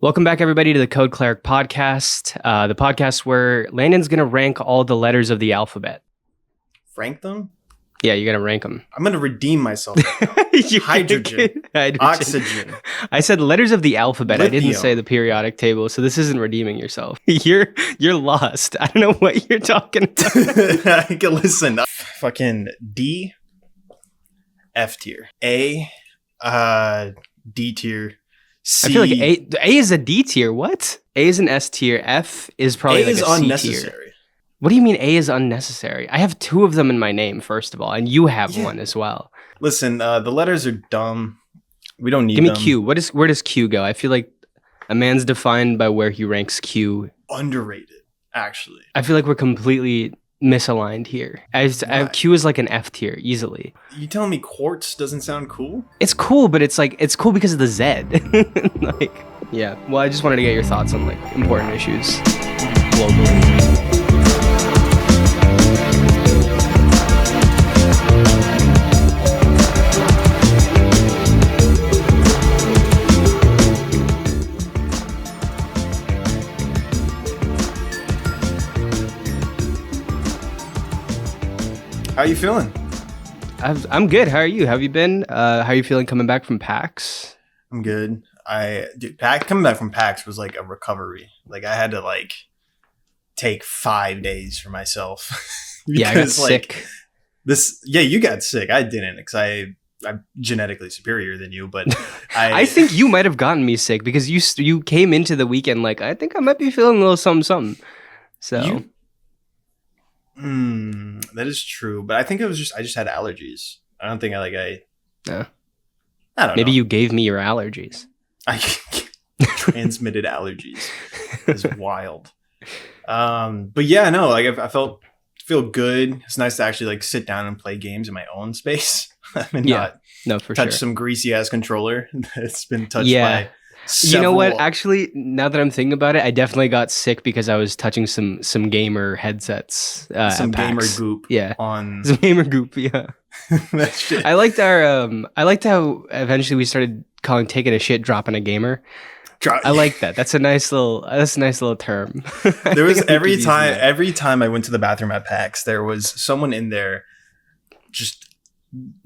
Welcome back, everybody, to the Code Cleric podcast, the podcast where Landon's going to rank all the letters of the alphabet. Rank them? Yeah, you're going to rank them. I'm going to redeem myself. Hydrogen. Oxygen. I said letters of the alphabet. Lithium. I didn't say the periodic table, so this isn't redeeming yourself. You're lost. I don't know what you're talking about. Listen. Fucking D, F tier. A, D tier. C. I feel like A is a D tier. What? A is an S tier. F is probably like a C unnecessary. tier. What do you mean A is unnecessary? I have two of them in my name, first of all, and you have one as well. Listen, the letters are dumb. We don't need them. Give me Q. Where does Q go? I feel like a man's defined by where he ranks Q. Underrated, actually. I feel like we're completely misaligned here. Q is like an F tier, easily. You telling me quartz doesn't sound cool? It's cool, but it's cool because of the Z. Yeah. Well, I just wanted to get your thoughts on important issues globally. How you feeling? I'm good. How are you? How have you been? How are you feeling coming back from PAX? I'm good. Coming back from PAX was like a recovery. Like I had to take 5 days for myself. Because, yeah, I got sick. You got sick. I didn't because I'm genetically superior than you, but I think you might have gotten me sick because you came into the weekend I think I might be feeling a little something. So that is true, but I think I just had allergies. I don't think I don't know. Maybe you gave me your allergies. I transmitted allergies. It's wild. But yeah, no, I feel good. It's nice to actually sit down and play games in my own space. Not touch some greasy ass controller that's been touched by several. You know what? Actually, now that I'm thinking about it, I definitely got sick because I was touching some gamer headsets. Some gamer goop. Yeah. On some gamer goop. Yeah. That shit. I liked how eventually we started calling taking a shit dropping a gamer. I like that. That's a nice little term. There was every time I went to the bathroom at PAX, there was someone in there just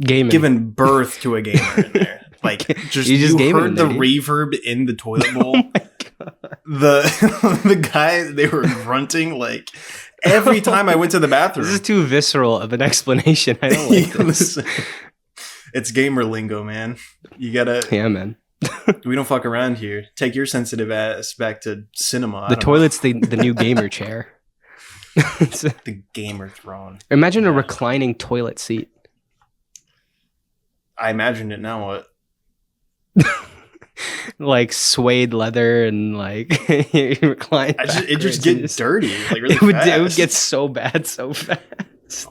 gaming, giving birth to a gamer in there. You heard the reverb in the toilet bowl. Oh my God. The guy, they were grunting every time I went to the bathroom. This is too visceral of an explanation. I don't like this. Listen, it's gamer lingo, man. You gotta. Yeah, man. We don't fuck around here. Take your sensitive ass back to cinema. The toilet's the new gamer chair. The gamer throne. Imagine a reclining toilet seat. I imagined it. Now what? Suede leather and recline. It just gets dirty. Really it would get so bad so fast.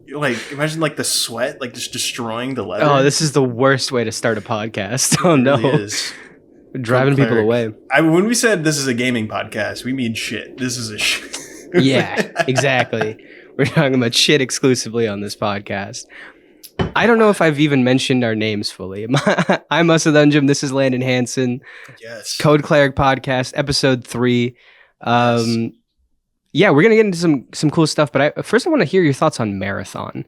Imagine the sweat just destroying the leather. Oh, this is the worst way to start a podcast. Oh no, really is. Driving people away. When we said this is a gaming podcast, we mean shit. This is a shit. Yeah, exactly. We're talking about shit exclusively on this podcast. I don't know if I've even mentioned our names fully. I'm Usadunjum. This is Landen Hansen. Yes. Code Cleric podcast, episode 3. Yes. Yeah, we're gonna get into some cool stuff, but first I want to hear your thoughts on Marathon.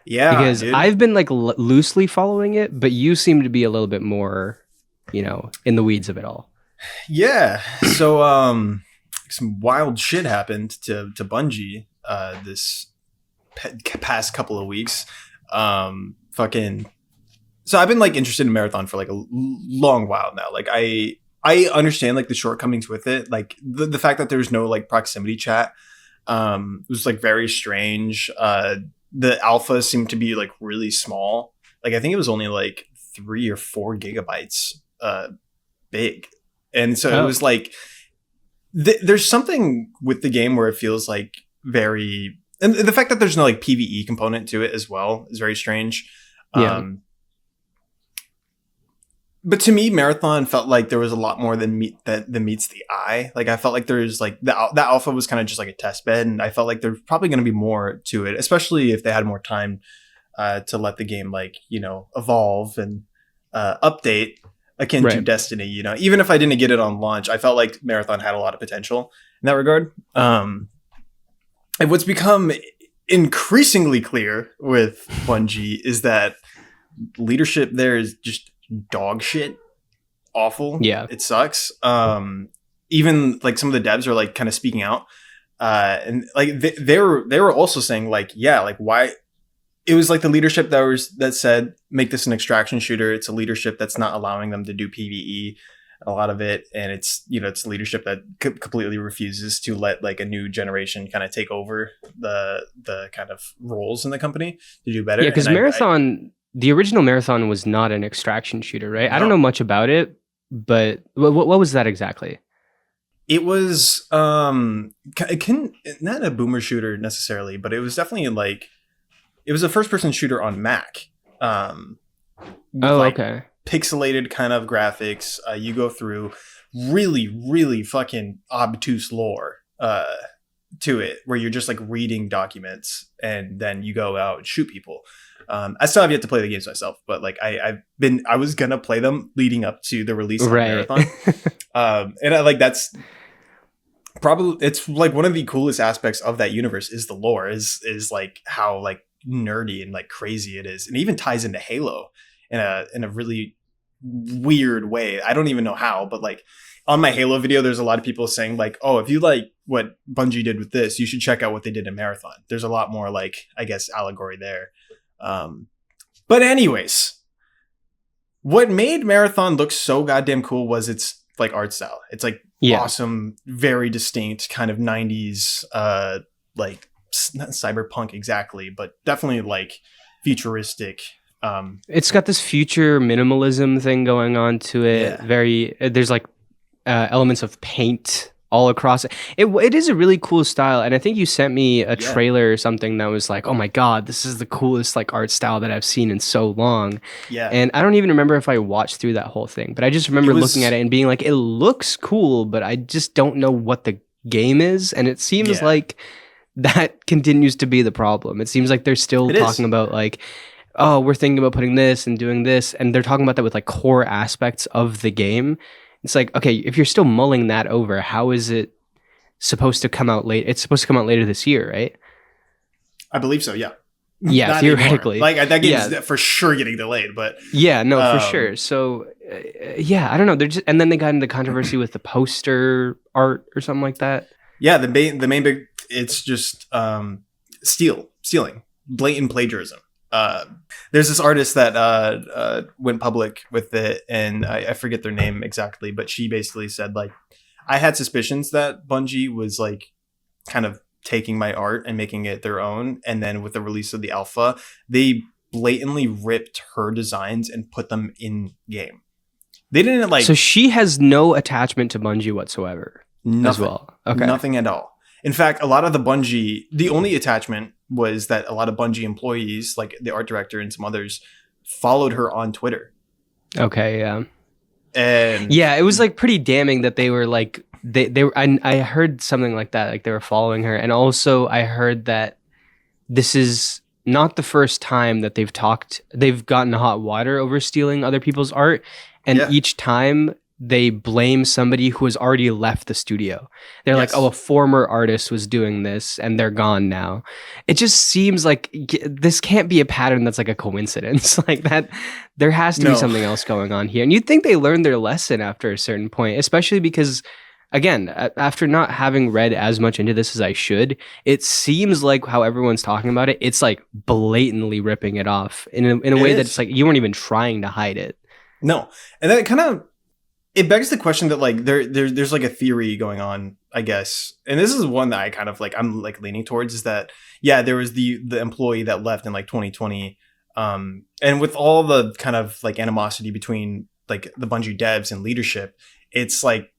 Yeah, because dude. I've been loosely following it, but you seem to be a little bit more, in the weeds of it all. Yeah. So, some wild shit happened to Bungie this past couple of weeks. So I've been interested in Marathon for a long while now. I understand the shortcomings with it. The fact that there's no proximity chat was very strange. The alpha seemed to be really small. I think it was only 3 or 4 gigabytes big. And so it was there's something with the game where it feels very, and the fact that there's no PvE component to it as well is very strange. Yeah. But to me, Marathon felt like there was a lot more than meets the eye. I felt there's the alpha was kind of just a test bed, and I felt there's probably going to be more to it, especially if they had more time to let the game evolve and update. akin to Destiny, you know. Even if I didn't get it on launch, I felt like Marathon had a lot of potential in that regard. And what's become increasingly clear with Bungie is that leadership there is just dog shit, awful. Yeah, it sucks. Even like some of the devs are like kind of speaking out, and like they were also saying like, yeah, like why. It was like the leadership that said, make this an extraction shooter. It's a leadership that's not allowing them to do PvE, a lot of it. And it's, you know, it's leadership that completely refuses to let like a new generation kind of take over the kind of roles in the company to do better. Yeah, because the original Marathon was not an extraction shooter, right? No. I don't know much about it, but what was that exactly? It was not a boomer shooter necessarily, but it was definitely like, it was a first-person shooter on Mac. Okay. Pixelated kind of graphics. You go through really, really fucking obtuse lore to it, where you're just like reading documents and then you go out and shoot people. I still have yet to play the games myself, but like I was gonna play them leading up to the release of Marathon, and I like that's. Probably it's like one of the coolest aspects of that universe is the lore is like how like nerdy and like crazy it is, and it even ties into Halo in a really weird way. I don't even know how, but like on my Halo video there's a lot of people saying like, oh, if you like what Bungie did with this, you should check out what they did in Marathon. There's a lot more like, I guess, allegory there. But anyways, what made Marathon look so goddamn cool was its like art style. It's like awesome, very distinct kind of 90s like not cyberpunk exactly, but definitely like futuristic. It's got this future minimalism thing going on to it. Yeah. There's like elements of paint all across it. It is a really cool style, and I think you sent me a trailer or something that was like, oh my god, this is the coolest like art style that I've seen in so long. Yeah. And I don't even remember if I watched through that whole thing, but I just remember looking at it and being like, it looks cool, but I just don't know what the game is, and it seems like that continues to be the problem. It seems like they're still talking about like, oh, we're thinking about putting this and doing this, and they're talking about that with like core aspects of the game. It's like, okay, if you're still mulling that over, how is it supposed to come out late? It's supposed to come out later this year, right? I believe so, yeah. Yeah, not theoretically. Like that game's for sure getting delayed, but yeah, no, for sure. So I don't know. They're just, and then they got into controversy with the poster art or something like that. Yeah, the main big, it's just stealing, blatant plagiarism. There's this artist that went public with it, and I forget their name exactly, but she basically said like, I had suspicions that Bungie was like kind of taking my art and making it their own, and then with the release of the alpha, they blatantly ripped her designs and put them in game. They didn't like. So she has no attachment to Bungie whatsoever. Nothing, as well. Okay. Nothing at all. In fact, a lot of the only attachment was that a lot of Bungie employees, like the art director and some others, followed her on Twitter. Okay, yeah. And yeah, it was like pretty damning that they were like, they were, I heard something like that, like they were following her. And also I heard that this is not the first time that they've gotten hot water over stealing other people's art. And each time they blame somebody who has already left the studio. They're like, oh, a former artist was doing this and they're gone now. It just seems like this can't be a pattern that's like a coincidence. Like that, there has to be something else going on here. And you'd think they learned their lesson after a certain point, especially because, again, after not having read as much into this as I should, it seems like how everyone's talking about it, it's like blatantly ripping it off in a way that's like you weren't even trying to hide it. No. And that kind of, it begs the question that like there's like a theory going on, I guess, and this is one that I kind of like I'm like leaning towards, is that there was the employee that left in like 2020, and with all the kind of like animosity between like the Bungie devs and leadership, it's like,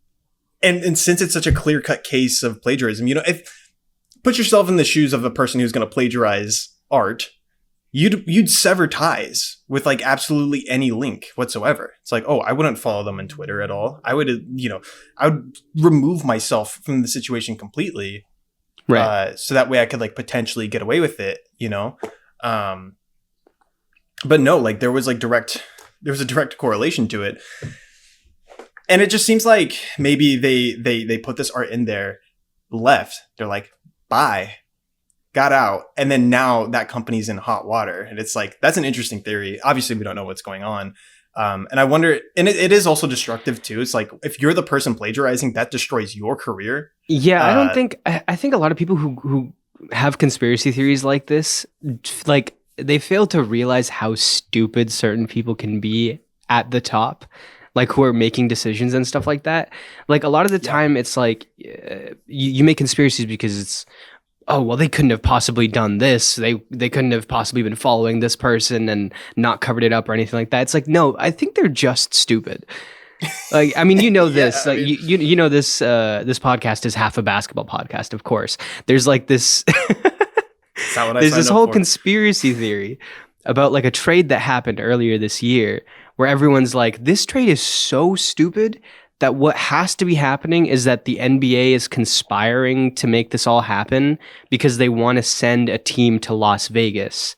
and since it's such a clear cut case of plagiarism, you know, if put yourself in the shoes of a person who's going to plagiarize art. You'd sever ties with like absolutely any link whatsoever. It's like, oh, I wouldn't follow them on Twitter at all. I would remove myself from the situation completely, right? So that way I could like potentially get away with it, you know. But no, like there was a direct correlation to it. And it just seems like maybe they put this art in there, left. They're like, bye, got out, and then now that company's in hot water. And it's like, that's an interesting theory. Obviously, we don't know what's going on. And I wonder, and it is also destructive too. It's like, if you're the person plagiarizing, that destroys your career. Yeah, I don't think, I think a lot of people who have conspiracy theories like this, like, they fail to realize how stupid certain people can be at the top, like who are making decisions and stuff like that. Like a lot of the time it's like you make conspiracies because it's, oh, well, they couldn't have possibly done this. They couldn't have possibly been following this person and not covered it up or anything like that. It's like, no, I think they're just stupid. Like, I mean, you know this. I Like, mean, you know this. This podcast is half a basketball podcast, of course. There's like this. it's not what I There's signed this up whole for. conspiracy theory about like a trade that happened earlier this year, where everyone's like, this trade is so stupid that what has to be happening is that the NBA is conspiring to make this all happen because they want to send a team to Las Vegas.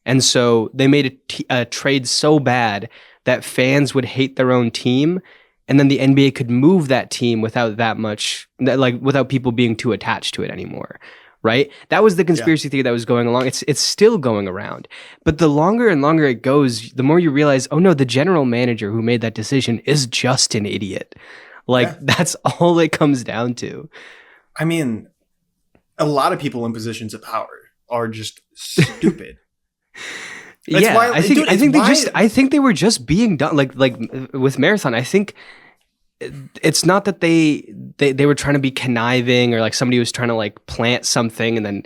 And so they made a trade so bad that fans would hate their own team, and then the NBA could move that team without that much, like without people being too attached to it anymore. Right? That was the conspiracy theory that was going along. It's still going around. But the longer and longer it goes, the more you realize, oh no, the general manager who made that decision is just an idiot. Like, that's all it comes down to. I mean, a lot of people in positions of power are just stupid. Yeah, wild. I think Dude, I think it's I think they were just being done. Like with Marathon, I think it's not that they were trying to be conniving or like somebody was trying to like plant something and then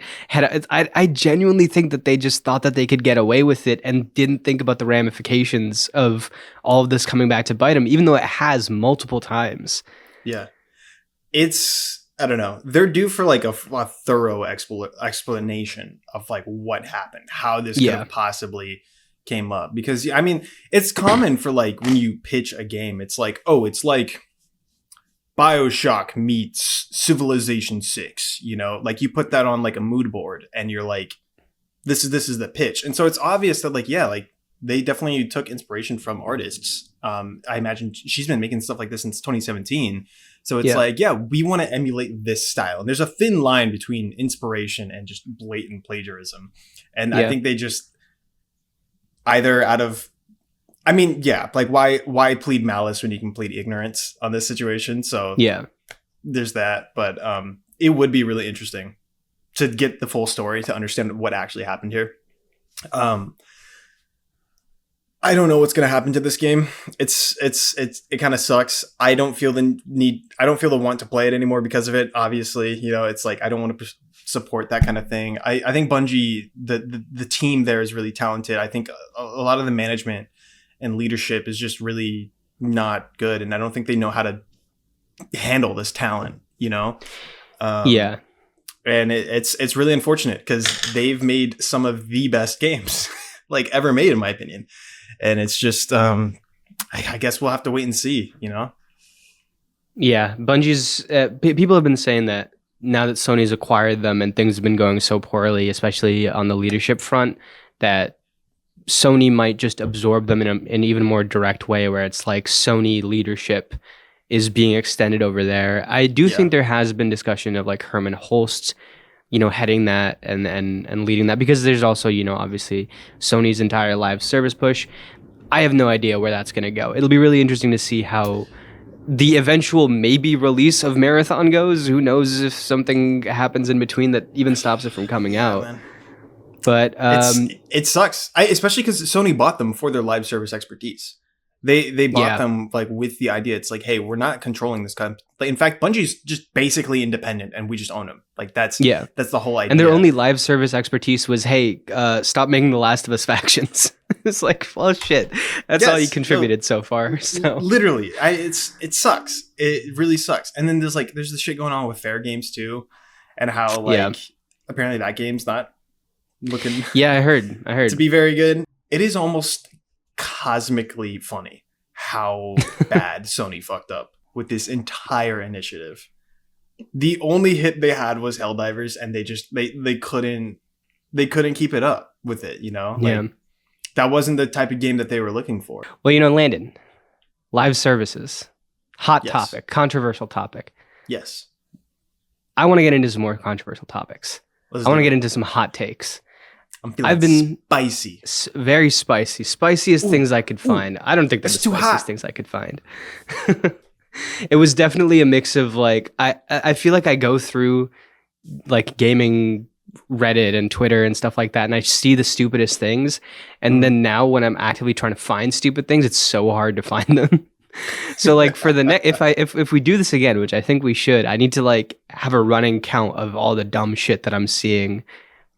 I genuinely think that they just thought that they could get away with it and didn't think about the ramifications of all of this coming back to bite them, even though it has multiple times. Yeah. It's, I don't know. They're due for like a thorough explanation of like what happened, how this could have possibly came up. Because I mean, it's common for like when you pitch a game, it's like, oh, it's like BioShock meets Civilization 6, you know, like you put that on like a mood board and you're like, this is the pitch. And so it's obvious that like, yeah, like they definitely took inspiration from artists. I imagine she's been making stuff like this since 2017. So it's like, yeah, we want to emulate this style. And there's a thin line between inspiration and just blatant plagiarism. And I think they just either out of, I mean, yeah, like why plead malice when you can plead ignorance on this situation? So yeah, there's that. But it would be really interesting to get the full story, to understand what actually happened here. I don't know what's going to happen to this game. It kind of sucks. I don't feel the want to play it anymore because of it. Obviously, you know, it's like, I don't want to support that kind of thing. I think Bungie, the team there is really talented. I think a lot of the management and leadership is just really not good. And I don't think they know how to handle this talent, you know? Yeah. And it's really unfortunate because they've made some of the best games like ever made, in my opinion. And it's just, I guess we'll have to wait and see, you know? Yeah. Bungie's, people have been saying that now that Sony's acquired them and things have been going so poorly, especially on the leadership front, that Sony might just absorb them in an even more direct way, where it's like Sony leadership is being extended over there. I do think there has been discussion of like Herman Holst, you know, heading that and leading that, because there's also, you know, obviously Sony's entire live service push. I have no idea where that's going to go. It'll be really interesting to see how the eventual maybe release of Marathon goes. Who knows if something happens in between that even stops it from coming out. Man. But it sucks, especially because Sony bought them for their live service expertise. They bought them like with the idea. It's like, hey, we're not controlling this kind of, in fact, Bungie's just basically independent and we just own them. Like that's the whole idea. And their only live service expertise was, hey, stop making the Last of Us factions. It's like, well, shit. That's all you contributed so far. So literally, it sucks. It really sucks. And then there's this shit going on with Fair Games too, and how apparently that game's not looking. Yeah, I heard to be very good. It is almost cosmically funny how bad Sony fucked up with this entire initiative. The only hit they had was Helldivers, and they couldn't keep it up with it, you know? Like, that wasn't the type of game that they were looking for. Well, you know, Landen, live services, Hot Yes. topic, controversial topic. Yes. I want to get into some more controversial topics. Let's I want do to it. get into some hot takes. I'm feeling I've been spicy. very spicy. Spiciest things I could find. I don't think they're the it's too spiciest hot. things I could find. It was definitely a mix of like I feel like I go through like gaming Reddit and Twitter and stuff like that, and I see the stupidest things, and then now when I'm actively trying to find stupid things, it's so hard to find them. So like for the next, if we do this again, which I think we should, I need to like have a running count of all the dumb shit that I'm seeing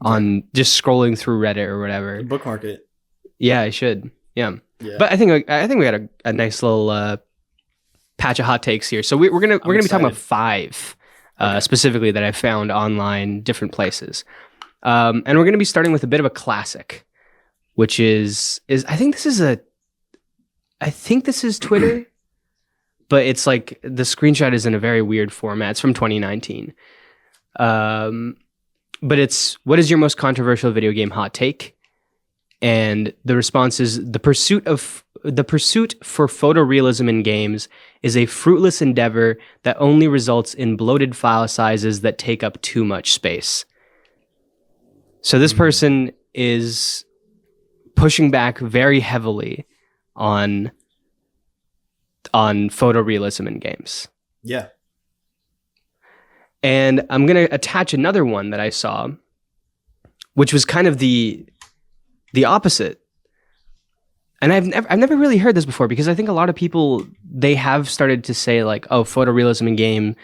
on just scrolling through Reddit or whatever. Bookmark it. Yeah, I should. Yeah. Yeah. But I think we had a nice little patch of hot takes here. So we're gonna be talking about 5 specifically that I found online, different places, and we're gonna be starting with a bit of a classic, which is I think this is Twitter, but it's like the screenshot is in a very weird format. It's from 2019, but it's what is your most controversial video game hot take? And the response is the pursuit for photorealism in games is a fruitless endeavor that only results in bloated file sizes that take up too much space. So this person is pushing back very heavily on photorealism in games. Yeah. And I'm going to attach another one that I saw, which was kind of the opposite. And I've never really heard this before, because I think a lot of people, they have started to say like, oh, photorealism in games,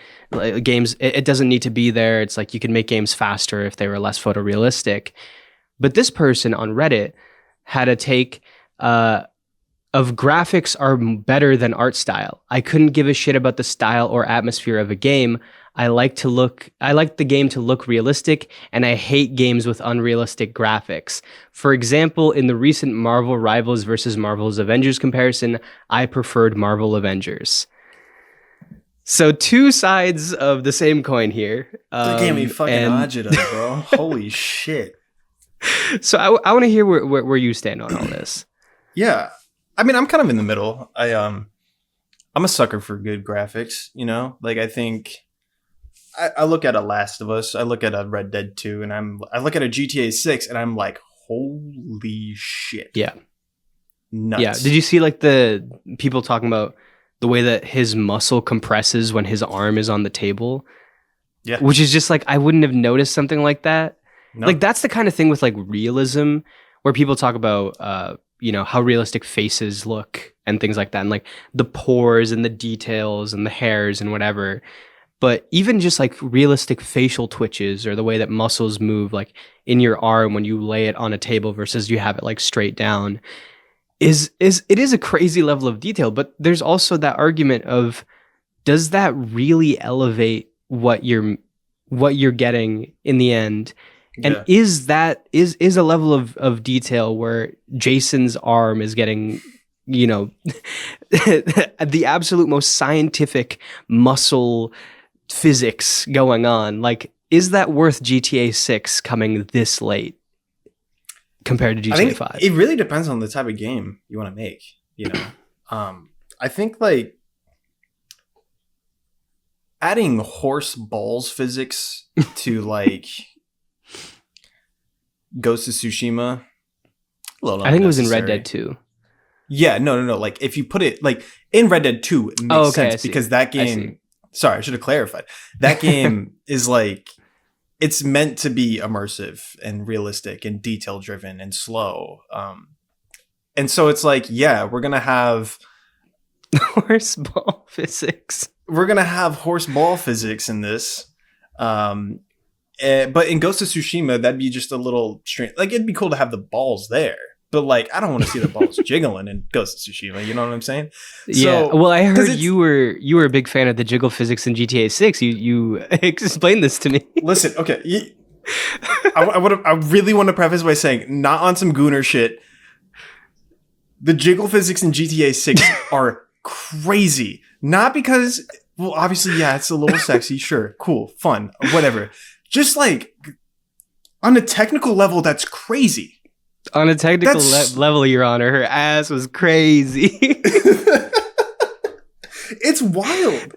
it doesn't need to be there. It's like you can make games faster if they were less photorealistic. But this person on Reddit had a take of graphics are better than art style. I couldn't give a shit about the style or atmosphere of a game. I like the game to look realistic, and I hate games with unrealistic graphics. For example, in the recent Marvel Rivals versus Marvel's Avengers comparison, I preferred Marvel Avengers. So 2 sides of the same coin here. That gave me fucking agita, bro. Holy shit. So I want to hear where you stand on all this. Yeah. I mean, I'm kind of in the middle. I'm a sucker for good graphics, you know? Like, I think I look at a Last of Us, I look at a Red Dead 2, and I look at a GTA 6, and I'm like, holy shit. Yeah. Nuts. Yeah. Did you see like the people talking about the way that his muscle compresses when his arm is on the table? Yeah. Which is just like, I wouldn't have noticed something like that. No. Like that's the kind of thing with like realism where people talk about, how realistic faces look and things like that. And like the pores and the details and the hairs and whatever. But even just like realistic facial twitches or the way that muscles move like in your arm when you lay it on a table versus you have it like straight down is a crazy level of detail. But there's also that argument of, does that really elevate what you're getting in the end? And is a level of detail where Jason's arm is getting, the absolute most scientific muscle physics going on? Like, is that worth GTA 6 coming this late compared to GTA 5? It really depends on the type of game you want to make, I think like adding horse balls physics to like Ghost of Tsushima, I think it was in Red Dead 2. Yeah, no. Like if you put it like in Red Dead 2, it makes sense because that game. Sorry, I should have clarified. That game is like, it's meant to be immersive and realistic and detail driven and slow. And so it's like, yeah, we're gonna have horse ball physics. We're gonna have horse ball physics in this. But in Ghost of Tsushima, that'd be just a little strange. Like, it'd be cool to have the balls there, but like, I don't want to see the balls jiggling in Ghost of Tsushima. You know what I'm saying? Yeah. So, well, I heard you were a big fan of the jiggle physics in GTA 6. You explained this to me. Listen, okay. I really want to preface by saying, not on some Gooner shit. The jiggle physics in GTA 6 are crazy. Not because, well, obviously, yeah, it's a little sexy. Sure, cool, fun, whatever. Just like on a technical level, that's crazy. On a technical level, Your Honor, her ass was crazy. It's wild.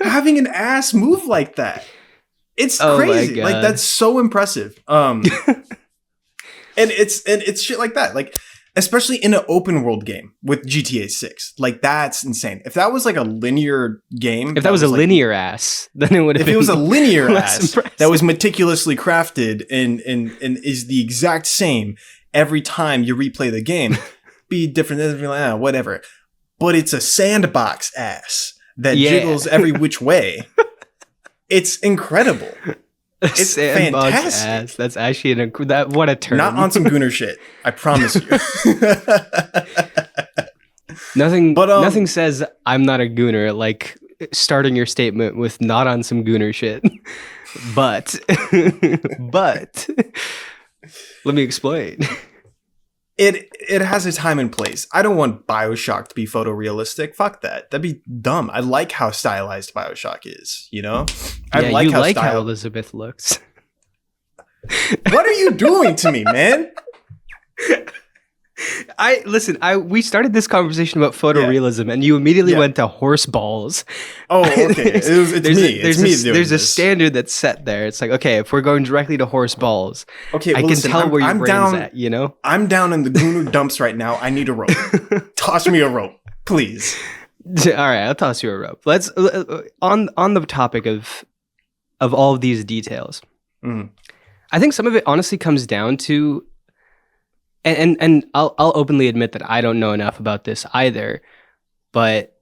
Having an ass move like that. It's Oh my crazy. Like, God. that's so impressive. And it's shit like that. Like, especially in an open world game with GTA 6. Like, that's insane. If that was like a linear game, If that was a like, linear ass, then it would have if been it was a linear less ass impressive. that was meticulously crafted and is the exact same every time you replay the game, be different, whatever. But it's a sandbox ass that jiggles every which way. It's incredible. It's Sandbox fantastic. ass. That's actually what a term. Not on some gooner shit. I promise you. Nothing says I'm not a gooner like starting your statement with not on some gooner shit. but let me explain. It has a time and place. I don't want BioShock to be photorealistic. Fuck that. That'd be dumb. I like how stylized BioShock is, you know? How Elizabeth looks. What are you doing to me, man? We started this conversation about photorealism, and you immediately went to horse balls. Oh, okay. There's a standard that's set there. It's like, okay, if we're going directly to horse balls, okay, I can tell where your brain's at, you know? I'm down in the Gooner dumps right now. I need a rope. Toss me a rope, please. All right, I'll toss you a rope. Let's on the topic of all of these details. Mm. I think some of it honestly comes down to, and I'll openly admit that I don't know enough about this either, but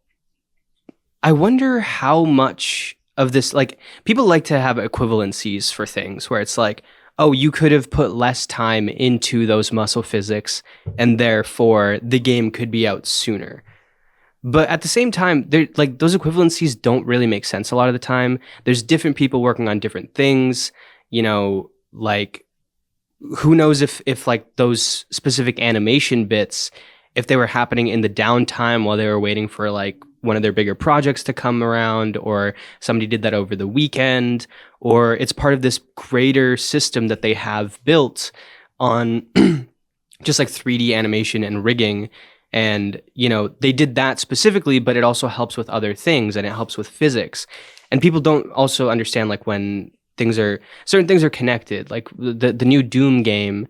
I wonder how much of this, like, people like to have equivalencies for things where it's like, oh, you could have put less time into those muscle physics and therefore the game could be out sooner. But at the same time, like, those equivalencies don't really make sense a lot of the time. There's different people working on different things, you know, like, who knows if like those specific animation bits, if they were happening in the downtime while they were waiting for like one of their bigger projects to come around, or somebody did that over the weekend, or it's part of this greater system that they have built on just like 3D animation and rigging. And, you know, they did that specifically, but it also helps with other things and it helps with physics. And people don't also understand, like, when certain things are connected. Like the new Doom game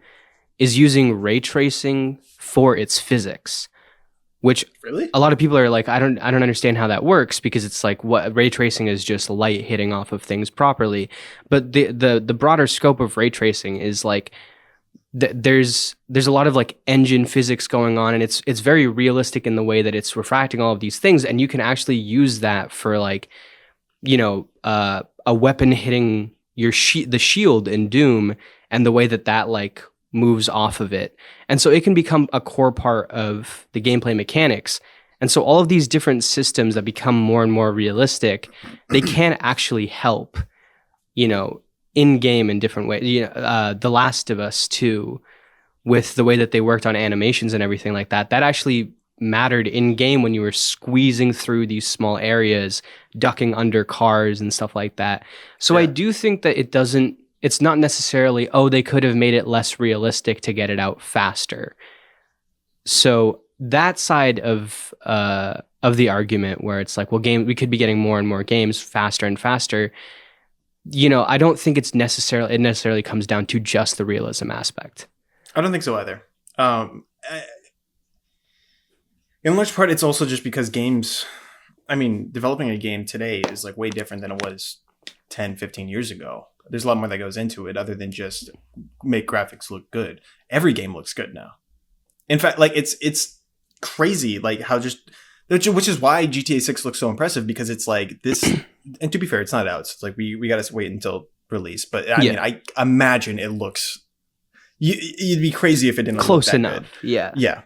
is using ray tracing for its physics, which really, a lot of people are like, I don't understand how that works, because it's like, what ray tracing is just light hitting off of things properly. But the broader scope of ray tracing is like, there's a lot of like engine physics going on, and it's very realistic in the way that it's refracting all of these things, and you can actually use that for, like, you know, a weapon hitting the shield in Doom, and the way that like moves off of it. And so it can become a core part of the gameplay mechanics. And so all of these different systems that become more and more realistic, they can actually help, you know, in game in different ways. You know, The Last of Us 2, with the way that they worked on animations and everything like that, that actually mattered in game when you were squeezing through these small areas, ducking under cars and stuff like that. So I do think that it's not necessarily, oh, they could have made it less realistic to get it out faster. So that side of the argument, where it's like, well, we could be getting more and more games faster and faster. You know, I don't think it necessarily comes down to just the realism aspect. I don't think so either. In large part, it's also just because games, I mean, developing a game today is like way different than it was 10, 15 years ago. There's a lot more that goes into it other than just make graphics look good. Every game looks good now. In fact, like, it's crazy, like, how which is why GTA 6 looks so impressive, because it's like this, and to be fair, it's not out. So it's like, we got to wait until release. But I mean, I imagine it looks, you'd be crazy if it didn't close look that enough. good. Yeah. Yeah.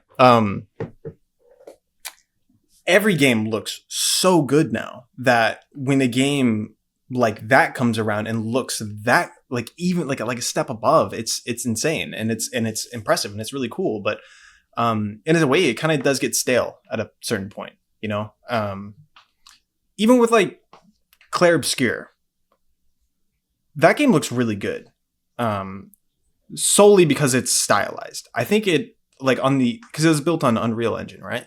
Every game looks so good now that when a game like that comes around and looks that, like, even like a step above, it's insane, and it's impressive, and it's really cool. But in a way, it kind of does get stale at a certain point, you know. Even with like Claire Obscure, that game looks really good, solely because it's stylized. I think it, like, because it was built on Unreal Engine, right?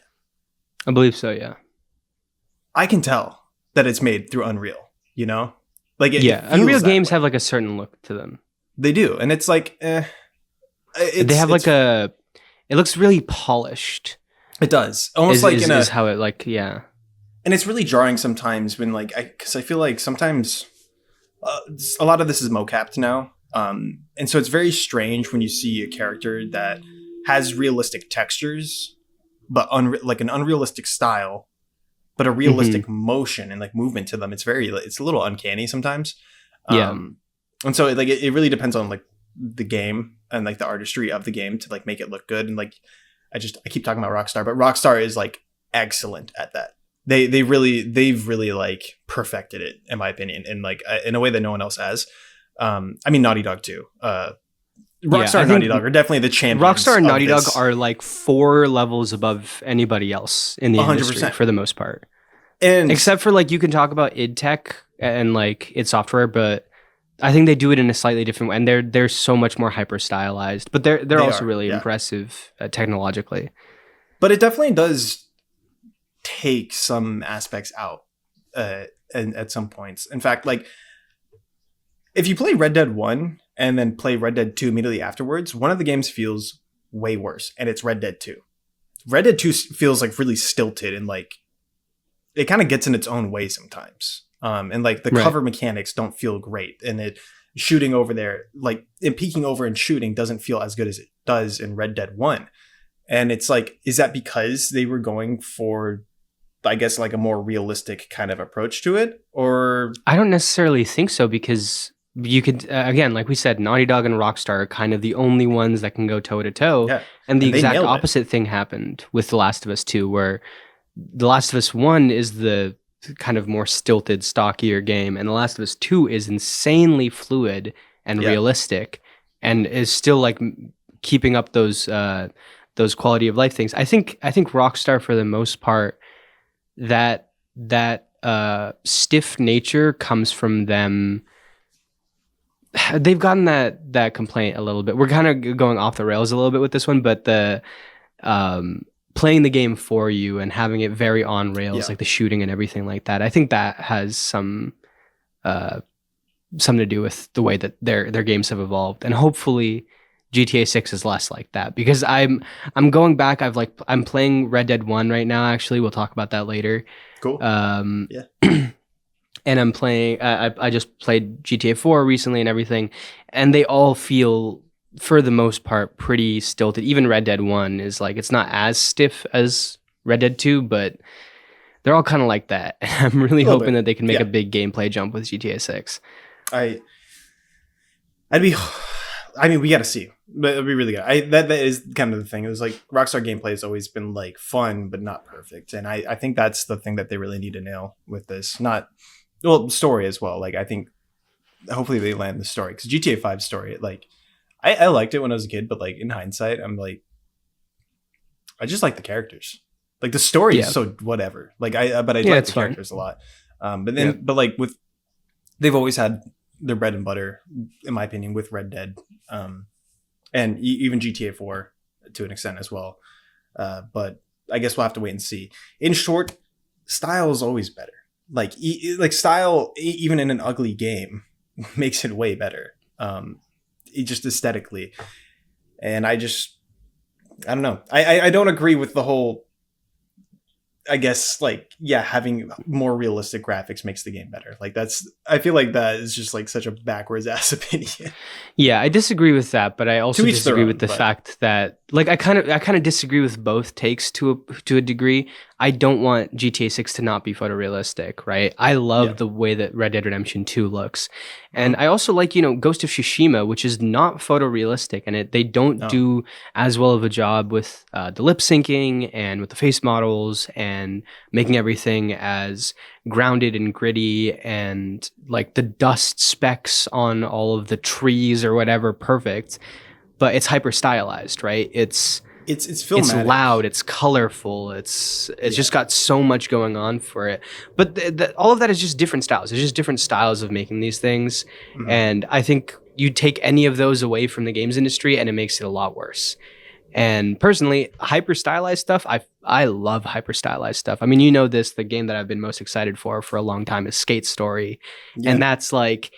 I believe so, yeah. I can tell that it's made through Unreal, you know? Like it feels Unreal that games way. have like a certain look to them. They do. And it's like They have like it looks really polished. it does. Almost like in is how it like and it's really jarring sometimes when like cuz I feel like sometimes a lot of this is mocapped now. And so it's very strange when you see a character that has realistic textures but like an unrealistic style but a realistic motion and like movement to them. It's a little uncanny sometimes. And so it really depends on like the game and like the artistry of the game to like make it look good. And like I keep talking about Rockstar, but Rockstar is like excellent at that. They've really like perfected it in my opinion, and like in a way that no one else has. I mean Naughty Dog too. Rockstar and Naughty Dog are definitely the champions. Rockstar and Naughty Dog are like 4 levels above anybody else in the 100%. Industry for the most part. And except for like you can talk about id Tech and like id Software, but I think they do it in a slightly different way, and they're so much more hyper stylized. But they're also really impressive technologically. But it definitely does take some aspects out at some points. In fact, like if you play Red Dead 1 and then play Red Dead 2 immediately afterwards, one of the games feels way worse, and it's Red Dead 2. Red Dead 2 feels like really stilted and like it kind of gets in its own way sometimes. And like the cover mechanics don't feel great, and it shooting over there, like and peeking over and shooting doesn't feel as good as it does in Red Dead 1. And it's like, is that because they were going for, I guess, like a more realistic kind of approach to it? Or I don't necessarily think so, because you could, again, like we said, Naughty Dog and Rockstar are kind of the only ones that can go toe to toe. And the exact opposite thing happened with The Last of Us 2, where The Last of Us 1 is the kind of more stilted, stockier game, and The Last of Us 2 is insanely fluid and realistic, and is still like keeping up those quality of life things. I think Rockstar, for the most part, that stiff nature comes from them. They've gotten that complaint a little bit. We're kind of going off the rails a little bit with this one, but the playing the game for you and having it very on rails, like the shooting and everything like that, I think that has something to do with the way that their games have evolved. And hopefully GTA 6 is less like that, because I'm going back. I'm playing Red Dead 1 right now. Actually, we'll talk about that later. Cool. And I'm playing. I just played GTA 4 recently and everything, and they all feel, for the most part, pretty stilted. Even Red Dead 1 is like, it's not as stiff as Red Dead 2, but they're all kind of like that. And I'm really hoping that they can make a big gameplay jump with GTA 6. I mean, we got to see, but it'll be really good. That is kind of the thing. It was like Rockstar gameplay has always been like fun, but not perfect. And I think that's the thing that they really need to nail with this. Story as well. Like, I think hopefully they land the story, because GTA 5 story, like I liked it when I was a kid, but like in hindsight, I'm like, I just like the characters. Like the story is so whatever. Like I like the characters a lot. But like they've always had their bread and butter, in my opinion, with Red Dead, and even GTA 4 to an extent as well. But I guess we'll have to wait and see. In short, style is always better. Like style, even in an ugly game, makes it way better. Just aesthetically, and I don't know. I don't agree with the whole, I guess, like, having more realistic graphics makes the game better. Like I feel like that is just like such a backwards ass opinion. Yeah, I disagree with that, but I also disagree with the fact that, like, I kind of disagree with both takes to a degree. I don't want GTA 6 to not be photorealistic, right? I love the way that Red Dead Redemption 2 looks. And I also like, Ghost of Tsushima, which is not photorealistic, and they don't do as well of a job with the lip syncing and with the face models and making everything as grounded and gritty, and like the dust specks on all of the trees or whatever perfect. But it's hyper stylized, right? It's filmatic. It's loud, it's colorful, it's just got so much going on for it. But all of that is just different styles. It's just different styles of making these things. And I think you take any of those away from the games industry and it makes it a lot worse. And personally, hyper stylized stuff, I love hyper stylized stuff. I mean, you know this, the game that I've been most excited for a long time is Skate Story. Yeah. And that's like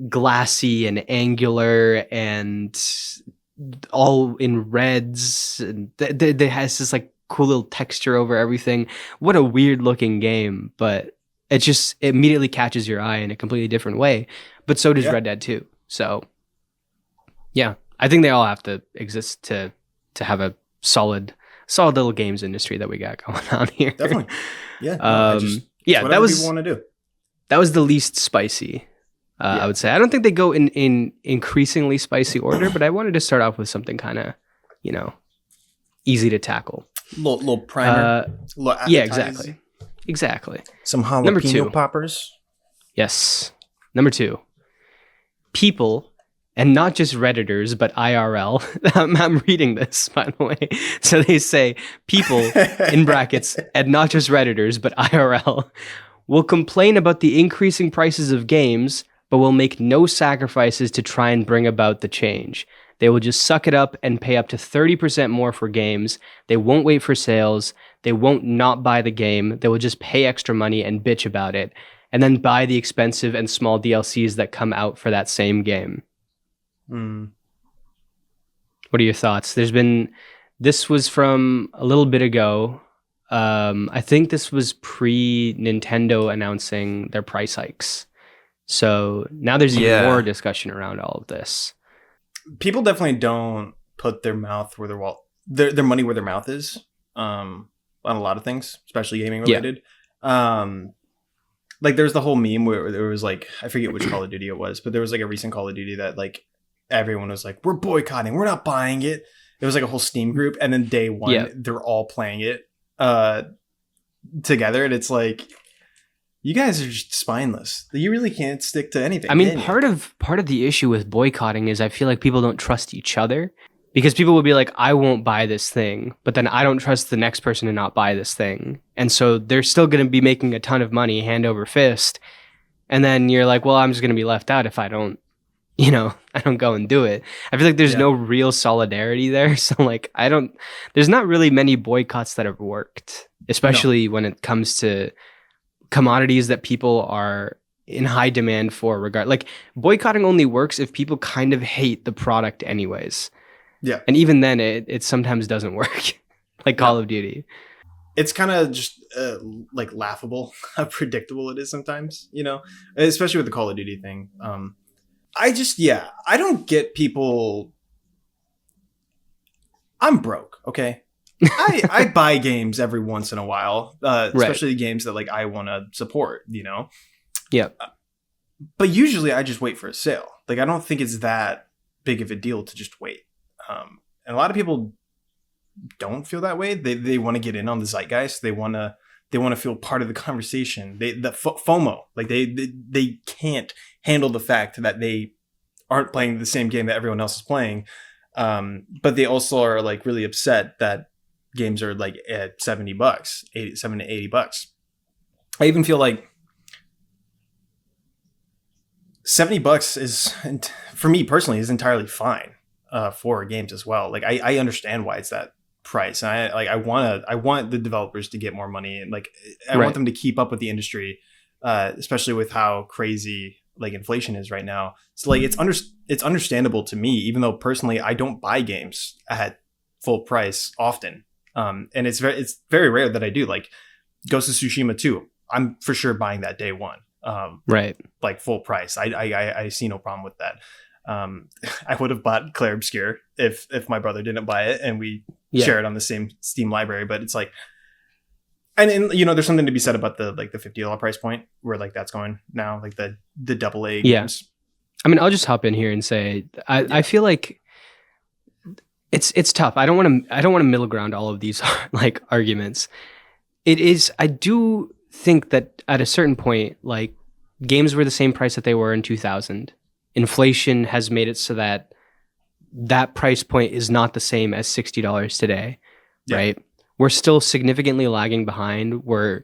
glassy and angular and all in reds. And it has this like cool little texture over everything. What a weird looking game, but it just immediately catches your eye in a completely different way. But so does Red Dead 2. So yeah, I think they all have to exist to have a solid little games industry that we got going on here. Definitely. Yeah. That was people want to do. That was the least spicy. I would say. I don't think they go in increasingly spicy order, but I wanted to start off with something kind of, easy to tackle. Little primer. Yeah, exactly. Some jalapeno Number 2. poppers. Yes. Number 2. People, and not just Redditors, but IRL. I'm reading this, by the way. So they say people, in brackets, and not just Redditors, but IRL, will complain about the increasing prices of games, but will make no sacrifices to try and bring about the change. They will just suck it up and pay up to 30% more for games. They won't wait for sales. They won't not buy the game. They will just pay extra money and bitch about it, and then buy the expensive and small DLCs that come out for that same game. What are your thoughts? This was from a little bit ago. I think this was pre-Nintendo announcing their price hikes. So now there's even more discussion around all of this. People definitely don't put their mouth where their money where their mouth is on a lot of things, especially gaming related. Like there's the whole meme where there was like, I forget which Call of Duty it was, but there was like a recent Call of Duty that like everyone was like, we're boycotting, we're not buying it. It was like a whole Steam group, and then day one they're all playing it together, and it's like, you guys are just spineless. You really can't stick to anything. I mean, part of the issue with boycotting is I feel like people don't trust each other, because people will be like, I won't buy this thing, but then I don't trust the next person to not buy this thing. And so they're still going to be making a ton of money hand over fist. And then you're like, well, I'm just going to be left out if I don't go and do it. I feel like there's no real solidarity there. So like, there's not really many boycotts that have worked, especially when it comes to commodities that people are in high demand for. Like boycotting only works if people kind of hate the product anyways. Yeah. And even then it sometimes doesn't work. Like Call of Duty. It's kind of just like laughable how predictable it is sometimes, especially with the Call of Duty thing. I don't get people. I'm broke. Okay. I buy games every once in a while, especially games that like I want to support, Yeah. But usually I just wait for a sale. Like I don't think it's that big of a deal to just wait. And a lot of people don't feel that way. They want to get in on the zeitgeist. They want to feel part of the conversation. The FOMO, like they can't handle the fact that they aren't playing the same game that everyone else is playing. But they also are like really upset that games are like at $70, $70 to $80. I even feel like $70 is, for me personally, is entirely fine for games as well. Like I understand why it's that price, and I want the developers to get more money, and like I want them to keep up with the industry, especially with how crazy like inflation is right now. So like it's understandable to me, even though personally I don't buy games at full price often, and it's very rare that I do. Like Ghost of Tsushima 2, I'm for sure buying that day one, like full price. I see no problem with that. I would have bought Claire Obscure if my brother didn't buy it and we share it on the same Steam library. But it's like, and there's something to be said about the like the $50 price point where like that's going now, like the AA games. I mean, I'll just hop in here and say I feel like it's tough. I don't want to middle ground all of these like arguments. I do think that at a certain point, like games were the same price that they were in 2000. Inflation has made it so that price point is not the same as $60 today, right? We're still significantly lagging behind. We're,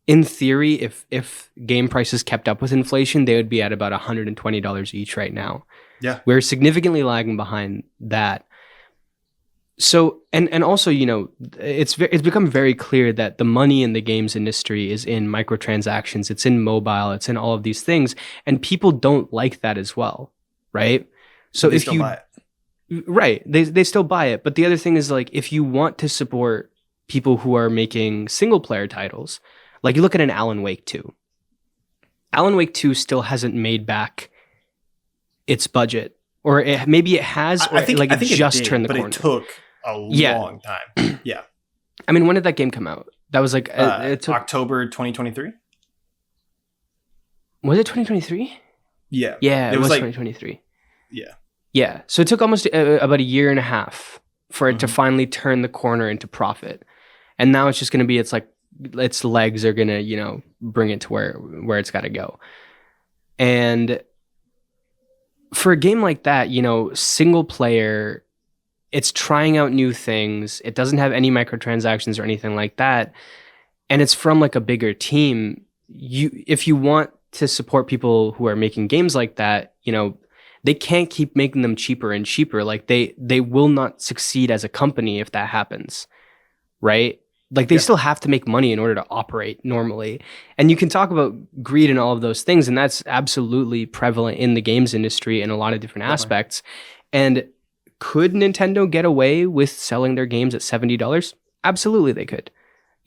in theory, if game prices kept up with inflation, they would be at about $120 each right now. Yeah. We're significantly lagging behind that. So and also, it's become very clear that the money in the games industry is in microtransactions, it's in mobile, it's in all of these things, and people don't like that as well, right? So But they if still buy you it. right, they still buy it, but the other thing is like if you want to support people who are making single player titles, like you look at an Alan Wake 2. Alan Wake 2 still hasn't made back its budget, or maybe it has, or like I it think it just turned did, the but it corner. took a Yeah, long time. Yeah. I mean, when did that game come out? That was like it took. October 2023. Was it 2023? Yeah. Yeah, It it was was like, 2023. yeah. Yeah, so it took almost about a year and a half for it to Mhm. finally turn the corner into profit, and now it's just going to be it's like its legs are going to bring it to where it's got to go. And for a game like that, single player, it's trying out new things. It doesn't have any microtransactions or anything like that, and it's from like a bigger team. If you want to support people who are making games like that, they can't keep making them cheaper and cheaper. Like they will not succeed as a company if that happens, right? Like they Yeah. still have to make money in order to operate normally. And you can talk about greed and all of those things, and that's absolutely prevalent in the games industry in a lot of different Definitely. aspects. And could Nintendo get away with selling their games at $70? Absolutely they could.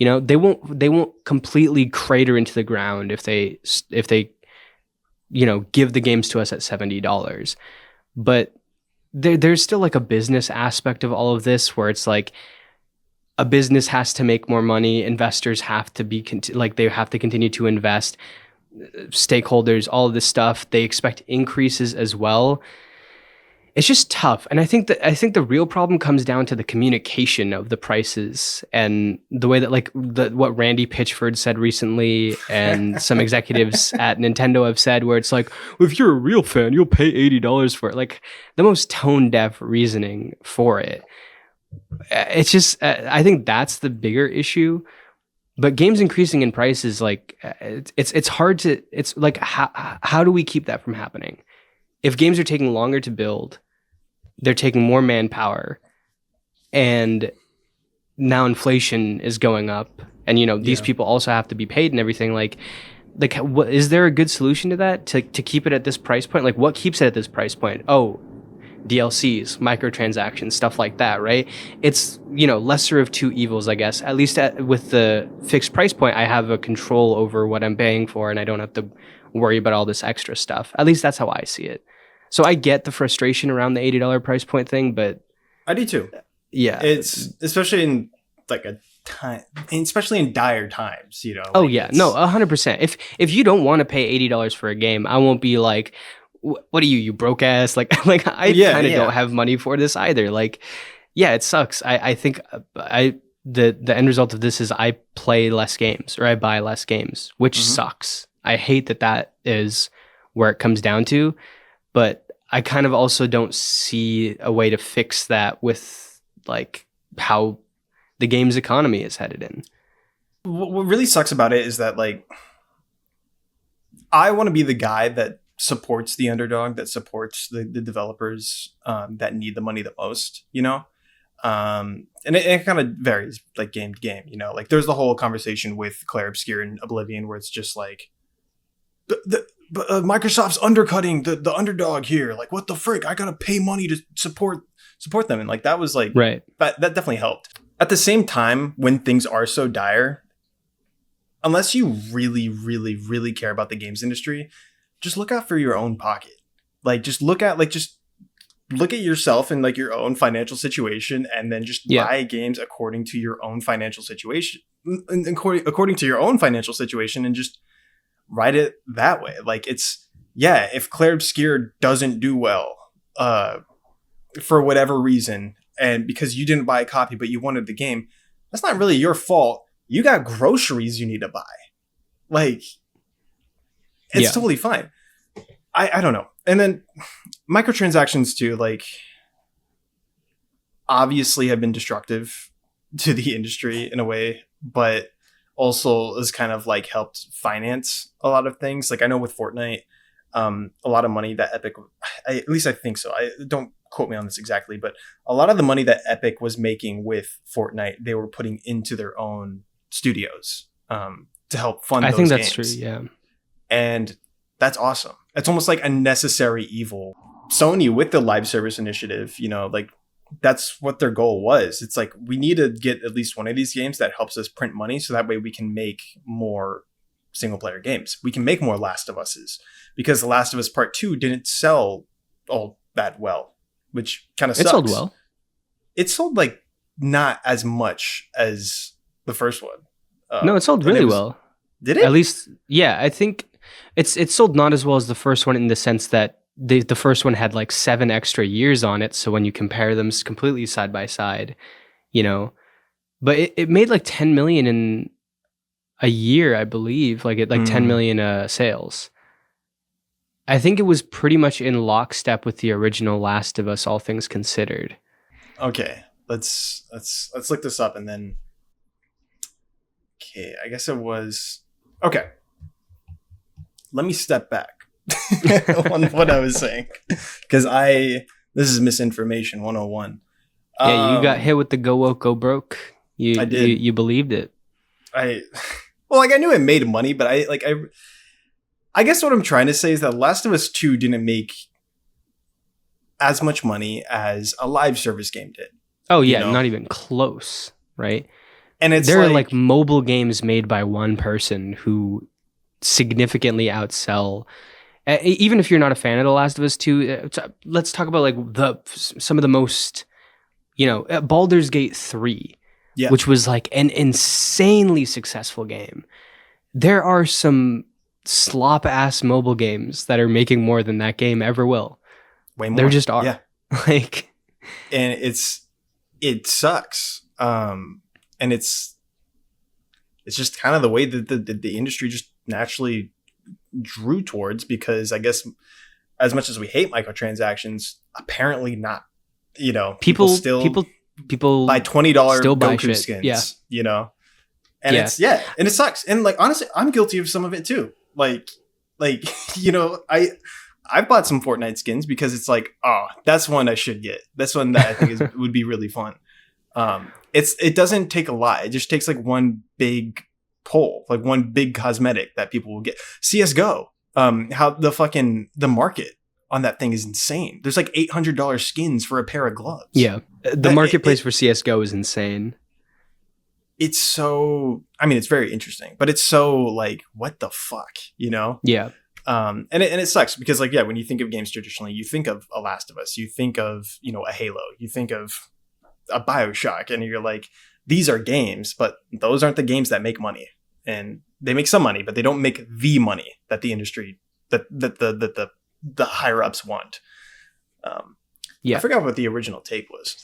They won't completely crater into the ground if they give the games to us at $70. But there's still like a business aspect of all of this where it's like a business has to make more money, investors have to be like they have to continue to invest, stakeholders, all of this stuff, they expect increases as well. It's just tough, and I think the real problem comes down to the communication of the prices and the way that like what Randy Pitchford said recently, and some executives at Nintendo have said, where it's like, well, if you're a real fan, you'll pay $80 for it. Like the most tone deaf reasoning for it. It's just I think that's the bigger issue. But games increasing in prices, like it's hard to. It's like how do we keep that from happening? If games are taking longer to build, they're taking more manpower, and now inflation is going up, and these Yeah. people also have to be paid and everything. Like what is there a good solution to that, to keep it at this price point? Like what keeps it at this price point? Oh, DLCs, microtransactions, stuff like that, right? It's lesser of two evils, I guess. At least with the fixed price point, I have a control over what I'm paying for, and I don't have to worry about all this extra stuff. At least that's how I see it. So I get the frustration around the $80 price point thing, but I do too. yeah. It's especially in like a time, especially in dire times, Oh like yeah, no, it's, 100%. If you don't want to pay $80 for a game, I won't be like, what are you broke ass? Like like I yeah, kind of don't yeah. have money for this either. Like, yeah, it sucks. I think I the end result of this is I play less games, or I buy less games, which Hmm. sucks. I hate that is where it comes down to, but I kind of also don't see a way to fix that with like how the games economy is headed in. What really sucks about it is that like I want to be the guy that supports the underdog, that supports the developers that need the money the most, and it kind of varies like game to game, like there's the whole conversation with Claire Obscure and Oblivion where it's just like Microsoft's undercutting the underdog here. Like, what the frick? I gotta pay money to support them, and like that was like Right. that definitely helped. At the same time, when things are so dire, unless you really, really, really care about the games industry, just look out for your own pocket. Just look at yourself and like your own financial situation, and then just Yeah. buy games according to your own financial situation, according to your own financial situation, and just write it that way. Like it's yeah, if Claire Obscure doesn't do well, for whatever reason, and because you didn't buy a copy but you wanted the game, that's not really your fault. You got groceries you need to buy. Like it's Yeah. totally fine. I don't know. And then microtransactions too, like obviously have been destructive to the industry in a way, but also has kind of like helped finance a lot of things. Like I know with Fortnite, a lot of money that Epic, at least I think so. I don't quote me on this exactly, but a lot of the money that Epic was making with Fortnite, they were putting into their own studios to help fund those games. I think that's true, yeah. And that's awesome. It's almost like a necessary evil. Sony with the live service initiative, you know, like that's what their goal was. It's like, we need to get at least one of these games that helps us print money, so that way we can make more single player games. We can make more Last of Us's, because The Last of Us Part 2 didn't sell all that well, which kind of sucks. It sold well. It sold like not as much as the first one. No, it sold really well. Did it? At least, yeah, I think it sold not as well as the first one, in the sense that the first one had like 7 extra years on it. So when you compare them completely side by side, you know, but it made like 10 million in a year, I believe, like 10 million sales. I think it was pretty much in lockstep with the original Last of Us, all things considered. Okay, let's look this up, and then. Okay, I guess it was. Okay, let me step back on what I was saying, because this is misinformation 101. Yeah, you got hit with the go woke, go broke. I did. You believed it. Well, like I knew it made money, but I guess what I'm trying to say is that Last of Us 2 didn't make as much money as a live service game did. Oh yeah, you know? Not even close, right? And there are like mobile games made by one person who significantly outsell. Even if you're not a fan of The Last of Us 2, let's talk about like some of the most, you know, Baldur's Gate 3, which was like an insanely successful game. There are some slop ass mobile games that are making more than that game ever will. Way more. There just are. Yeah. Like, and it sucks. And it's just kind of the way that the industry just naturally drew towards, because I guess as much as we hate microtransactions, apparently not, you know, people buy $20 Goku skins, you know, and and it sucks. And like, honestly, I'm guilty of some of it too. Like, you know, I've bought some Fortnite skins because it's like, oh, that's one I should get. That's one that I think would be really fun. It doesn't take a lot. It just takes like one big pull, like one big cosmetic that people will get. CS:GO, how the market on that thing is insane. There's like $800 skins for a pair of gloves. Yeah, the marketplace for CS:GO is insane. It's so, I mean, it's very interesting, but it's so like, what the fuck, you know? Yeah. And it sucks because like, yeah, when you think of games traditionally, you think of a Last of Us, you think of, you know, a Halo, you think of a BioShock, and you're like, these are games, but those aren't the games that make money. And they make some money, but they don't make the money that the industry, that the higher ups want. I forgot what the original take was.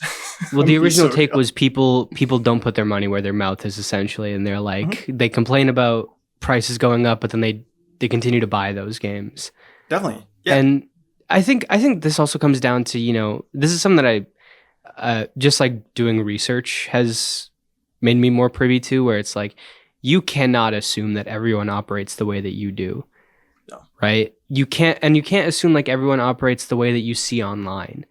Well, the original take was people don't put their money where their mouth is, essentially, and they're like, they complain about prices going up, but then they continue to buy those games. Definitely. Yeah. And I think this also comes down to, you know, this is something that I just like doing research has made me more privy to, where it's like, you cannot assume that everyone operates the way that you do. No. Right? You can't assume like everyone operates the way that you see online.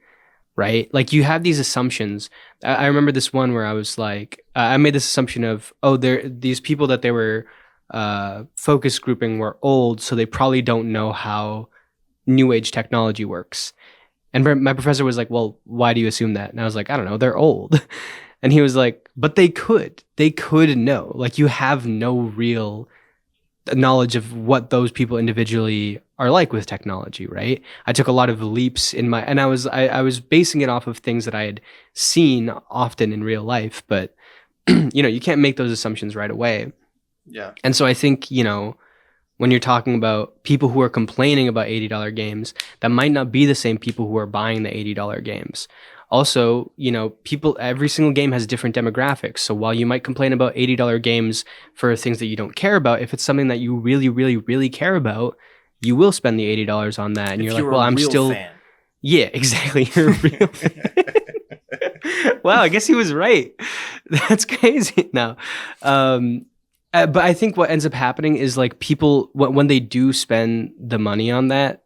Right? Like, you have these assumptions. I remember this one where I was like, I made this assumption of, these people that they were focus grouping were old, so they probably don't know how new age technology works. And my professor was like, well, why do you assume that? And I was like, I don't know, they're old. And he was like, but they could know. Like, you have no real knowledge of what those people individually are like with technology, right? I took a lot of leaps and I was basing it off of things that I had seen often in real life, but you know, you can't make those assumptions right away. Yeah. And so I think, you know, when you're talking about people who are complaining about $80 games, that might not be the same people who are buying the $80 games. Also, you know, every single game has different demographics. So while you might complain about $80 games for things that you don't care about, if it's something that you really, really, really care about, you will spend the $80 on that. And you're like, well, I'm still fan. Yeah, exactly. You're a real fan. Wow, I guess he was right. That's crazy. No. But I think what ends up happening is like people, when they do spend the money on that,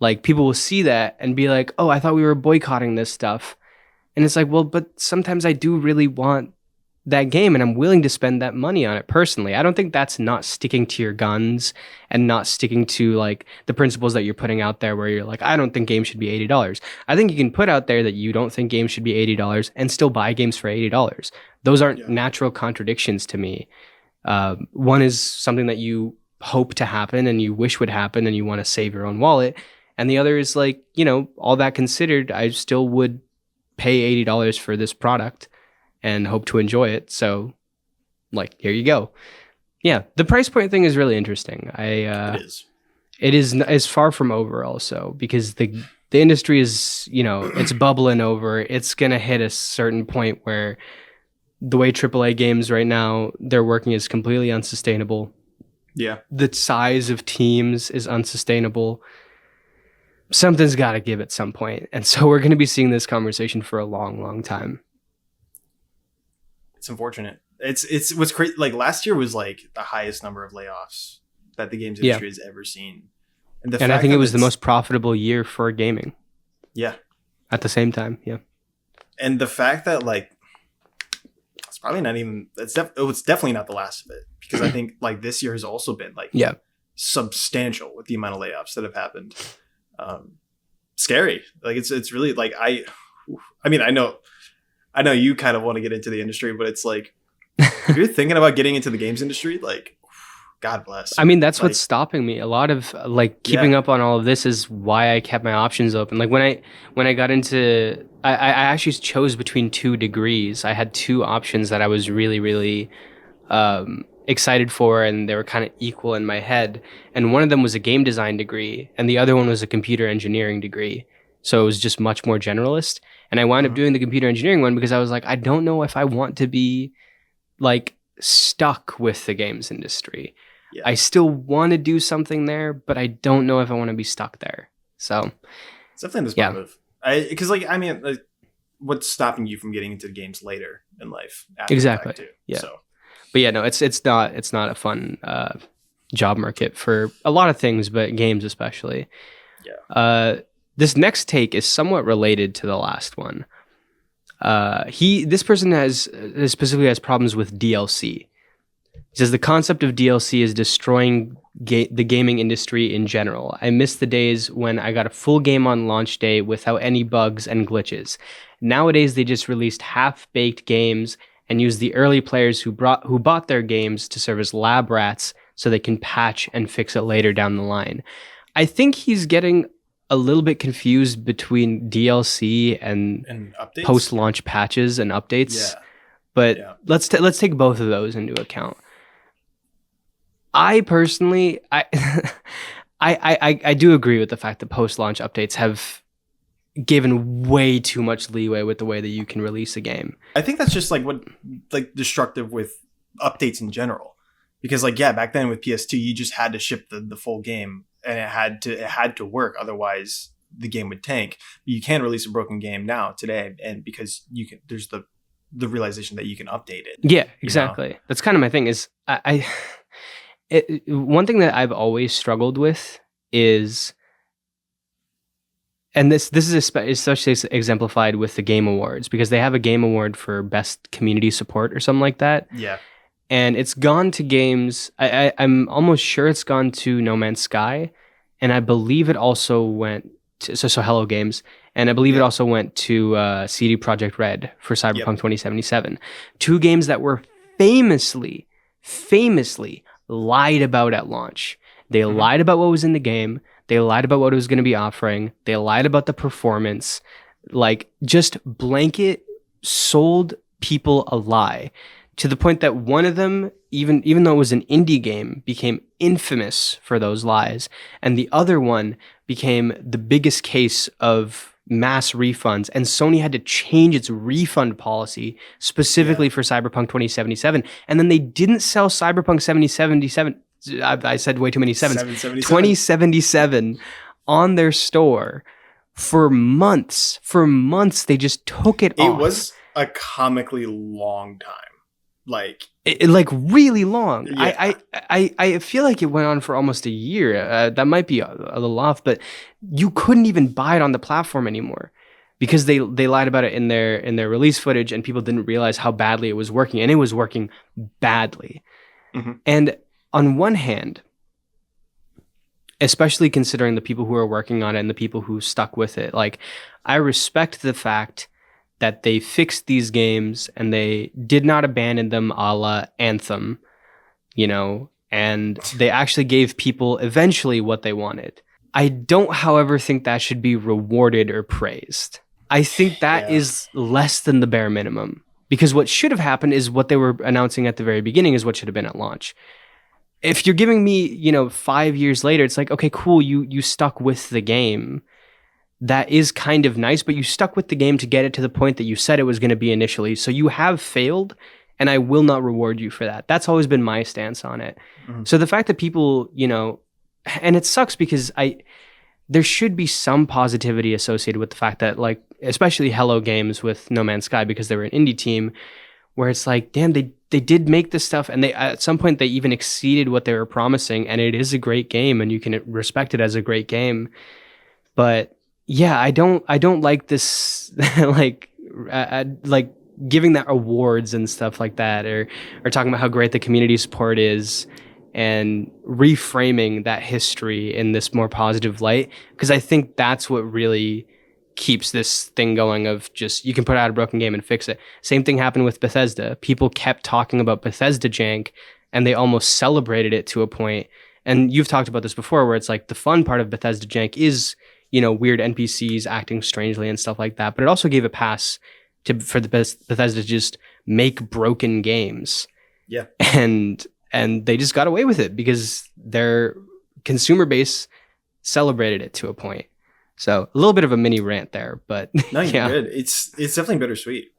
Like people will see that and be like, "Oh, I thought we were boycotting this stuff." And it's like, "Well, but sometimes I do really want that game and I'm willing to spend that money on it personally." I don't think that's not sticking to your guns and not sticking to like the principles that you're putting out there where you're like, "I don't think games should be $80." I think you can put out there that you don't think games should be $80 and still buy games for $80. Those aren't natural contradictions to me. One is something that you hope to happen and you wish would happen and you want to save your own wallet. And the other is like, all that considered, I still would pay $80 for this product and hope to enjoy it. So like, here you go. Yeah. The price point thing is really interesting. It is far from over also because the industry is, it's bubbling over. It's going to hit a certain point where the way AAA games right now, they're working is completely unsustainable. Yeah. The size of teams is unsustainable. Something's got to give at some point. And so we're going to be seeing this conversation for a long, long time. It's unfortunate. It's what's crazy. Like last year was like the highest number of layoffs that the games industry has ever seen. And I think it was the most profitable year for gaming. Yeah. At the same time. Yeah. And the fact that like, it's probably not even, it's definitely not the last of it because I think like this year has also been like substantial with the amount of layoffs that have happened. Scary. Like it's really like, I mean, I know you kind of want to get into the industry, but it's like, if you're thinking about getting into the games industry, like, God bless. I mean, that's what's stopping me. A lot of like keeping up on all of this is why I kept my options open. Like when I got into, I actually chose between 2 degrees. I had 2 options that I was really, really excited for, and they were kind of equal in my head. And one of them was a game design degree, and the other one was a computer engineering degree. So it was just much more generalist. And I wound up doing the computer engineering one because I was like, I don't know if I want to be like stuck with the games industry. Yeah. I still want to do something there, but I don't know if I want to be stuck there. So it's definitely disruptive. Because like, I mean, like, what's stopping you from getting into games later in life? Exactly. Too, yeah. So. But yeah, no, it's not a fun job market for a lot of things, but games especially. Yeah. This next take is somewhat related to the last one. This person specifically has problems with DLC. He says the concept of DLC is destroying the gaming industry in general. I miss the days when I got a full game on launch day without any bugs and glitches. Nowadays, they just released half-baked games and use the early players who bought their games to serve as lab rats so they can patch and fix it later down the line. I think he's getting a little bit confused between DLC and updates? Post-launch patches and updates. Yeah. But let's take both of those into account. I personally, I do agree with the fact that post-launch updates have given way too much leeway with the way that you can release a game. I think that's just like destructive with updates in general, because like back then with PS2 you just had to ship the full game and it had to work, otherwise the game would tank. You can't release a broken game now today, and because there's the realization that you can update it. Yeah, exactly. That's kind of my thing. Is one thing that I've always struggled with is, and this is especially exemplified with the Game Awards, because they have a Game Award for Best Community Support or something like that. Yeah. And it's gone to games, I'm almost sure it's gone to No Man's Sky, and I believe it also went to, so Hello Games, and I believe it also went to CD Projekt Red for Cyberpunk 2077. 2 games that were famously lied about at launch. They lied about what was in the game. They lied about what it was going to be offering. They lied about the performance. Like, just blanket sold people a lie, to the point that one of them, even though it was an indie game, became infamous for those lies. And the other one became the biggest case of mass refunds. And Sony had to change its refund policy specifically for Cyberpunk 2077. And then they didn't sell Cyberpunk 2077. I said way too many sevens. 2077 on their store for months. For months, they just took it off. It was a comically long time. Like, like really long. yeah. I feel like it went on for almost a year. That might be a little off, but you couldn't even buy it on the platform anymore because they lied about it in their release footage, and people didn't realize how badly it was working, and it was working badly. Mm-hmm. And on one hand, especially considering the people who are working on it and the people who stuck with it, like, I respect the fact that they fixed these games and they did not abandon them a la Anthem, and they actually gave people eventually what they wanted. I don't, however, think that should be rewarded or praised. I think that is less than the bare minimum, because what should have happened is what they were announcing at the very beginning is what should have been at launch. If you're giving me, 5 years later, it's like, okay, cool, you stuck with the game. That is kind of nice, but you stuck with the game to get it to the point that you said it was going to be initially. So you have failed, and I will not reward you for that. That's always been my stance on it. Mm-hmm. So the fact that people, and it sucks because there should be some positivity associated with the fact that, like, especially Hello Games with No Man's Sky, because they were an indie team, where it's like, damn, they did make this stuff, and they at some point they even exceeded what they were promising, and it is a great game, and you can respect it as a great game. But yeah, I don't like this like giving that awards and stuff like that, or talking about how great the community support is, and reframing that history in this more positive light, because I think that's what really keeps this thing going of just, you can put out a broken game and fix it. Same thing happened with Bethesda. People kept talking about Bethesda jank, and they almost celebrated it to a point. And you've talked about this before, where it's like the fun part of Bethesda jank is, weird NPCs acting strangely and stuff like that. But it also gave a pass for the Bethesda to just make broken games. Yeah. And they just got away with it because their consumer base celebrated it to a point. So a little bit of a mini rant there, but no, you're good. It's definitely bittersweet.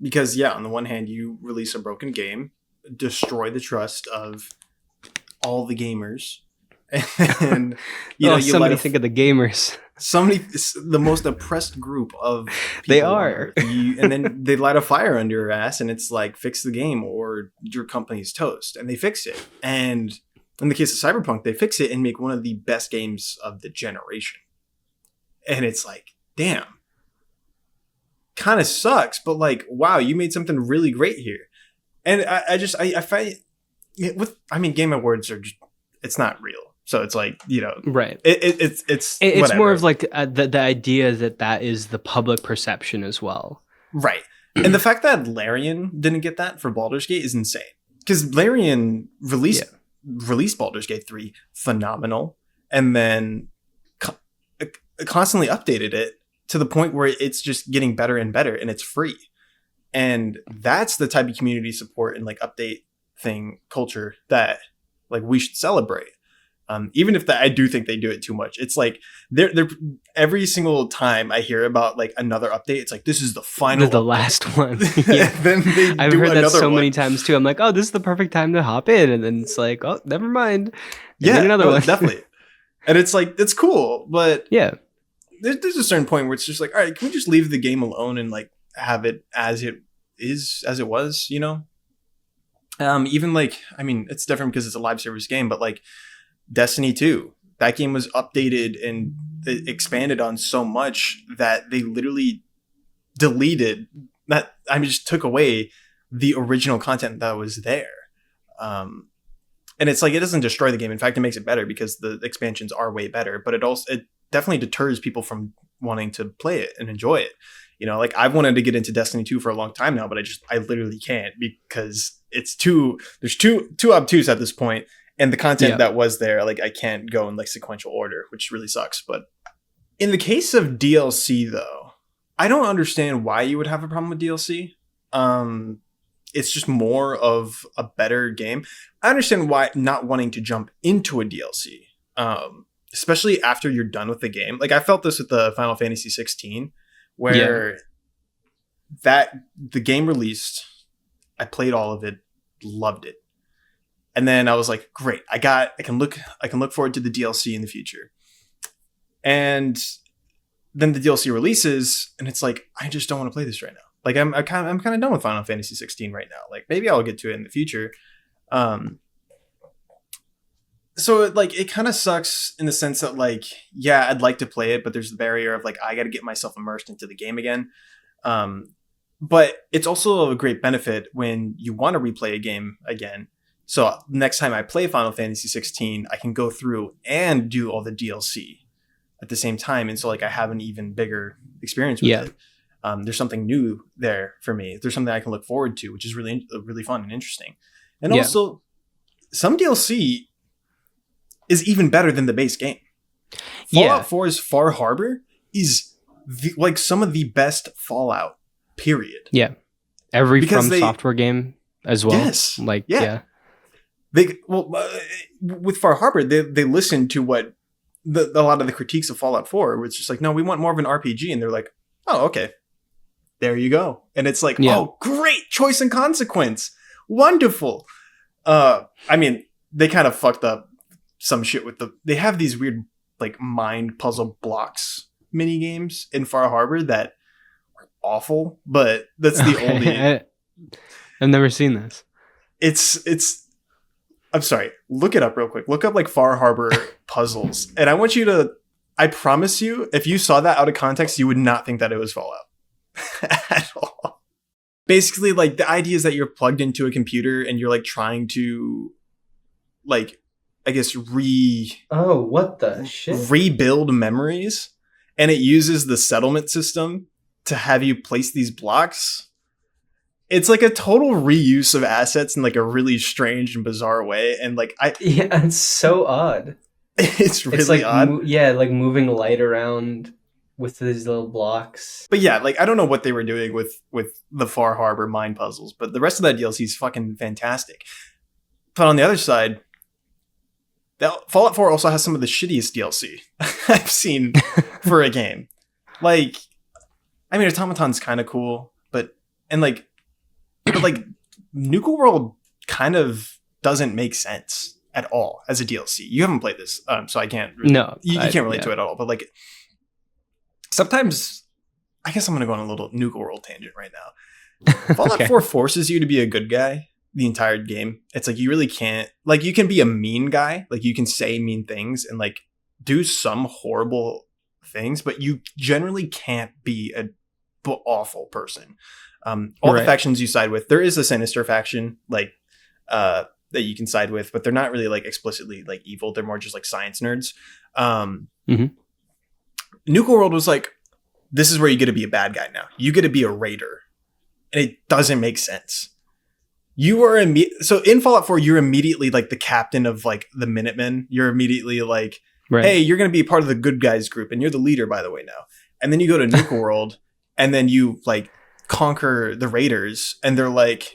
Because on the one hand, you release a broken game, destroy the trust of all the gamers, and you somebody think of the gamers. The most oppressed group of people they are, and then they light a fire under your ass, and it's like, fix the game or your company's toast, and they fix it. And in the case of Cyberpunk, they fix it and make one of the best games of the generation. And it's like, damn, kind of sucks, but like, wow, you made something really great here. And I find Game Awards are just, it's not real. So it's like, right. It's more of like the idea that is the public perception as well. Right. And the fact that Larian didn't get that for Baldur's Gate is insane. Because Larian released Baldur's Gate 3, phenomenal, and then constantly updated it to the point where it's just getting better and better, and it's free. And that's the type of community support and like update thing culture that like we should celebrate. Even if I do think they do it too much. It's like they're every single time I hear about like another update, it's like, this is the final, the last one. Yeah. Then I've heard that so many times too. I'm like, oh, this is the perfect time to hop in, and then it's like, oh, never mind. And another one. Definitely. And it's like, it's cool, but yeah, there's a certain point where it's just like, all right, can we just leave the game alone and like have it as it is, as it was, even like, it's different because it's a live service game, but like Destiny 2, that game was updated and expanded on so much that they literally deleted that. Just took away the original content that was there. And it's like, it doesn't destroy the game. In fact, it makes it better because the expansions are way better, but it definitely deters people from wanting to play it and enjoy it. Like, I've wanted to get into Destiny 2 for a long time now, but I literally can't, because there's too obtuse at this point. And the content that was there, like, I can't go in like sequential order, which really sucks. But in the case of DLC, though, I don't understand why you would have a problem with DLC. It's just more of a better game. I understand why not wanting to jump into a DLC, especially after you're done with the game. Like, I felt this with the Final Fantasy 16, where the game released, I played all of it, loved it. And then I was like, great, I can look forward to the DLC in the future. And then the DLC releases, and it's like, I just don't want to play this right now. Like I'm kind of done with Final Fantasy 16 right now. Like maybe I'll get to it in the future. So it kind of sucks in the sense that like, yeah, I'd like to play it, but there's the barrier of like, I got to get myself immersed into the game again. But it's also a great benefit when you want to replay a game again. So next time I play Final Fantasy 16, I can go through and do all the DLC at the same time. And so like I have an even bigger experience with it. There's something new there for me. There's something I can look forward to, which is really, really fun and interesting. And also some DLC is even better than the base game. Fallout 4's Far Harbor is like some of the best Fallout, period. Yeah. Every From Software game as well. Yes. Like, with Far Harbor, they listened to what a lot of the critiques of Fallout 4, which is just like, no, we want more of an RPG. And they're like, oh, okay. There you go. And it's like, oh, great choice and consequence. Wonderful. I mean, they kind of fucked up some shit with they have these weird like mind puzzle blocks mini games in Far Harbor that are awful, but that's the only. I've never seen this. It's. I'm sorry. Look it up real quick. Look up like Far Harbor puzzles, and I want you to. I promise you, if you saw that out of context, you would not think that it was Fallout at all. Basically, like the idea is that you're plugged into a computer and you're like trying to, like, I guess what the shit? Rebuild memories, and it uses the settlement system to have you place these blocks. It's like a total reuse of assets in like a really strange and bizarre way, and like it's so odd. It's really odd. Like moving light around with these little blocks. But yeah, like I don't know what they were doing with the Far Harbor mind puzzles, but the rest of that DLC is fucking fantastic. But on the other side, Fallout 4 also has some of the shittiest DLC I've seen for a game. Like, I mean, Automaton's kind of cool, but Nuka World kind of doesn't make sense at all as a DLC. You haven't played this, so I can't. Really, you can't relate to it at all. But like, sometimes, I guess I'm gonna go on a little Nuka World tangent right now. Fallout 4 forces you to be a good guy the entire game. It's like you really can't. Like, you can be a mean guy. Like, you can say mean things and like do some horrible things, but you generally can't be a awful person. All the factions you side with, there is a sinister faction like that you can side with, but they're not really like explicitly like evil. They're more just like science nerds. Nuka World was like, this is where you get to be a bad guy now. You get to be a raider, and it doesn't make sense. You are so in Fallout 4, you're immediately like the captain of like the Minutemen. You're immediately like, hey, you're going to be part of the good guys group, and you're the leader, by the way, now. And then you go to Nuka World, and then you like conquer the raiders, and they're like,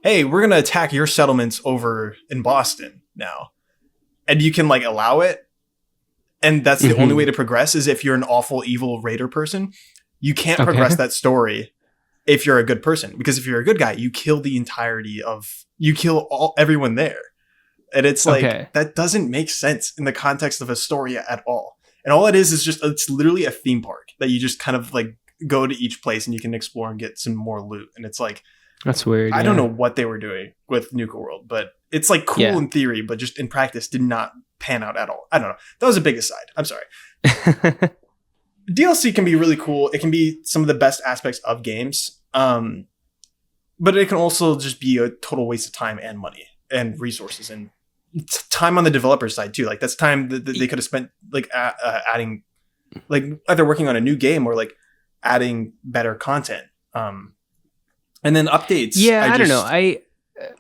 hey, we're going to attack your settlements over in Boston now. And you can like allow it. And that's the only way to progress is if you're an awful, evil raider person. You can't progress that story if you're a good person, because if you're a good guy, you kill everyone there. And it's like, that doesn't make sense in the context of a story at all. And all it is just, it's literally a theme park that you just kind of like go to each place and you can explore and get some more loot. And it's like, that's weird. I don't know what they were doing with Nuka World, but it's like cool in theory, but just in practice did not pan out at all. I don't know. That was a big aside. I'm sorry. DLC can be really cool. It can be some of the best aspects of games. But it can also just be a total waste of time and money and resources and time on the developer side too. Like that's time that they could have spent like adding, like either working on a new game or like adding better content. And then updates. Yeah, I don't know.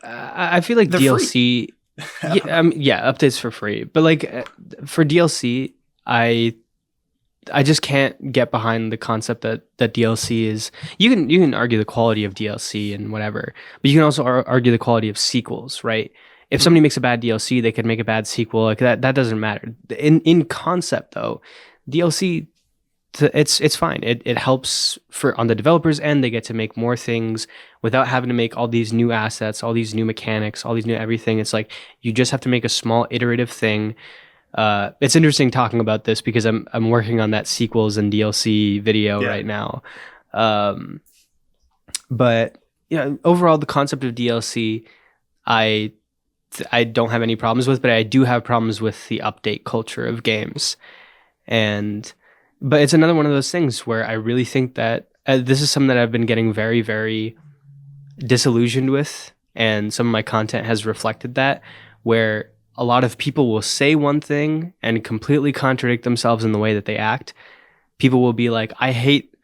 I feel like DLC. Updates for free. But like for DLC, I just can't get behind the concept that DLC is. You can argue the quality of DLC and whatever, but you can also argue the quality of sequels, right? If somebody makes a bad DLC, they could make a bad sequel. Like that doesn't matter. In concept though, DLC. It's fine. It helps on the developers end. They get to make more things without having to make all these new assets, all these new mechanics, all these new everything. It's like you just have to make a small iterative thing. It's interesting talking about this because I'm working on that sequels and DLC video right now. But yeah, overall, the concept of DLC, I I don't have any problems with, but I do have problems with the update culture of games. And but it's another one of those things where I really think that this is something that I've been getting very, very disillusioned with, and some of my content has reflected that, where a lot of people will say one thing and completely contradict themselves in the way that they act. People will be like, I hate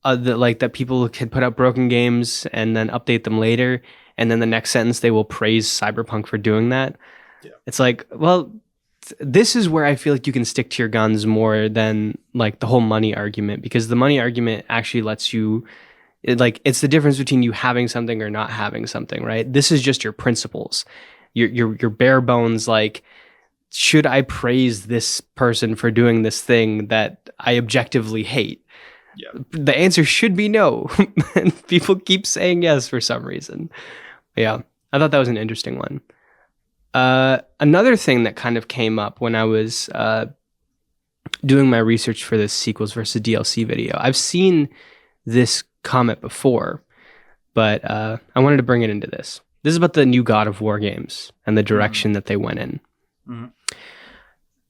that people can put out broken games and then update them later, and then the next sentence they will praise Cyberpunk for doing that. Yeah. It's like, well, this is where I feel like you can stick to your guns more than like the whole money argument, because the money argument actually lets you it's the difference between you having something or not having something, right? This is just your principles, your bare bones, like, should I praise this person for doing this thing that I objectively hate? Yeah. The answer should be no. And people keep saying yes for some reason. Yeah, I thought that was an interesting one. Another thing that kind of came up when I was doing my research for this sequels versus DLC video, I've seen this comment before, but I wanted to bring it into this. This is about the new God of War games and the direction that they went in. Mm-hmm.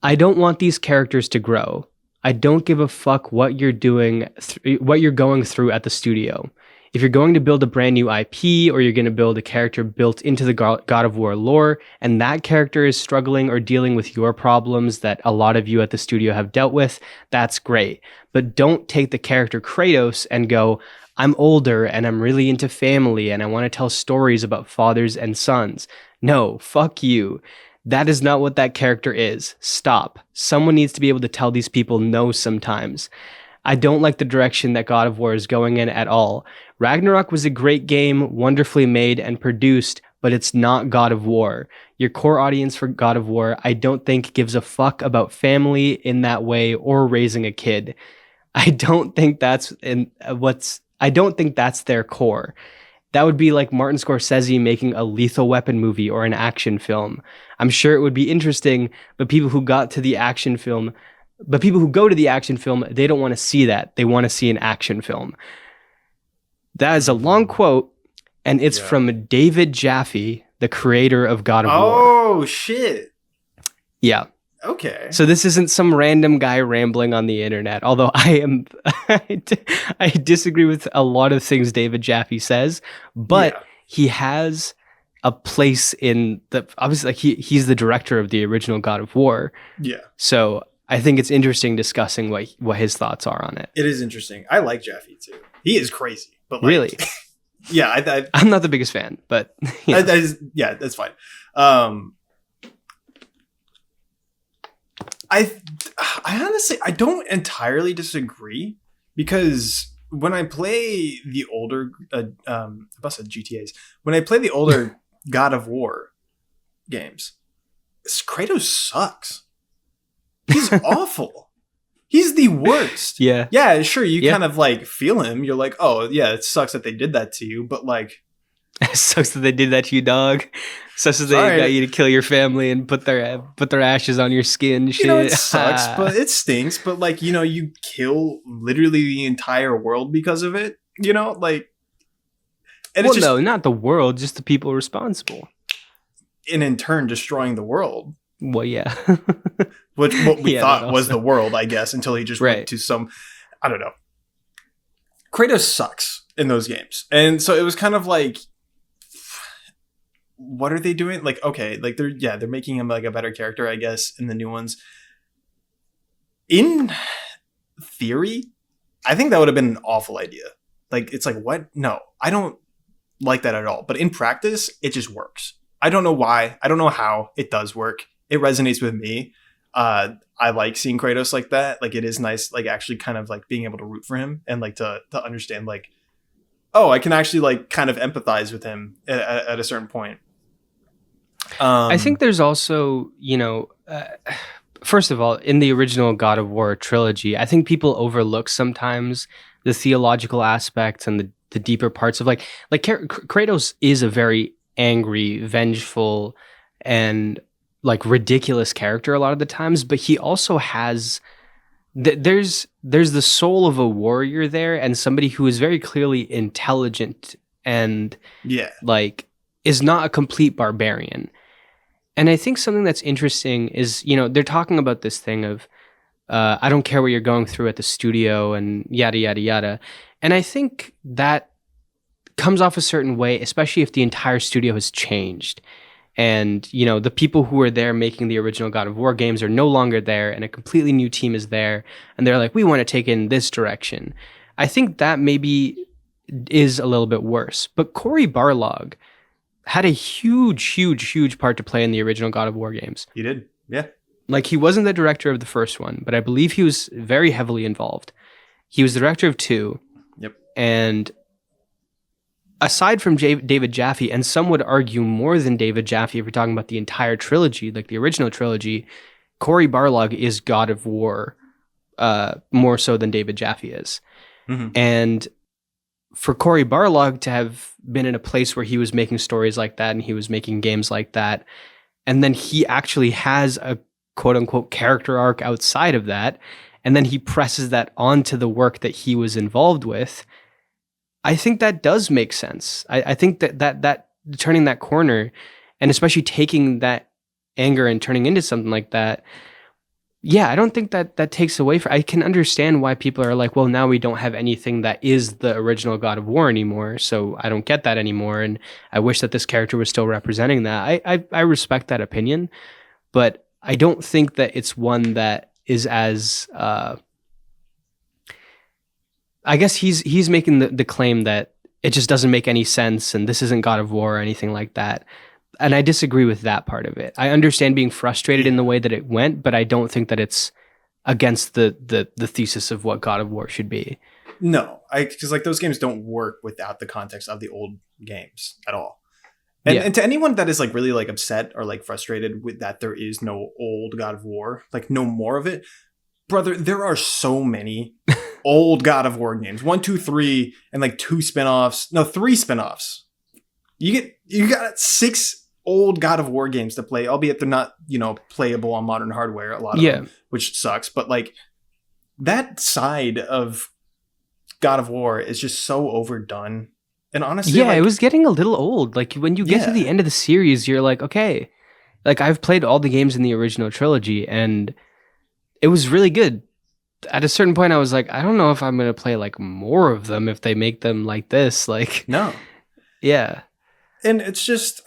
I don't want these characters to grow. I don't give a fuck what you're doing, what you're going through at the studio. If you're going to build a brand new IP, or you're going to build a character built into the God of War lore, and that character is struggling or dealing with your problems that a lot of you at the studio have dealt with, that's great. But don't take the character Kratos and go, I'm older and I'm really into family and I want to tell stories about fathers and sons. No, fuck you. That is not what that character is. Stop. Someone needs to be able to tell these people no sometimes. I don't like the direction that God of War is going in at all. Ragnarok was a great game, wonderfully made and produced, but it's not God of War. Your core audience for God of War, I don't think, gives a fuck about family in that way or raising a kid. I don't think that's their core. That would be like Martin Scorsese making a Lethal Weapon movie or an action film. I'm sure it would be interesting, but people who go to the action film, they don't want to see that. They want to see an action film. That is a long quote, and it's from David Jaffe, the creator of God of War. Oh, shit. Yeah. Okay. So this isn't some random guy rambling on the internet, although I disagree with a lot of things David Jaffe says, but he has a place in obviously, like, he's the director of the original God of War. Yeah. So I think it's interesting discussing what his thoughts are on it. It is interesting. I like Jaffe too. He is crazy, but really, yeah. I'm not the biggest fan, but that's fine. I honestly, I don't entirely disagree, because when I play the older GTAs, when I play the older God of War games, Kratos sucks. He's awful. He's the worst. Yeah, sure, you kind of like feel him. You're like, oh yeah, it sucks that they did that to you, but like, it sucks that they did that to you, dog. Sucks that they got you to kill your family and put their ashes on your skin. Shit. It sucks, but it stinks. But like, you kill literally the entire world because of it. Like, and well, no, not the world, just the people responsible, and in turn destroying the world. Well, yeah. What we thought was the world, I guess, until he just went to some, I don't know. Kratos sucks in those games, and so it was kind of like, what are they doing? Like, okay, like they're making him like a better character, I guess, in the new ones. In theory, I think that would have been an awful idea. Like, it's like, what? No, I don't like that at all. But in practice, it just works. I don't know why. I don't know how. It does work. It resonates with me. I like seeing Kratos like that. Like, it is nice, like, actually kind of like being able to root for him and like to understand, like, oh, I can actually like kind of empathize with him at a certain point. I think there's also, first of all, in the original God of War trilogy, I think people overlook sometimes the theological aspects and the deeper parts of like Kratos is a very angry, vengeful, and like ridiculous character a lot of the times, but he also has there's the soul of a warrior there, and somebody who is very clearly intelligent and Yeah. like is not a complete barbarian. And I think something that's interesting is, you know, they're talking about this thing of, I don't care what you're going through at the studio and yada, yada, yada. And I think that comes off a certain way, especially if the entire studio has changed. And, you know, the people who were there making the original God of War games are no longer there, and a completely new team is there. And they're like, we want to take in this direction. I think that maybe is a little bit worse. But Cory Barlog had a huge, huge, huge part to play in the original God of War games. He did. Yeah. Like, he wasn't the director of the first one, but I believe he was very heavily involved. He was the director of 2. Yep. And aside from David Jaffe, and some would argue more than David Jaffe if you're talking about the entire trilogy, like the original trilogy, Cory Barlog is God of War more so than David Jaffe is. Mm-hmm. And for Cory Barlog to have been in a place where he was making stories like that and he was making games like that, and then he actually has a quote-unquote character arc outside of that, and then he presses that onto the work that he was involved with, I think that does make sense. I think that turning that corner, and especially taking that anger and turning into something like that, yeah, I don't think that takes away from. I can understand why people are like, well, now we don't have anything that is the original God of War anymore, so I don't get that anymore, and I wish that this character was still representing that. I respect that opinion, but I don't think that it's one that is as. I guess he's making the claim that it just doesn't make any sense and this isn't God of War or anything like that. And I disagree with that part of it. I understand being frustrated in the way that it went, but I don't think that it's against the thesis of what God of War should be. No, because like those games don't work without the context of the old games at all. And, Yeah. and to anyone that is like really like upset or like frustrated with that there is no old God of War, like no more of it, brother, there are so many old God of War games. 1, 2, 3, and like 2 spinoffs. No, 3 spinoffs. You got 6 old God of War games to play, albeit they're not, playable on modern hardware, a lot of them, which sucks. But like that side of God of War is just so overdone. And honestly, yeah, it was getting a little old. Like when you get to the end of the series, you're like, okay, like I've played all the games in the original trilogy and it was really good. At a certain point, I was like, I don't know if I'm going to play like more of them if they make them like this. Like, no. Yeah. And it's just,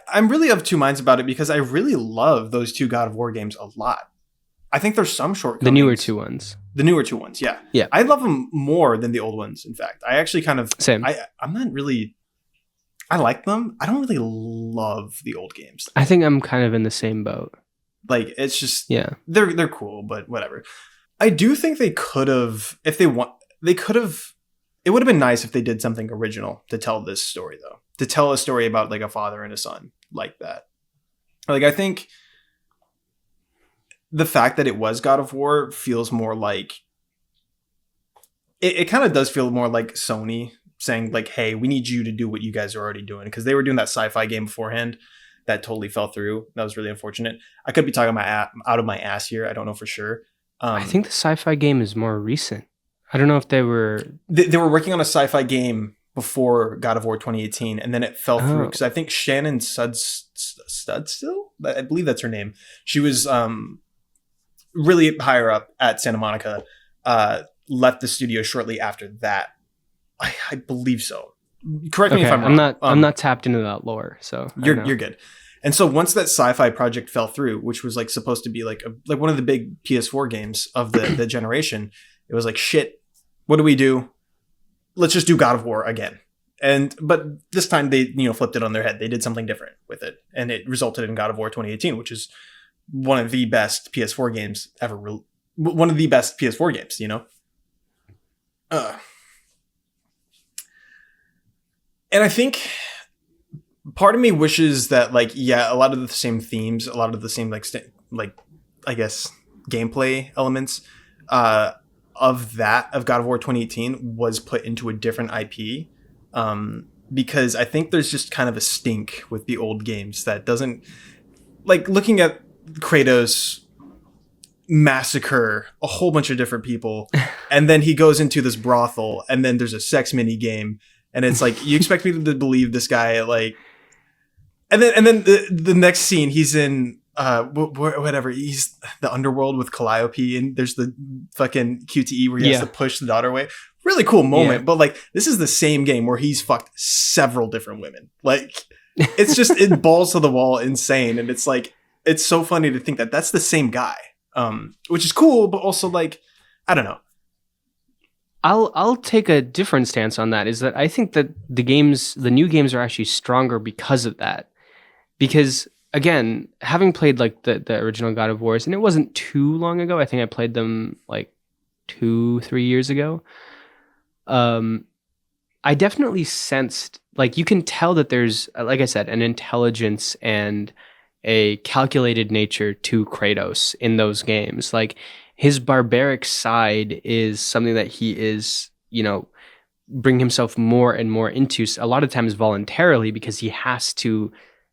I'm really of two minds about it because I really love those 2 God of War games a lot. I think there's some shortcomings. The newer 2 ones. The newer 2 ones, yeah. Yeah. I love them more than the old ones, in fact. I actually kind of... Same. I'm not really... I like them. I don't really love the old games. I think I'm kind of in the same boat. Like, it's just... Yeah. They're cool, but whatever. I do think they could have... If they want... They could have... It would have been nice if they did something original to tell this story, though. To tell a story about, like, a father and a son like that. Like, I think... The fact that it was God of War feels more like... It kind of does feel more like Sony saying, like, hey, we need you to do what you guys are already doing. Because they were doing that sci-fi game beforehand that totally fell through. That was really unfortunate. I could be talking out of my ass here. I don't know for sure. I think the sci-fi game is more recent. I don't know if they were... They were working on a sci-fi game before God of War 2018, and then it fell through. Because I think Shannon Studstill? I believe that's her name. She was... really higher up at Santa Monica, left the studio shortly after that. I believe so. Correct me if I'm wrong. I'm not tapped into that lore, so you're good. And so once that sci-fi project fell through, which was like supposed to be like one of the big PS4 games of the generation, it was like, shit, what do we do? Let's just do God of War again. But this time they flipped it on their head. They did something different with it, and it resulted in God of War 2018, which is one of the best PS4 games ever. One of the best PS4 games, And I think part of me wishes that, like, yeah, a lot of the same themes, a lot of the same, I guess, gameplay elements of God of War 2018 was put into a different IP. Because I think there's just kind of a stink with the old games that doesn't, like, looking at Kratos massacre a whole bunch of different people, and then he goes into this brothel, and then there's a sex mini game, and it's like you expect me to believe this guy like, and then the next scene he's in whatever, he's the underworld with Calliope, and there's the fucking QTE where he has to push the daughter away. Really cool moment, but like this is the same game where he's fucked several different women. Like it's just it balls to the wall insane, and it's like it's so funny to think that that's the same guy, which is cool, but also like I don't know. I'll take a different stance on that. Is that I think that the new games are actually stronger because of that. Because again, having played like the original God of Wars, and it wasn't too long ago. I think I played them like 2-3 years ago. I definitely sensed, like, you can tell that there's, like I said, an intelligence and a calculated nature to Kratos in those games. Like, his barbaric side is something that he is, bring himself more and more into, a lot of times voluntarily, because he has to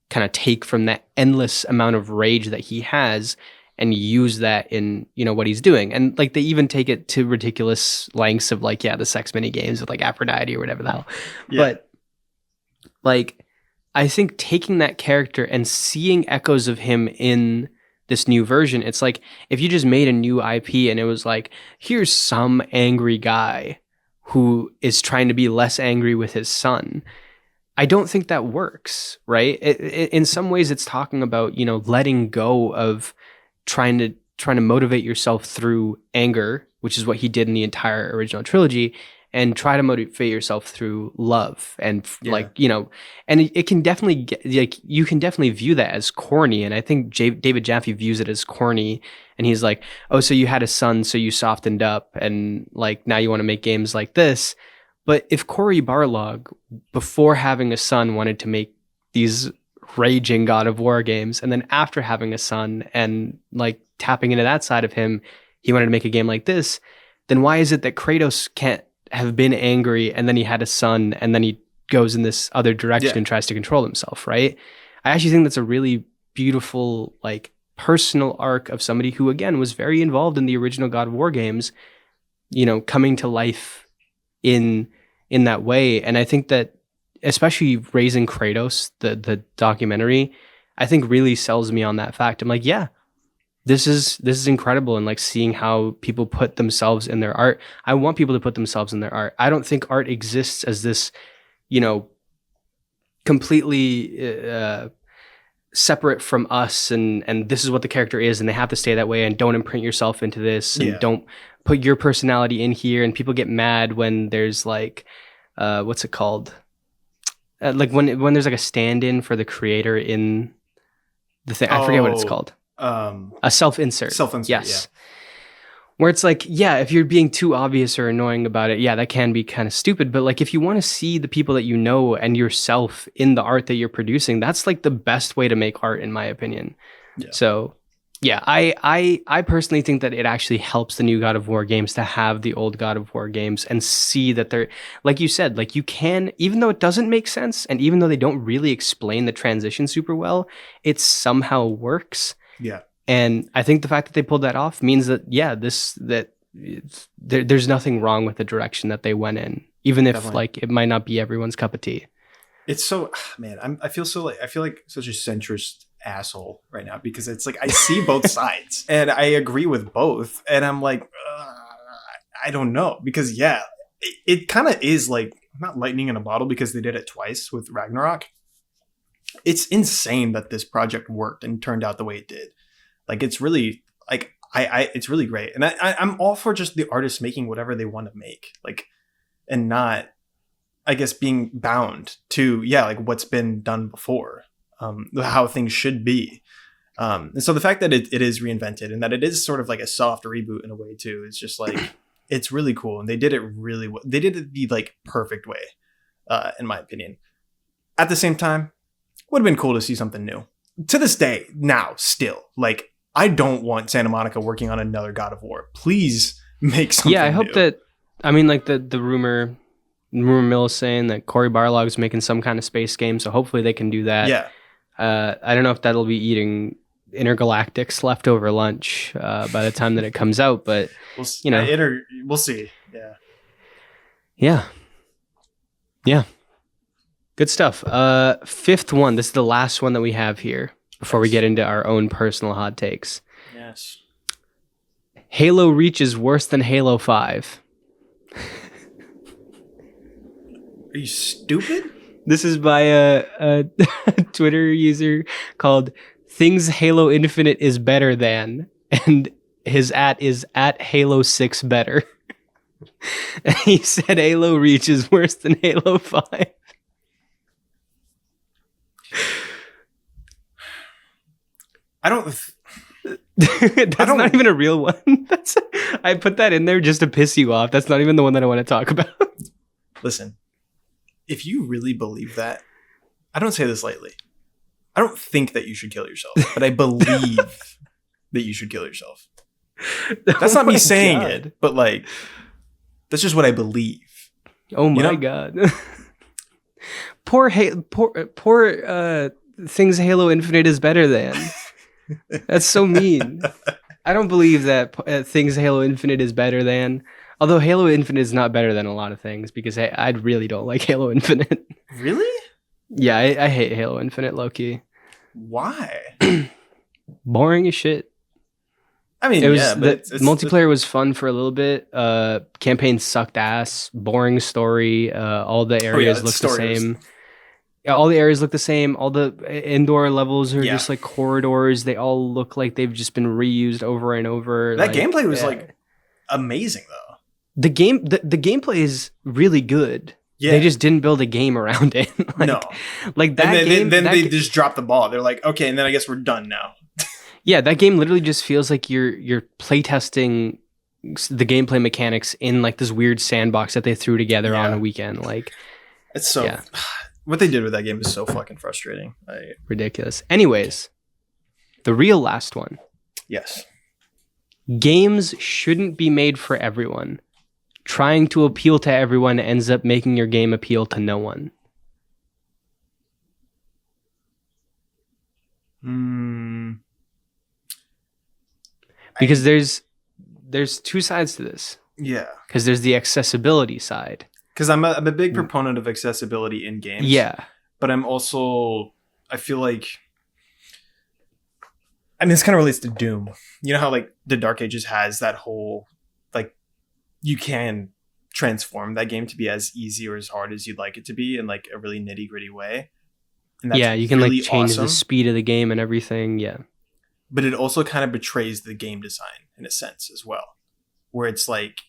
kind of take from that endless amount of rage that he has and use that in, what he's doing. And like they even take it to ridiculous lengths of like, the sex mini games with like Aphrodite or whatever the hell. Yeah. But like, I think taking that character and seeing echoes of him in this new version, it's like if you just made a new IP and it was like, here's some angry guy who is trying to be less angry with his son. I don't think that works, right? In some ways, it's talking about, letting go of trying to motivate yourself through anger, which is what he did in the entire original trilogy, and try to motivate yourself through love and and it can definitely get, like, you can definitely view that as corny. And I think David Jaffe views it as corny, and he's like, oh, so you had a son, so you softened up, and like now you want to make games like this. But if Cory Barlog, before having a son, wanted to make these raging God of War games, and then after having a son and like tapping into that side of him, he wanted to make a game like this, then why is it that Kratos can't have been angry and then he had a son and then he goes in this other direction and tries to control himself, right? I actually think that's a really beautiful, like, personal arc of somebody who, again, was very involved in the original God of War games, coming to life in that way. And I think that especially Raising Kratos, the documentary, I think really sells me on that fact. I'm like, yeah, this is incredible. And like seeing how people put themselves in their art. I want people to put themselves in their art. I don't think art exists as this, completely separate from us, and this is what the character is, and they have to stay that way, and don't imprint yourself into this, and don't put your personality in here. And people get mad when there's like, what's it called? Like when there's like a stand-in for the creator in the thing. I forget what it's called. A self-insert. Self-insert, yes. Where it's like, if you're being too obvious or annoying about it, that can be kind of stupid. But like, if you want to see the people that you know and yourself in the art that you're producing, that's like the best way to make art, in my opinion. Yeah. So, I personally think that it actually helps the new God of War games to have the old God of War games and see that they're, like you said, like you can, even though it doesn't make sense, and even though they don't really explain the transition super well, it somehow works. Yeah. And I think the fact that they pulled that off means that, there's nothing wrong with the direction that they went in, even if like it might not be everyone's cup of tea. It's so, man, I feel like such a centrist asshole right now, because it's like I see both sides and I agree with both, and I'm like, I don't know, because it kind of is like not lightning in a bottle, because they did it twice with Ragnarok. It's insane that this project worked and turned out the way it did. Like, it's really like it's really great, and I'm all for just the artists making whatever they want to make, like, and not, I guess, being bound to like what's been done before, how things should be. And so the fact that it is reinvented, and that it is sort of like a soft reboot in a way too, is just like it's really cool, and they did it really well. They did it the like perfect way, in my opinion. At the same time, would have been cool to see something new. To this day, now still, like, I don't want Santa Monica working on another God of War. Please make something. Yeah, I hope new. that. I mean, like the rumor mill is saying that Cory Barlog's making some kind of space game, so hopefully they can do that. Yeah. I don't know if that'll be eating intergalactics leftover lunch by the time that it comes out. But you know, we'll see. Yeah. Good stuff. Fifth one. This is the last one that we have here before we get into our own personal hot takes. Yes. Halo Reach is worse than Halo 5. Are you stupid? This is by a Twitter user called Things Halo Infinite is better than, and his @ is @Halo 6 better. And he said Halo Reach is worse than Halo 5. That's not even a real one. I put that in there just to piss you off. That's not even the one that I want to talk about. Listen, if you really believe that, I don't say this lightly. I don't think that you should kill yourself, but I believe that you should kill yourself. That's not me saying it, but like, that's just what I believe. Oh my God. Poor Things Halo Infinite is better than. That's so mean. I don't believe that Things Halo Infinite is better than. Although Halo Infinite is not better than a lot of things, because I really don't like Halo Infinite. Really? Yeah, I hate Halo Infinite, low-key. Why? Boring as shit. I mean, multiplayer was fun for a little bit. Campaign sucked ass. Boring story. All the areas look the same. Yeah, all the areas look the same. All the indoor levels are just like corridors. They all look like they've just been reused over and over. That gameplay was like amazing, though. The gameplay is really good. Yeah. They just didn't build a game around it. No. Like that game. Then they just dropped the ball. They're like, okay, and then I guess we're done now. Yeah, that game literally just feels like you're playtesting the gameplay mechanics in like this weird sandbox that they threw together on a weekend. Like, it's so what they did with that game is so fucking frustrating. Ridiculous. Anyways, the real last one. Yes. Games shouldn't be made for everyone. Trying to appeal to everyone ends up making your game appeal to no one. Because there's two sides to this. Yeah. Because there's the accessibility side. Because I'm a big proponent of accessibility in games. Yeah. But I feel like, I mean, this kind of relates to Doom. You know how like the Dark Ages has that whole, like, you can transform that game to be as easy or as hard as you'd like it to be in like a really nitty gritty way. And that's you can really like change the speed of the game and everything. Yeah. But it also kind of betrays the game design in a sense as well, where it's like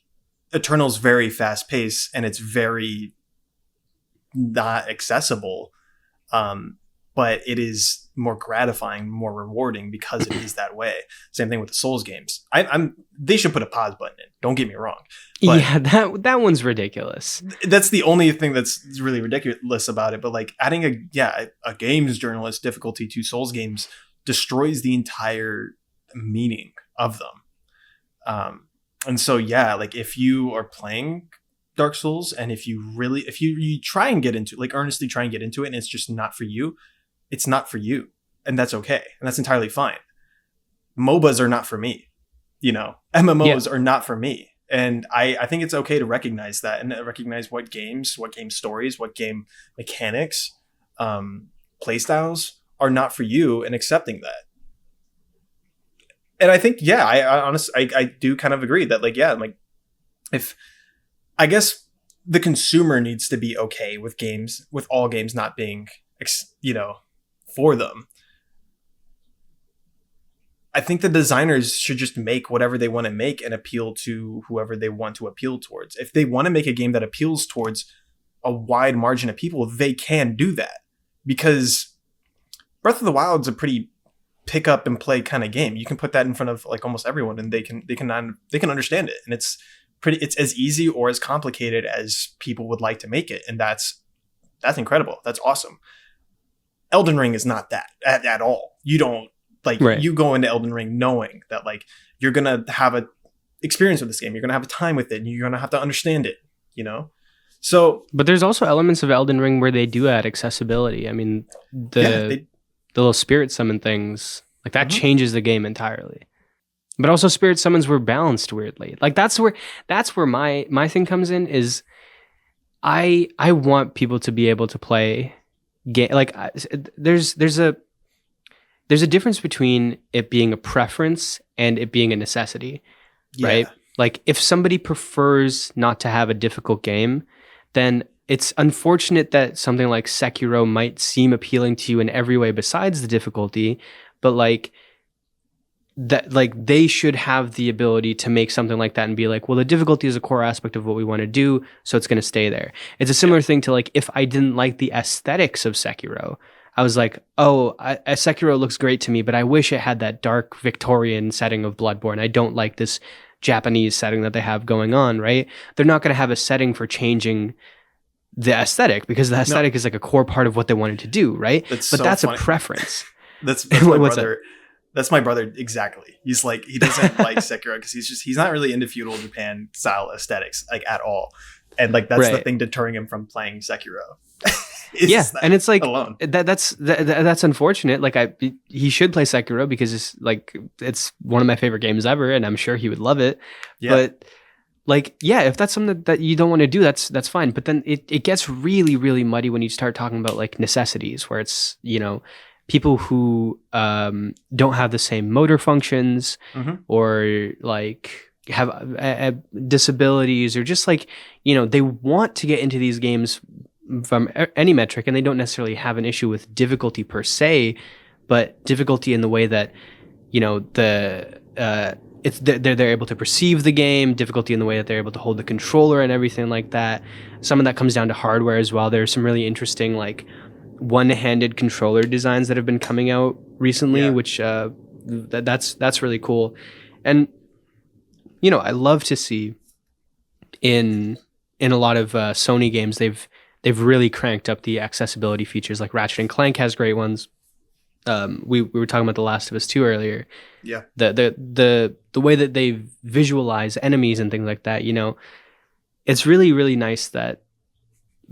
Eternal's very fast paced and it's very not accessible. But it is more gratifying, more rewarding because it is that way. Same thing with the Souls games. They should put a pause button in. Don't get me wrong. But yeah, that one's ridiculous. That's the only thing that's really ridiculous about it. But like adding a games journalist difficulty to Souls games destroys the entire meaning of them. And so like if you are playing Dark Souls and if you try and get into like earnestly try and get into it and it's just not for you, it's not for you. And that's okay. And that's entirely fine. MOBAs are not for me. You know, MMOs are not for me. And I think it's okay to recognize that and recognize what game stories, what game mechanics, play styles are not for you and accepting that. And I think, I honestly, I do kind of agree that if I guess the consumer needs to be okay with games, with all games not being, for them. I think the designers should just make whatever they want to make and appeal to whoever they want to appeal towards. If they want to make a game that appeals towards a wide margin of people, they can do that. Because Breath of the Wild is a pretty pick up and play kind of game. You can put that in front of like almost everyone and they can understand it. And it's as easy or as complicated as people would like to make it. And that's incredible. That's awesome. Elden Ring is not that at all. You don't you go into Elden Ring knowing that like you're going to have a experience with this game. You're going to have a time with it and you're going to have to understand it, you know? So, but there's also elements of Elden Ring where they do add accessibility. I mean, the little spirit summon things Like that changes the game entirely. But also spirit summons were balanced weirdly. Like that's where my thing comes in is I want people to be able to play game like there's a difference between it being a preference and it being a necessity, right? Like if somebody prefers not to have a difficult game, then it's unfortunate that something like Sekiro might seem appealing to you in every way besides the difficulty, but like that like they should have the ability to make something like that and be like, well, the difficulty is a core aspect of what we want to do, so it's going to stay there. It's a similar thing to like if I didn't like the aesthetics of Sekiro, I was like, oh, Sekiro looks great to me, but I wish it had that dark Victorian setting of Bloodborne. I don't like this Japanese setting that they have going on, right? They're not going to have a setting for changing the aesthetic because the aesthetic is like a core part of what they wanted to do, right? But that's funny. A preference. That's my brother. That's my brother exactly. He's like he doesn't like Sekiro because he's not really into feudal Japan style aesthetics like at all, and like that's the thing deterring him from playing Sekiro. And it's like alone. That's unfortunate. Like he should play Sekiro because it's one of my favorite games ever, and I'm sure he would love it. Yeah. But like, yeah, if that's something that you don't want to do, that's fine. But then it gets really, really muddy when you start talking about like necessities, where it's, you know, people who don't have the same motor functions or like have disabilities or just like, you know, they want to get into these games from any metric and they don't necessarily have an issue with difficulty per se, but difficulty in the way that, you know, they're able to perceive the game, difficulty in the way that they're able to hold the controller and everything like that. Some of that comes down to hardware as well. There's some really interesting like one-handed controller designs that have been coming out recently, which that's really cool. And you know, I love to see in a lot of Sony games they've really cranked up the accessibility features. Like Ratchet and Clank has great ones. We were talking about The Last of Us 2 earlier. Yeah. The way that they visualize enemies and things like that, you know, it's really, really nice that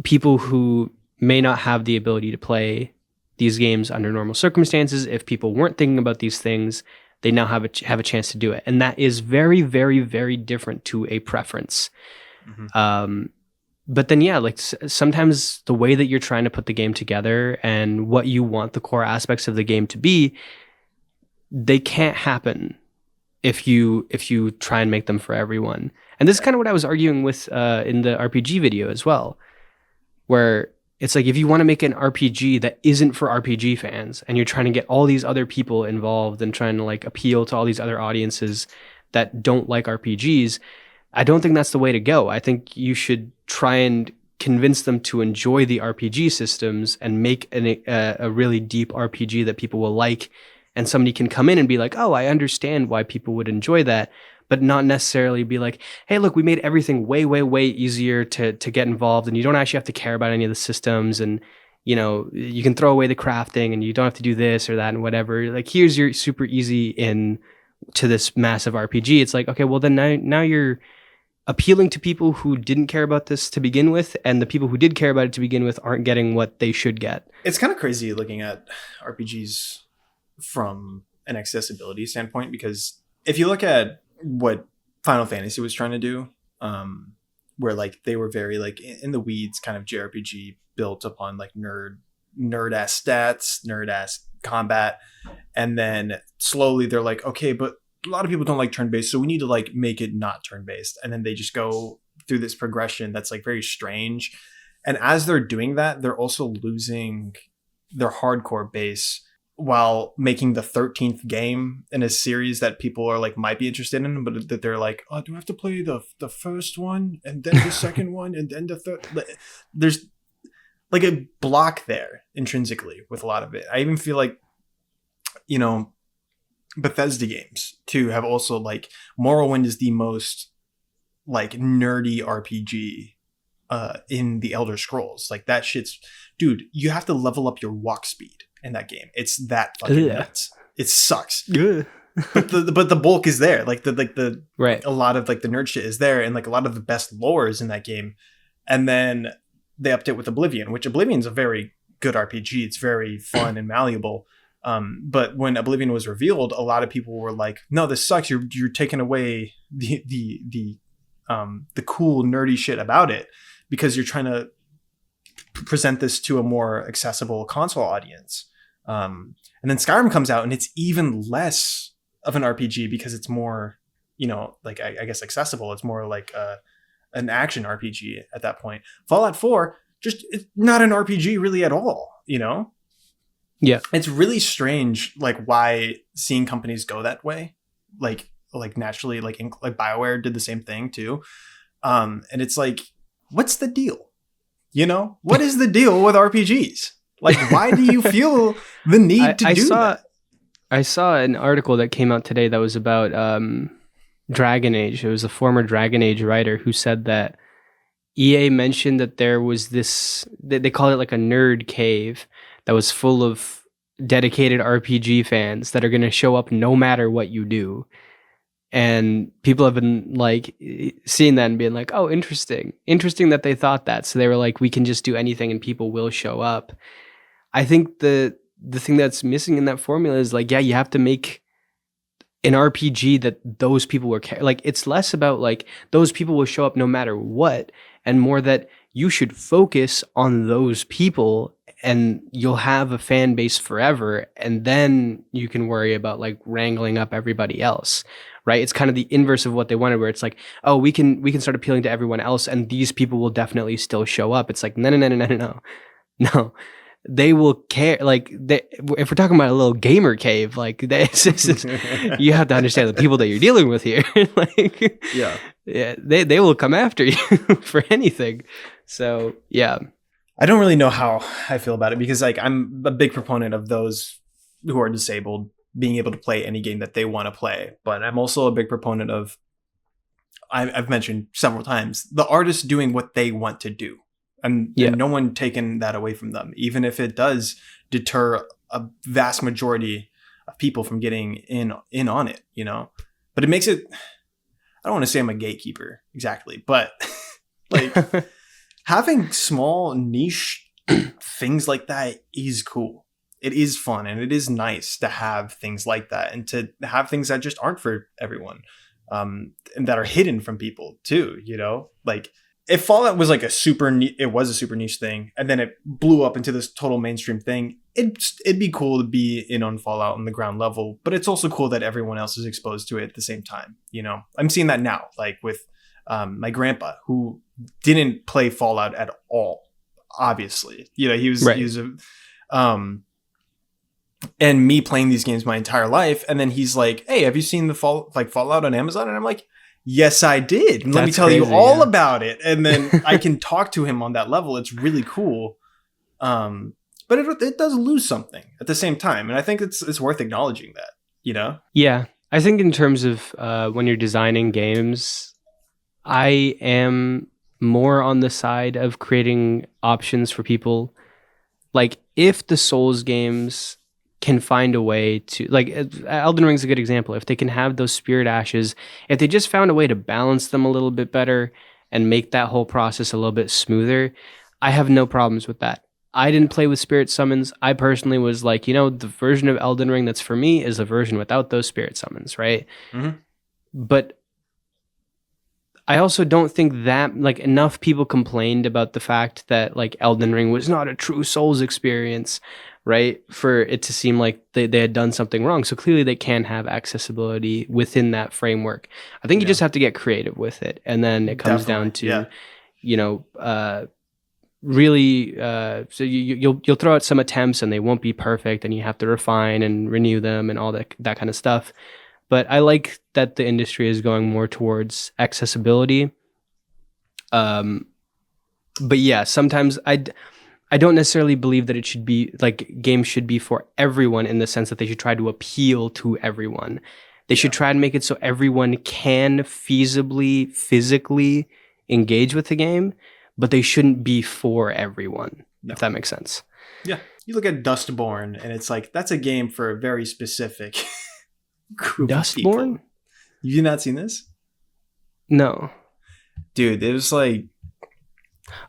people who may not have the ability to play these games under normal circumstances, if people weren't thinking about these things, they now have a chance to do it. And that is very, very, very different to a preference. But then, yeah, like sometimes the way that you're trying to put the game together and what you want the core aspects of the game to be, they can't happen if you try and make them for everyone. And this is kind of what I was arguing with in the RPG video as well, where it's like if you want to make an RPG that isn't for RPG fans and you're trying to get all these other people involved and trying to like appeal to all these other audiences that don't like RPGs, I don't think that's the way to go. I think you should try and convince them to enjoy the RPG systems and make a really deep RPG that people will like. And somebody can come in and be like, oh, I understand why people would enjoy that, but not necessarily be like, hey, look, we made everything way, way, way easier to get involved. And you don't actually have to care about any of the systems. And, you know, you can throw away the crafting and you don't have to do this or that and whatever. Like, here's your super easy in to this massive RPG. It's like, okay, well, then now you're appealing to people who didn't care about this to begin with, and the people who did care about it to begin with aren't getting what they should get. It's kind of crazy looking at RPGs from an accessibility standpoint, because if you look at what Final Fantasy was trying to do, where like they were very like in the weeds kind of JRPG built upon like nerd ass stats, nerd ass combat, and then slowly they're like, okay, but a lot of people don't like turn-based, so we need to like make it not turn-based. And then they just go through this progression that's like very strange. And as they're doing that, they're also losing their hardcore base while making the 13th game in a series that people are like might be interested in, but that they're like, oh, do I have to play the first one and then the second one and then the third? There's like a block there intrinsically with a lot of it. I even feel like, you know, Bethesda games too have also like Morrowind is the most like nerdy RPG in the Elder Scrolls. Like that shit's, dude, you have to level up your walk speed in that game. It's that fucking nuts. It sucks. but the bulk is there. Like the right. A lot of like the nerd shit is there, and like a lot of the best lore is in that game. And then they upped it with Oblivion, which Oblivion's a very good RPG. It's very fun and malleable. But when Oblivion was revealed, a lot of people were like, "No, this sucks. You're taking away the cool nerdy shit about it because you're trying to present this to a more accessible console audience." And then Skyrim comes out and it's even less of an RPG because it's more, like I guess accessible. It's more like an action RPG at that point. Fallout 4, just it's not an RPG really at all, Yeah. It's really strange, like why seeing companies go that way, like naturally, like BioWare did the same thing too. And it's like, what's the deal? What is the deal with RPGs? Like, why do you feel the need to do that? I saw an article that came out today that was about Dragon Age. It was a former Dragon Age writer who said that EA mentioned that there was this, they call it like a nerd cave that was full of dedicated RPG fans that are going to show up no matter what you do. And people have been like seeing that and being like, oh, interesting that they thought that. So they were like, we can just do anything and people will show up. I think the thing that's missing in that formula is like, yeah, you have to make an RPG that those people were like, it's less about like those people will show up no matter what, and more that you should focus on those people and you'll have a fan base forever. And then you can worry about like wrangling up everybody else. Right. It's kind of the inverse of what they wanted, where it's like, oh, we can start appealing to everyone else and these people will definitely still show up. It's like, no. They will care. Like, if we're talking about a little gamer cave, like you have to understand the people that you're dealing with here. Like, yeah, they will come after you for anything. So yeah, I don't really know how I feel about it because like I'm a big proponent of those who are disabled being able to play any game that they want to play, but I'm also a big proponent of, I've mentioned several times, the artists doing what they want to do. And no one taking that away from them, even if it does deter a vast majority of people from getting in on it, But it makes it, I don't want to say I'm a gatekeeper exactly, but like having small niche things like that is cool. It is fun and it is nice to have things like that and to have things that just aren't for everyone, and that are hidden from people too, like. If Fallout was like it was a super niche thing, and then it blew up into this total mainstream thing, it'd be cool to be in on Fallout on the ground level, but it's also cool that everyone else is exposed to it at the same time. I'm seeing that now, like with my grandpa who didn't play Fallout at all. Obviously, he was and me playing these games my entire life, and then he's like, "Hey, have you seen the Fallout on Amazon?" And I'm like, yes, I did. Let me tell you all about it. And then I can talk to him on that level. It's really cool. But it does lose something at the same time. And I think it's worth acknowledging that, Yeah. I think in terms of when you're designing games, I am more on the side of creating options for people. Like if the Souls games can find a way to, like, Elden Ring's a good example. If they can have those spirit ashes, if they just found a way to balance them a little bit better and make that whole process a little bit smoother, I have no problems with that. I didn't play with spirit summons. I personally was like, the version of Elden Ring that's for me is a version without those spirit summons, right? Mm-hmm. But I also don't think that like enough people complained about the fact that like Elden Ring was not a true Souls experience, right? For it to seem like they had done something wrong. So clearly they can have accessibility within that framework. I think you just have to get creative with it. And then it comes down to, really, so you'll throw out some attempts and they won't be perfect and you have to refine and renew them and all that kind of stuff. But I like that the industry is going more towards accessibility. But yeah, sometimes I don't necessarily believe that it should be like games should be for everyone in the sense that they should try to appeal to everyone. They should try to make it so everyone can feasibly, physically engage with the game, but they shouldn't be for everyone, if that makes sense. Yeah. You look at Dustborn and it's like, that's a game for a very specific group of people. You've not seen this? No. Dude, it was like,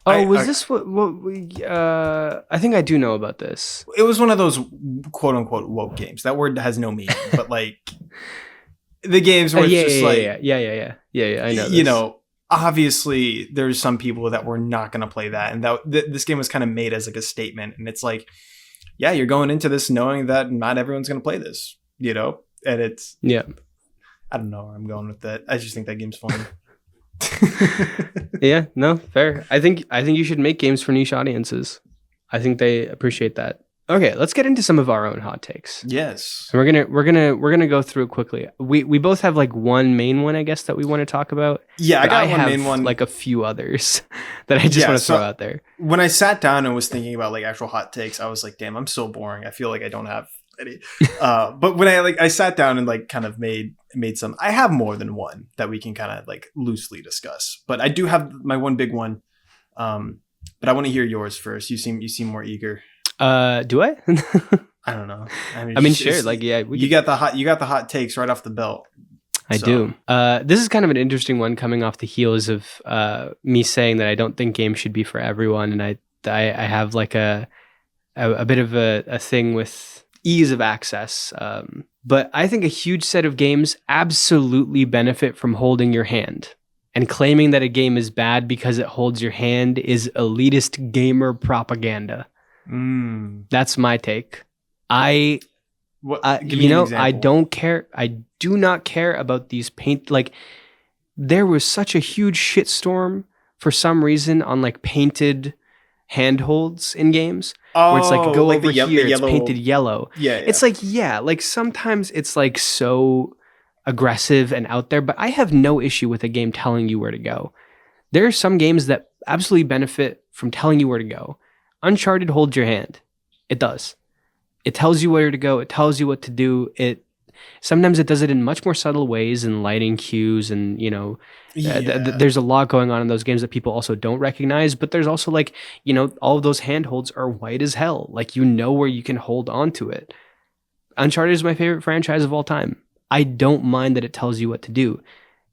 Oh, was I this what we? I think I do know about this. it was one of those quote unquote woke games. That word has no meaning, but like the games where it's Yeah, just like, yeah. I know you this. know, obviously there's some people that were not going to play that, and this game was kind of made as like a statement, and it's like, yeah, you're going into this knowing that not everyone's going to play this, you know, and it's, Yeah, I don't know where I'm going with that. I just think that game's funny. yeah. No, fair. I think you should make games for niche audiences. I think they appreciate that. Okay, let's get into some of our own hot takes. Yes. And we're gonna go through it quickly. We both have like one main one, I guess, that we want to talk about. Yeah, I But got one have main one. like a few others that I just Yeah, want to so throw out there. when I sat down and was thinking about like actual hot takes, I was like, damn, I'm so boring. I feel like I don't have any. But when I sat down and like kind of made some, I have more than one that we can kind of like loosely discuss. But I do have my one big one. But I want to hear yours first. You seem more eager. Do I? I don't know. I mean, sure. Like, yeah, you got the hot takes right off the belt. I do. This is kind of an interesting one coming off the heels of me saying that I don't think games should be for everyone, and I have like a bit of a thing with ease of access. But I think a huge set of games absolutely benefit from holding your hand. And claiming that a game is bad because it holds your hand is elitist gamer propaganda. That's my take. Give me an example. I don't care. I do not care about these paint. Like, there was such a huge shitstorm for some reason on like painted handholds in games. Where it's like, go like over here, it's painted yellow. Yeah. It's like, yeah, like sometimes it's like so aggressive and out there, but I have no issue with a game telling you where to go. There are some games that absolutely benefit from telling you where to go. Uncharted holds your hand. It does. It tells you where to go. It tells you what to do. Sometimes it does it in much more subtle ways and lighting cues, and you know, there's a lot going on in those games that people also don't recognize. But there's also like, you know, all of those handholds are white as hell. Like, you know where you can hold on to it. Uncharted is my favorite franchise of all time. I don't mind that it tells you what to do.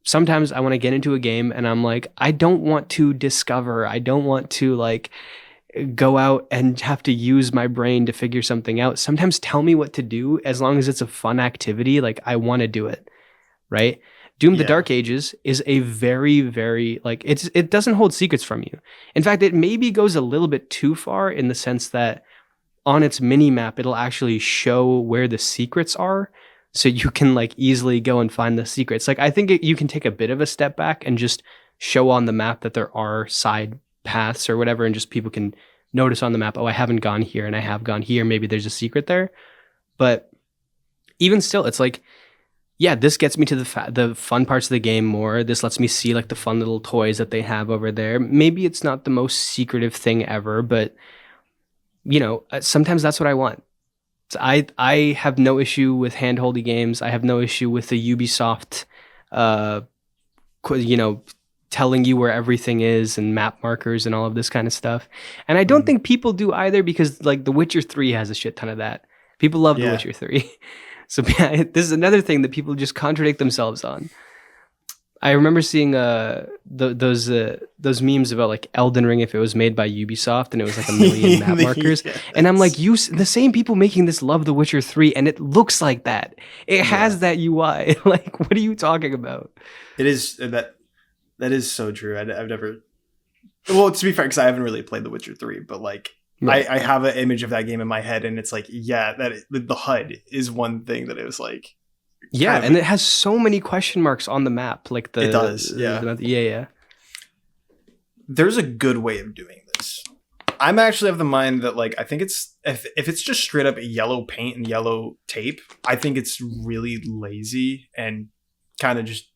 Sometimes I want to get into a game and I'm like, I don't want to discover. I don't want to like go out and have to use my brain to figure something out. Sometimes tell me what to do as long as it's a fun activity. Like, I want to do it, right? Doom: The Dark Ages is a very, very like it doesn't hold secrets from you. In fact, it maybe goes a little bit too far in the sense that on its mini map, it'll actually show where the secrets are. So you can like easily go and find the secrets. Like, I think you can take a bit of a step back and just show on the map that there are side paths or whatever, and just people can notice on the map, oh, I haven't gone here and I have gone here. Maybe there's a secret there. But even still, it's like, yeah, this gets me to the fun parts of the game more. This lets me see like the fun little toys that they have over there. Maybe it's not the most secretive thing ever, but you know, sometimes that's what I want. So I have no issue with handholdy games. I have no issue with the Ubisoft, you know, telling you where everything is and map markers and all of this kind of stuff. And I don't think people do either, because like The Witcher 3 has a shit ton of that. People love The Witcher 3. So yeah, this is another thing that people just contradict themselves on. I remember seeing those memes about like Elden Ring if it was made by Ubisoft and it was like 1 million map markers. Yes. And I'm like, the same people making this love The Witcher 3 and it looks like that. It has that UI. Like, what are you talking about? It is that is so true. I've never, well, to be fair, because I haven't really played The Witcher 3, but like right. I have an image of that game in my head, and it's like, yeah, the HUD is one thing that it was like. Yeah, and it has so many question marks on the map. Like it does. Yeah. Yeah. There's a good way of doing this. I'm actually of the mind that like, I think it's if it's just straight up yellow paint and yellow tape, I think it's really lazy and kind of just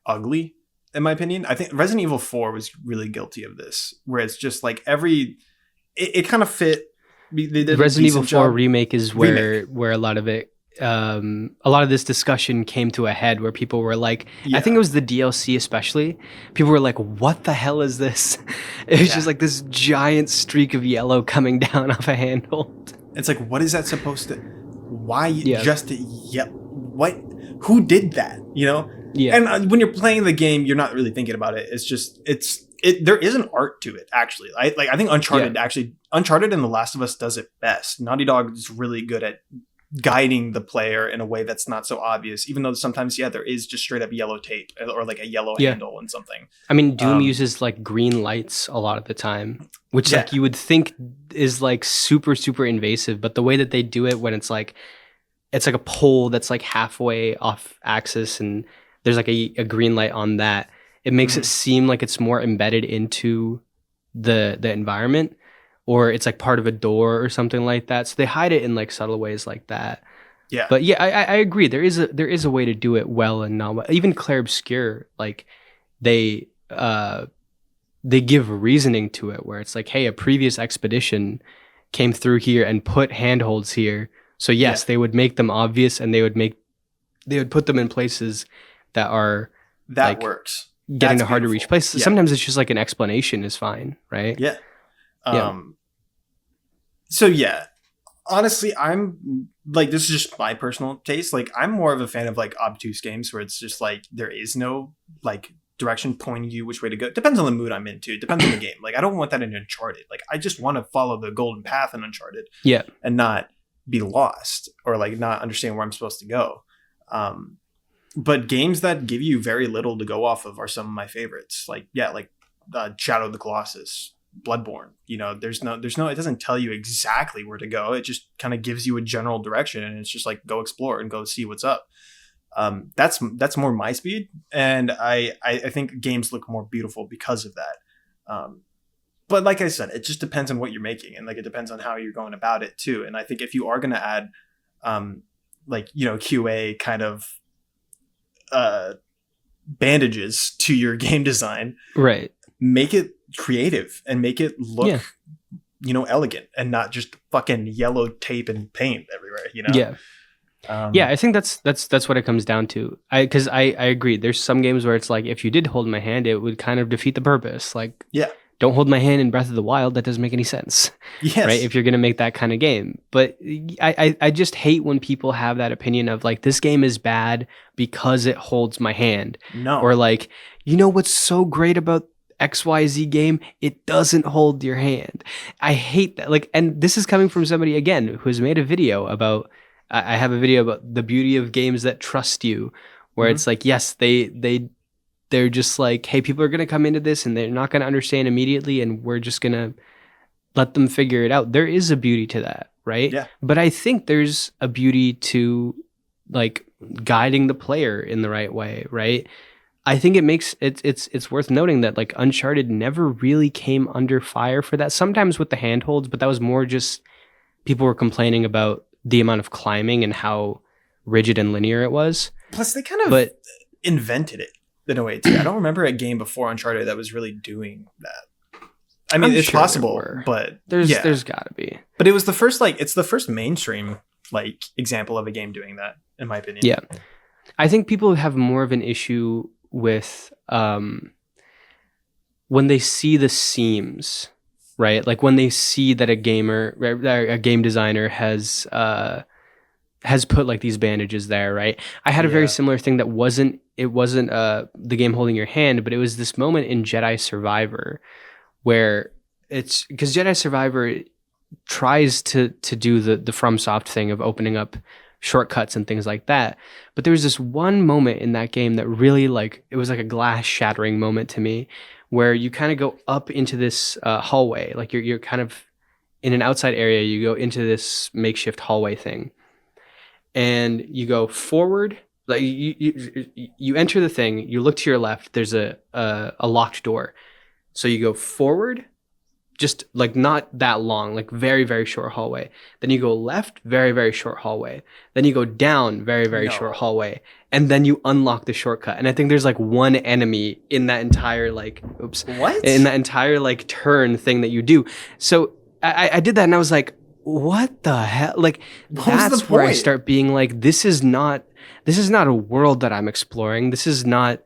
ugly, in my opinion. I think Resident Evil 4 was really guilty of this, where it's just like it kind of fit. They did Resident Evil 4 remake is where a lot of it. A lot of this discussion came to a head where people were like, I think it was the DLC especially, people were like, what the hell is this? It was just like this giant streak of yellow coming down off a handhold. It's like, what is that supposed to, why just what, who did that, you know? Yeah. And when you're playing the game, you're not really thinking about it. It's just, it's there is an art to it, actually. I think Uncharted and The Last of Us does it best. Naughty Dog is really good at guiding the player in a way that's not so obvious, even though sometimes there is just straight up yellow tape or like a yellow handle and something. I mean, Doom uses like green lights a lot of the time, which like you would think is like super super invasive, but the way that they do it when it's like a pole that's like halfway off axis and there's like a green light on that, it makes it seem like it's more embedded into the environment, or it's like part of a door or something like that. So they hide it in like subtle ways like that. Yeah. But yeah, I agree. There is a way to do it well and not well. Even Clair Obscur, like they give reasoning to it where it's like, hey, a previous expedition came through here and put handholds here. So yes, they would make them obvious and they would put them in places that are that like, works. Getting to hard to reach places. Yeah. Sometimes it's just like an explanation is fine, right? Yeah. So yeah, honestly, I'm like, this is just my personal taste. Like, I'm more of a fan of like obtuse games where it's just like there is no like direction pointing you which way to go. It depends on the mood I'm into. It depends on the game. Like, I don't want that in Uncharted. Like, I just want to follow the golden path in Uncharted. Yeah, and not be lost or like not understand where I'm supposed to go. But games that give you very little to go off of are some of my favorites. Like Shadow of the Colossus. Bloodborne, there's no, it doesn't tell you exactly where to go. It just kind of gives you a general direction, and it's just like go explore and go see what's up. That's more my speed, and I think games look more beautiful because of that. But like I said, it just depends on what you're making, and like it depends on how you're going about it too. And I think if you are going to add, QA kind of bandages to your game design, right? Make it creative and make it look elegant and not just fucking yellow tape and paint everywhere. I think that's what it comes down to. Because I agree, there's some games where it's like if you did hold my hand it would kind of defeat the purpose. Like don't hold my hand in Breath of the Wild. That doesn't make any sense. Yes. Right? If you're going to make that kind of game. But I just hate when people have that opinion of like, this game is bad because it holds my hand. No. Or like, what's so great about XYZ game? It doesn't hold your hand. I hate that. Like, and this is coming from somebody, again, who has made a video about, I have a video about the beauty of games that trust you, where it's like, yes, they're just like, hey, people are going to come into this and they're not going to understand immediately, and we're just going to let them figure it out. There is a beauty to that, right? Yeah. But I think there's a beauty to like guiding the player in the right way, right? I think it makes it's worth noting that like Uncharted never really came under fire for that. Sometimes with the handholds, but that was more just people were complaining about the amount of climbing and how rigid and linear it was. Plus, they kind of invented it in a way too. I don't remember a game before Uncharted that was really doing that. I mean, it's possible, but there's got to be. But it was the first it's the first mainstream like example of a game doing that, in my opinion. Yeah, I think people have more of an issue with when they see the seams, right? Like when they see that a game designer has put like these bandages there, right? I had a very similar thing that wasn't the game holding your hand, but it was this moment in Jedi Survivor where it's because Jedi Survivor tries to do the FromSoft thing of opening up shortcuts and things like that. But there was this one moment in that game that really like, it was like a glass shattering moment to me, where you kind of go up into this hallway. Like you're kind of in an outside area, you go into this makeshift hallway thing and you go forward. Like you enter the thing, you look to your left, there's a locked door. So you go forward, just like not that long, like very, very short hallway. Then you go left, very, very short hallway. Then you go down, very, very short hallway. And then you unlock the shortcut. And I think there's like one enemy in that entire in that entire like turn thing that you do. So I did that and I was like, what the hell? Like that's where I start being like, this is not a world that I'm exploring. This is not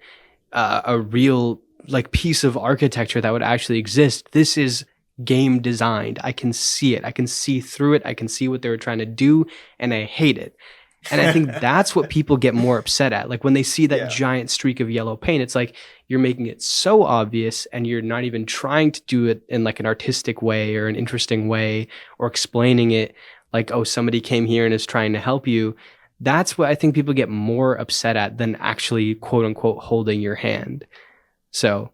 a real like piece of architecture that would actually exist. This is game designed. I can see it. I can see through it. I can see what they were trying to do, and I hate it. And I think that's what people get more upset at. Like when they see that Yeah. giant streak of yellow paint, it's like you're making it so obvious and you're not even trying to do it in like an artistic way or an interesting way or explaining it like, oh, somebody came here and is trying to help you. That's what I think people get more upset at than actually quote unquote holding your hand. So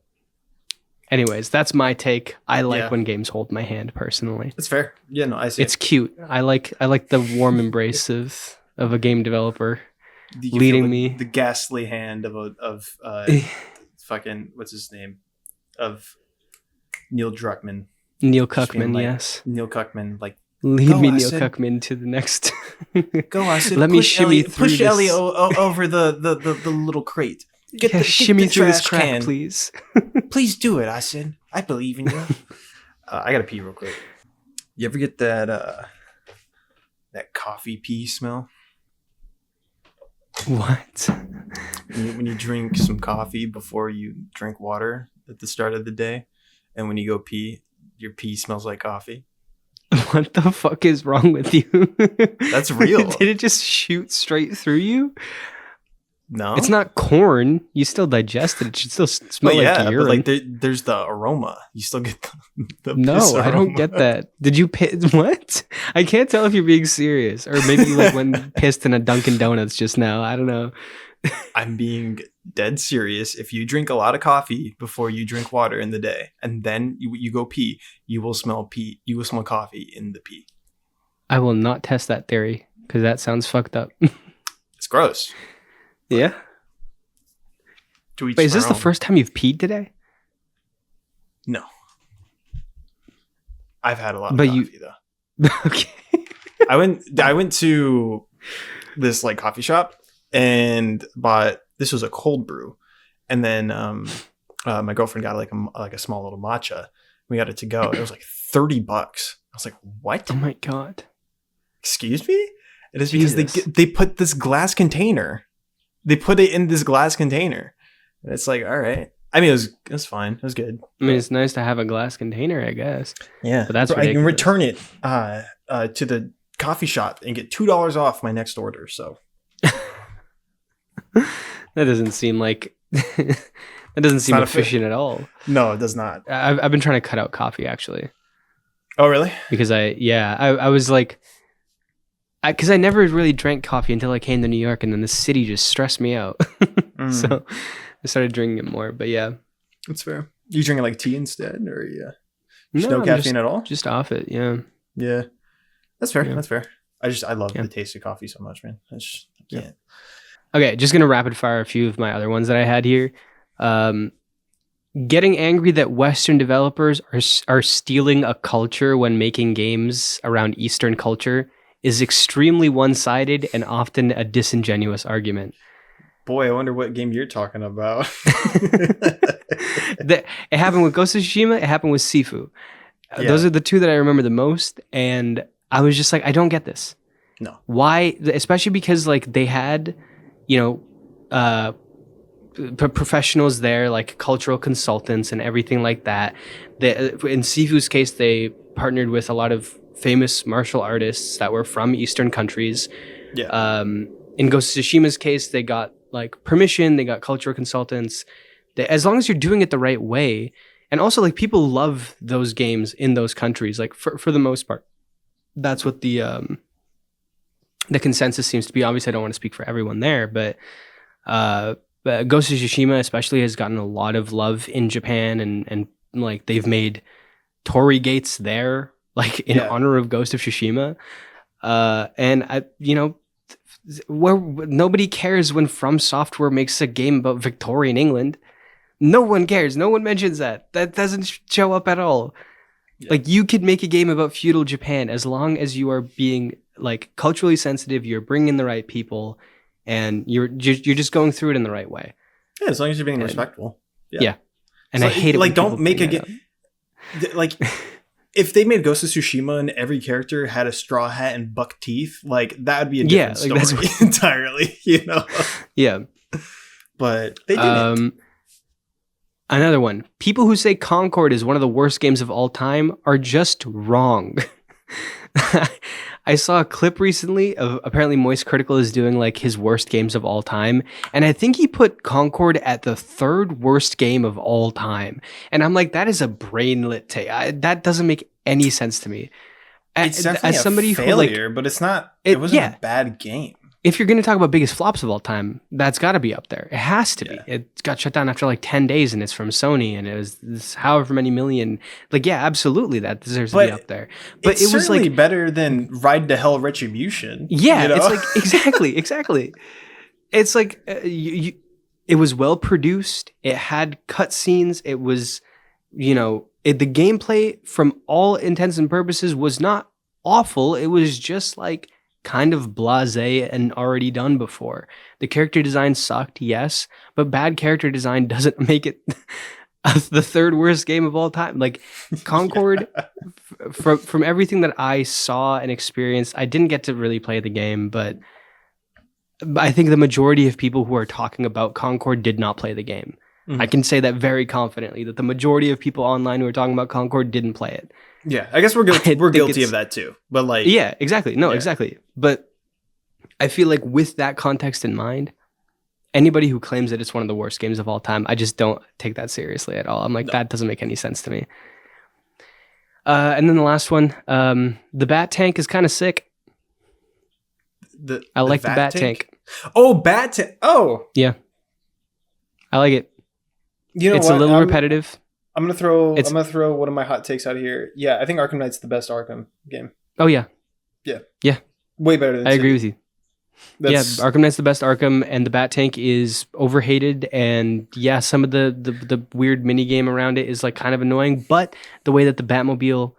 anyways, that's my take. I like when games hold my hand personally. It's fair. Yeah, no, I see. It's cute. I like the warm embrace of a game developer You feel leading me. the ghastly hand of fucking what's his name, of Neil Druckmann. Neil Just being Cuckman, like, yes. Neil Cuckman, like, Lead go, me, I Neil said. Cuckman, to the next. go, I said. Let me shimmy through push this. Ellie over the little crate. Get Shimmy the through this trash crack, can. please. Please do it. I said. I believe in you. I gotta pee real quick. You ever get that coffee pee smell? What? When you drink some coffee before you drink water at the start of the day, and when you go pee, your pee smells like coffee. What the fuck is wrong with you? That's real. Did it just shoot straight through you? No, It's not corn. You still digest it. It should still smell But like urine. but like there's the aroma. You still get the No, piss I don't aroma. get that. Did you piss? What? I can't tell if you're being serious, or maybe you like went pissed in a Dunkin' Donuts just now. I don't know. I'm being dead serious. If you drink a lot of coffee before you drink water in the day, and then you go pee, you will smell pee. You will smell coffee in the pee. I will not test that theory because that sounds fucked up. It's gross. Yeah. To each Wait, is their this the own. first time you've peed today? No. I've had a lot of But coffee though. Okay. I went to this like coffee shop and bought, this was a cold brew, and then my girlfriend got like a small little matcha. We got it to go. It was like $30. I was like, what? Oh my god. Excuse me? It is because Jesus. they put this glass container. They put it in this glass container. And it's like, all right. I mean, it was fine. It was good. I mean, it's nice to have a glass container, I guess. Yeah, But that's I can ridiculous. return it to the coffee shop and get $2 off my next order. So That doesn't seem like that doesn't seem not efficient at all. no, it does not. I've been trying to cut out coffee actually Oh, really? because I was like, because I never really drank coffee until I came to New York, and then the city just stressed me out. So I started drinking it more. But yeah, That's fair. You drinking like tea instead, or no, no I'm caffeine at all? just off it. Yeah. Yeah, that's fair. Yeah. That's fair. I love Yeah. the taste of coffee so much, man. I can't. Okay, just gonna rapid fire a few of my other ones that I had here. Getting angry that Western developers are stealing a culture when making games around Eastern culture is extremely one-sided and often a disingenuous argument. Boy, I wonder what game you're talking about. It happened with Ghost of Tsushima. It happened with Sifu. Yeah. Those are the two that I remember the most, and I was just like, I don't get this. No. Why? Especially because like they had, professionals there, like cultural consultants and everything like that. In Sifu's case, they partnered with a lot of famous martial artists that were from Eastern countries. Yeah. In Ghost of Tsushima's case, they got like permission, they got cultural consultants. As long as you're doing it the right way, and also like people love those games in those countries, like for the most part. That's what the consensus seems to be. Obviously, I don't want to speak for everyone there, but Ghost of Tsushima especially has gotten a lot of love in Japan, and like they've made torii gates there, like in honor of Ghost of Tsushima. And where nobody cares when From Software makes a game about Victorian England. No one cares. No one mentions that. That doesn't show up at all. Yeah. Like you could make a game about feudal Japan as long as you are being like culturally sensitive. You're bringing in the right people, and you're just going through it in the right way. Yeah, as long as you're being respectful. Yeah. And so I hate it. Like, don't make a game. Like, if they made Ghost of Tsushima and every character had a straw hat and buck teeth, like that would be a different story that's entirely. Yeah. But they didn't. Another one. People who say Concord is one of the worst games of all time are just wrong. I saw a clip recently of apparently Moist Critical is doing like his worst games of all time. And I think he put Concord at the third worst game of all time. And I'm like, that is a brainlet take. That doesn't make any sense to me. It's definitely As somebody a failure, but it's not. It wasn't a bad game. If you're going to talk about biggest flops of all time, that's got to be up there. It has to be. It got shut down after like 10 days and it's from Sony and it was this however many million. Like, yeah, absolutely. That deserves to be up there. But it was like better than Ride to Hell Retribution. Yeah, you know? It's like, exactly. It's like, it was well produced. It had cutscenes. It was, the gameplay from all intents and purposes was not awful. It was just like, kind of blasé and already done before. The character design sucked, yes, but bad character design doesn't make it the third worst game of all time. Like Concord, from everything that I saw and experienced, I didn't get to really play the game, but I think the majority of people who are talking about Concord did not play the game. Mm-hmm. I can say that very confidently, that the majority of people online who are talking about Concord didn't play it. Yeah, I guess we're guilty of that too. But like, yeah, exactly. No, exactly. But I feel like with that context in mind, anybody who claims that it's one of the worst games of all time, I just don't take that seriously at all. I'm like, that doesn't make any sense to me. And then the last one, the Bat Tank is kind of sick. I like the Bat Tank. Oh, Bat Tank. Oh, yeah, I like it. You know, it's a little repetitive. I'm gonna throw one of my hot takes out here. Yeah, I think Arkham Knight's the best Arkham game. Oh yeah. Way better than I agree with you. Arkham Knight's the best Arkham, and the Bat Tank is overhated, and yeah, some of the weird mini game around it is like kind of annoying, but the way that the Batmobile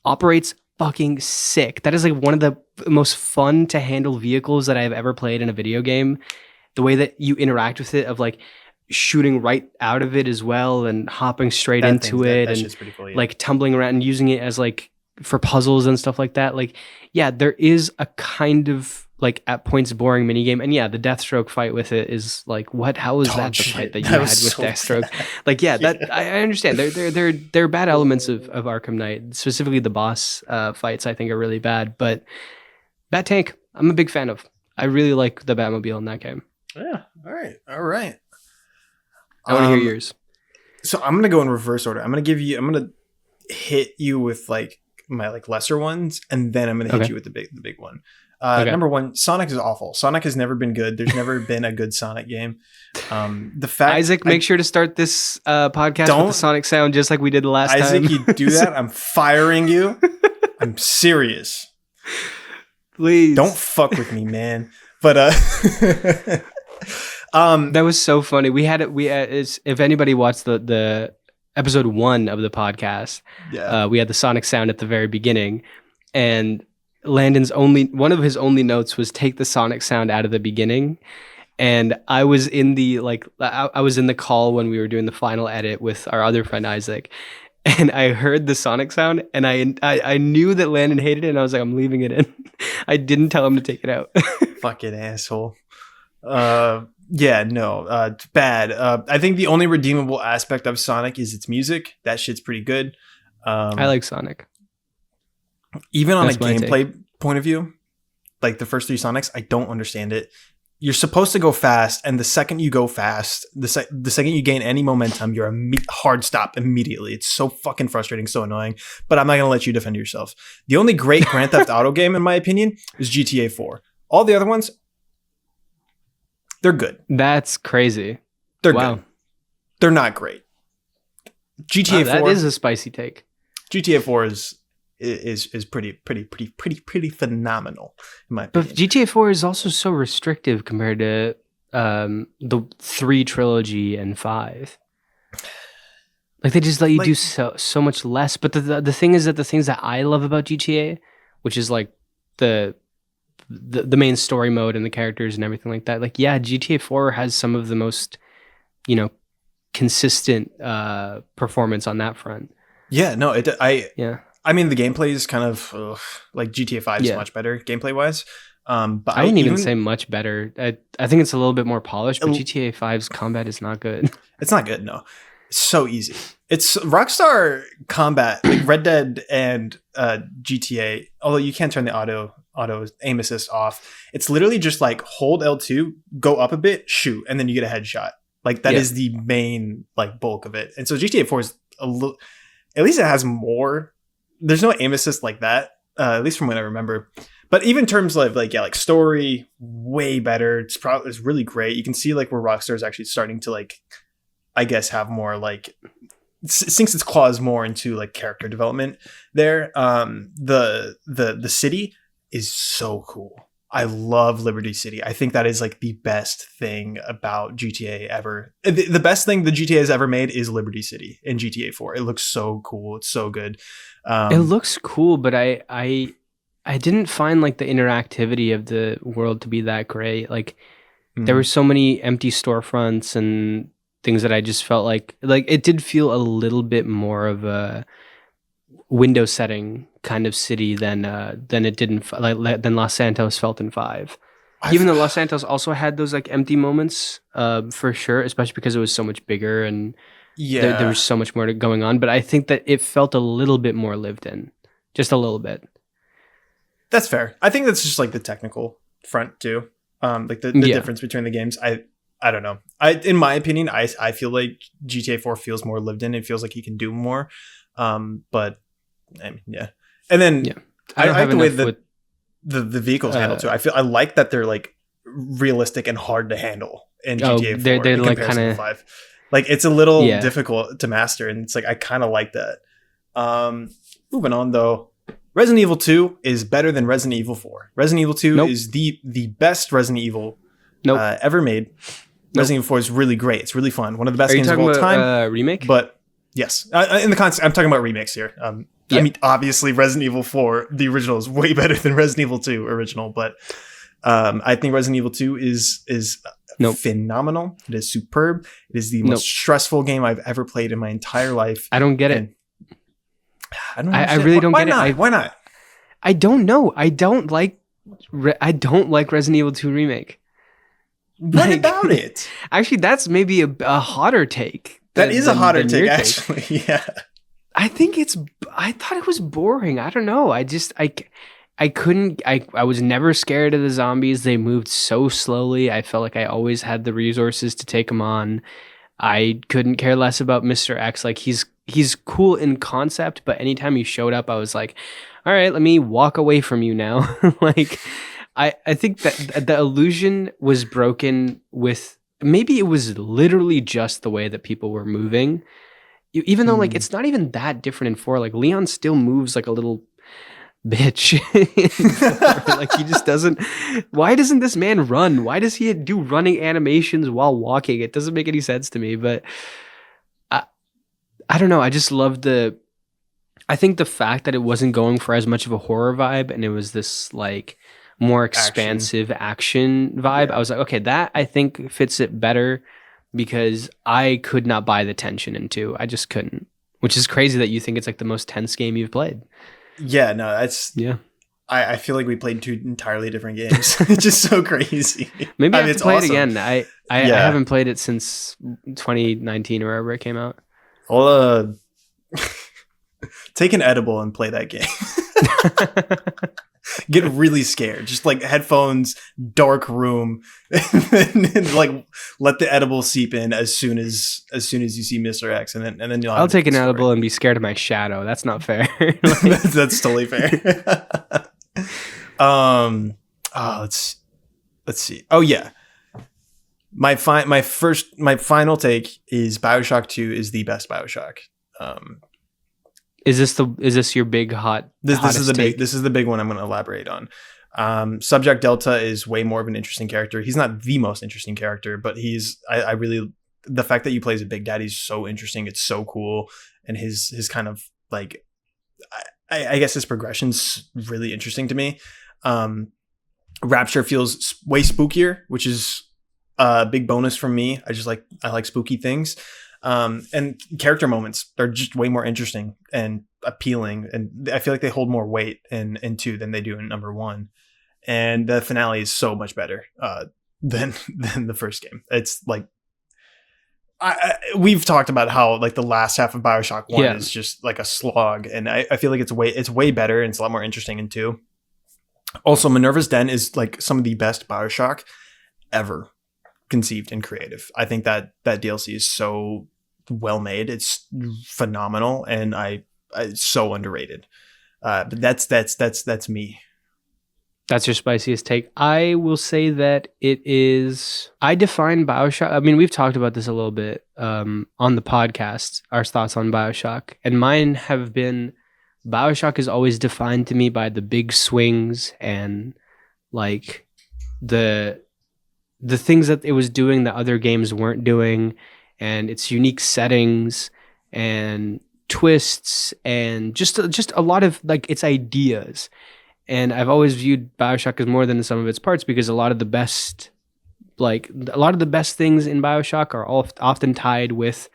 operates, fucking sick. That is like one of the most fun to handle vehicles that I've ever played in a video game. The way that you interact with it, of like shooting right out of it as well and hopping straight into it and pretty cool, like tumbling around and using it as like for puzzles and stuff like that. Like, yeah, there is a kind of like at points boring minigame. And yeah, the Deathstroke fight with it is like, what? How was that the fight that you had with Deathstroke? Like, yeah, that I understand. There are bad elements of Arkham Knight, specifically the boss fights. I think are really bad. But Bat Tank, I'm a big fan of. I really like the Batmobile in that game. Yeah. All right. I want to hear yours. So I'm gonna go in reverse order. I'm gonna hit you with like my like lesser ones, and then I'm gonna hit you with the big one. Number one, Sonic is awful. Sonic has never been good. There's never been a good Sonic game. The fact, Isaac, make sure to start this podcast with the Sonic sound, just like we did the last time. Isaac, you do that, I'm firing you. I'm serious. Please don't fuck with me, man. But that was so funny. We had it. If anybody watched the episode 1 of the podcast, we had the Sonic sound at the very beginning, and Landon's one of his only notes was take the Sonic sound out of the beginning. And I was in the call when we were doing the final edit with our other friend Isaac, and I heard the Sonic sound, and I knew that Landon hated it, and I was like, I'm leaving it in. I didn't tell him to take it out. Fucking asshole. Yeah, no, it's bad. I think the only redeemable aspect of Sonic is its music. That shit's pretty good. I like Sonic. Even on a gameplay point of view, like the first 3 Sonics, I don't understand it. You're supposed to go fast, and the second you go fast, the second you gain any momentum, you're a hard stop immediately. It's so fucking frustrating, so annoying. But I'm not gonna let you defend yourself. The only great Grand Theft Auto game, in my opinion, is GTA 4. All the other ones, they're good. That's crazy. They're good. They're not great. GTA 4. That is a spicy take. GTA 4 is pretty phenomenal in my opinion. But GTA 4 is also so restrictive compared to the 3 trilogy and 5. Like they just let you do so much less. But the thing is that the things that I love about GTA, which is like the main story mode and the characters and everything like that. Like, yeah, GTA 4 has some of the most, consistent performance on that front. Yeah, no, I mean, the gameplay is kind of like GTA 5 is much better gameplay wise. But I wouldn't even say much better. I think it's a little bit more polished, but GTA 5's combat is not good. It's not good, no. So easy. It's Rockstar combat, like Red Dead and GTA. Although you can't turn the auto aim assist off. It's literally just like hold L2, go up a bit, shoot, and then you get a headshot. Like that is the main like bulk of it. And so GTA 4 is a little, at least it has more. There's no aim assist like that, at least from what I remember. But even in terms of like story, way better. It's really great. You can see like where Rockstar is actually starting to like, I guess, have more like sinks its claws more into like character development there. The city is so cool. I love Liberty City. I think that is like the best thing about GTA ever. The best thing the GTA has ever made is Liberty City in GTA 4. It looks so cool. It's so good. It looks cool, but I didn't find like the interactivity of the world to be that great. Like there were so many empty storefronts and things that I just felt like it did feel a little bit more of a window setting kind of city than it didn't than Los Santos felt in 5. Even though Los Santos also had those like empty moments, for sure, especially because it was so much bigger and there was so much more going on. But I think that it felt a little bit more lived in, just a little bit. That's fair. I think that's just like the technical front too. Like the difference between the games. I don't know. In my opinion, I feel like GTA 4 feels more lived in. It feels like you can do more. But I mean, yeah. And then I like the way that the vehicles handle too. I like that they're like realistic and hard to handle in GTA 4 they're in like comparison to kinda, 5. Like it's a little difficult to master, and it's like I kind of like that. Moving on though. Resident Evil 2 is better than Resident Evil 4. Resident Evil 2 is the best Resident Evil ever made. Resident Evil 4 is really great. It's really fun. One of the best games of all time. Remake? But yes, in the concept, I'm talking about remakes here. I mean, obviously, Resident Evil 4, the original, is way better than Resident Evil 2 original. But I think Resident Evil 2 is phenomenal. It is superb. It is the most stressful game I've ever played in my entire life. I don't get it. I really don't get it. Why not? I don't know. I don't like Resident Evil 2 Remake. What about it? Actually, that's maybe a hotter take. That is a hotter take, actually. Yeah. I thought it was boring. I don't know. I couldn't. I was never scared of the zombies. They moved so slowly. I felt like I always had the resources to take them on. I couldn't care less about Mr. X. Like he's cool in concept, but anytime he showed up, I was like, all right, let me walk away from you now. Like, I think that the illusion was broken with, maybe it was literally just the way that people were moving. Even though like it's not even that different in 4. Like Leon still moves like a little bitch. Like he just doesn't. Why doesn't this man run? Why does he do running animations while walking? It doesn't make any sense to me. But I don't know. I just love I think the fact that it wasn't going for as much of a horror vibe and it was this like more expansive action vibe. I was like, okay, that I think fits it better because I could not buy the tension in 2. I just couldn't. Which is crazy that you think it's like the most tense game you've played. Yeah, no, that's I feel like we played 2 entirely different games. It's just so crazy. Maybe I have to play it again. I haven't played it since 2019 or wherever it came out. I'll take an edible and play that game. Get really scared. Just like headphones, dark room, and like let the edible seep in as soon as you see Mr. X, and then you'll. I'll take an edible and be scared of my shadow. That's not fair. That's totally fair. Let's see. Oh yeah. My final take is BioShock 2 is the best BioShock. Is this your big hot? This is the big one I'm going to elaborate on. Subject Delta is way more of an interesting character. He's not the most interesting character, but I really, the fact that you play as a Big Daddy is so interesting. It's so cool, and his kind of like, I guess his progression's really interesting to me. Rapture feels way spookier, which is a big bonus from me. I like spooky things. And character moments, they're just way more interesting and appealing, and I feel like they hold more weight in 2 than they do in number 1. And the finale is so much better than the first game. It's like we've talked about how like the last half of BioShock 1 Yeah. is just like a slog, and I feel like it's way better and it's a lot more interesting in 2. Also, Minerva's Den is like some of the best BioShock ever conceived and creative. I think that DLC is so well made. It's phenomenal, and it's so underrated. But that's me. That's your spiciest take. I will say that it is. I define BioShock. I mean, we've talked about this a little bit on the podcast, our thoughts on BioShock. And mine have been BioShock is always defined to me by the big swings and like the things that it was doing that other games weren't doing, and its unique settings and twists and just a lot of like its ideas. And I've always viewed BioShock as more than the sum of its parts, because a lot of the best things in BioShock are often tied with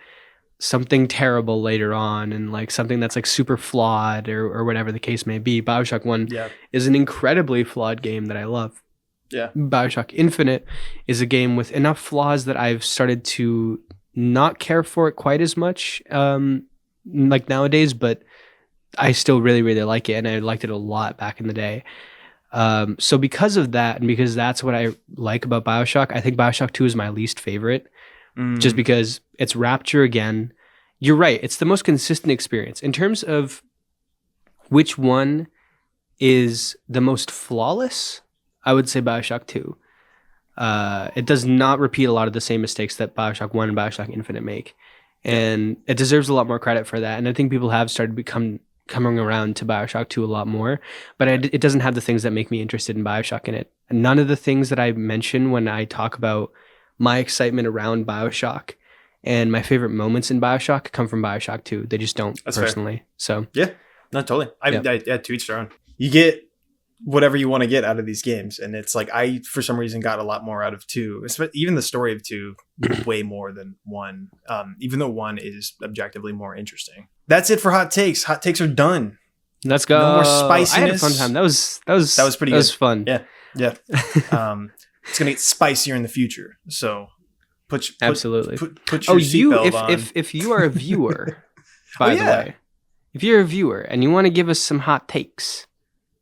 something terrible later on, and like something that's like super flawed or whatever the case may be. BioShock 1 is an incredibly flawed game that I love. Yeah. BioShock Infinite is a game with enough flaws that I've started to not care for it quite as much like nowadays, but I still really, really like it, and I liked it a lot back in the day. So because of that, and because that's what I like about BioShock, I think BioShock 2 is my least favorite, just because it's Rapture again. You're right. It's the most consistent experience. In terms of which one is the most flawless, I would say BioShock 2. It does not repeat a lot of the same mistakes that BioShock 1 and BioShock Infinite make. And it deserves a lot more credit for that. And I think people have started coming around to BioShock 2 a lot more, but it doesn't have the things that make me interested in BioShock in it. And none of the things that I mention when I talk about my excitement around BioShock and my favorite moments in BioShock come from BioShock 2. They just don't. That's personally. Fair. So yeah, no, totally. I to each their own. You get whatever you want to get out of these games, and it's like I for some reason got a lot more out of 2. Even the story of 2 way more than 1, even though 1 is objectively more interesting. That's it for hot takes. Hot takes are done. Let's go. No more spiciness. I had a fun time. That was pretty good. That was fun. Yeah. It's gonna get spicier in the future, so absolutely put your seatbelt on. If you are a viewer, by the way, if you're a viewer and you want to give us some hot takes,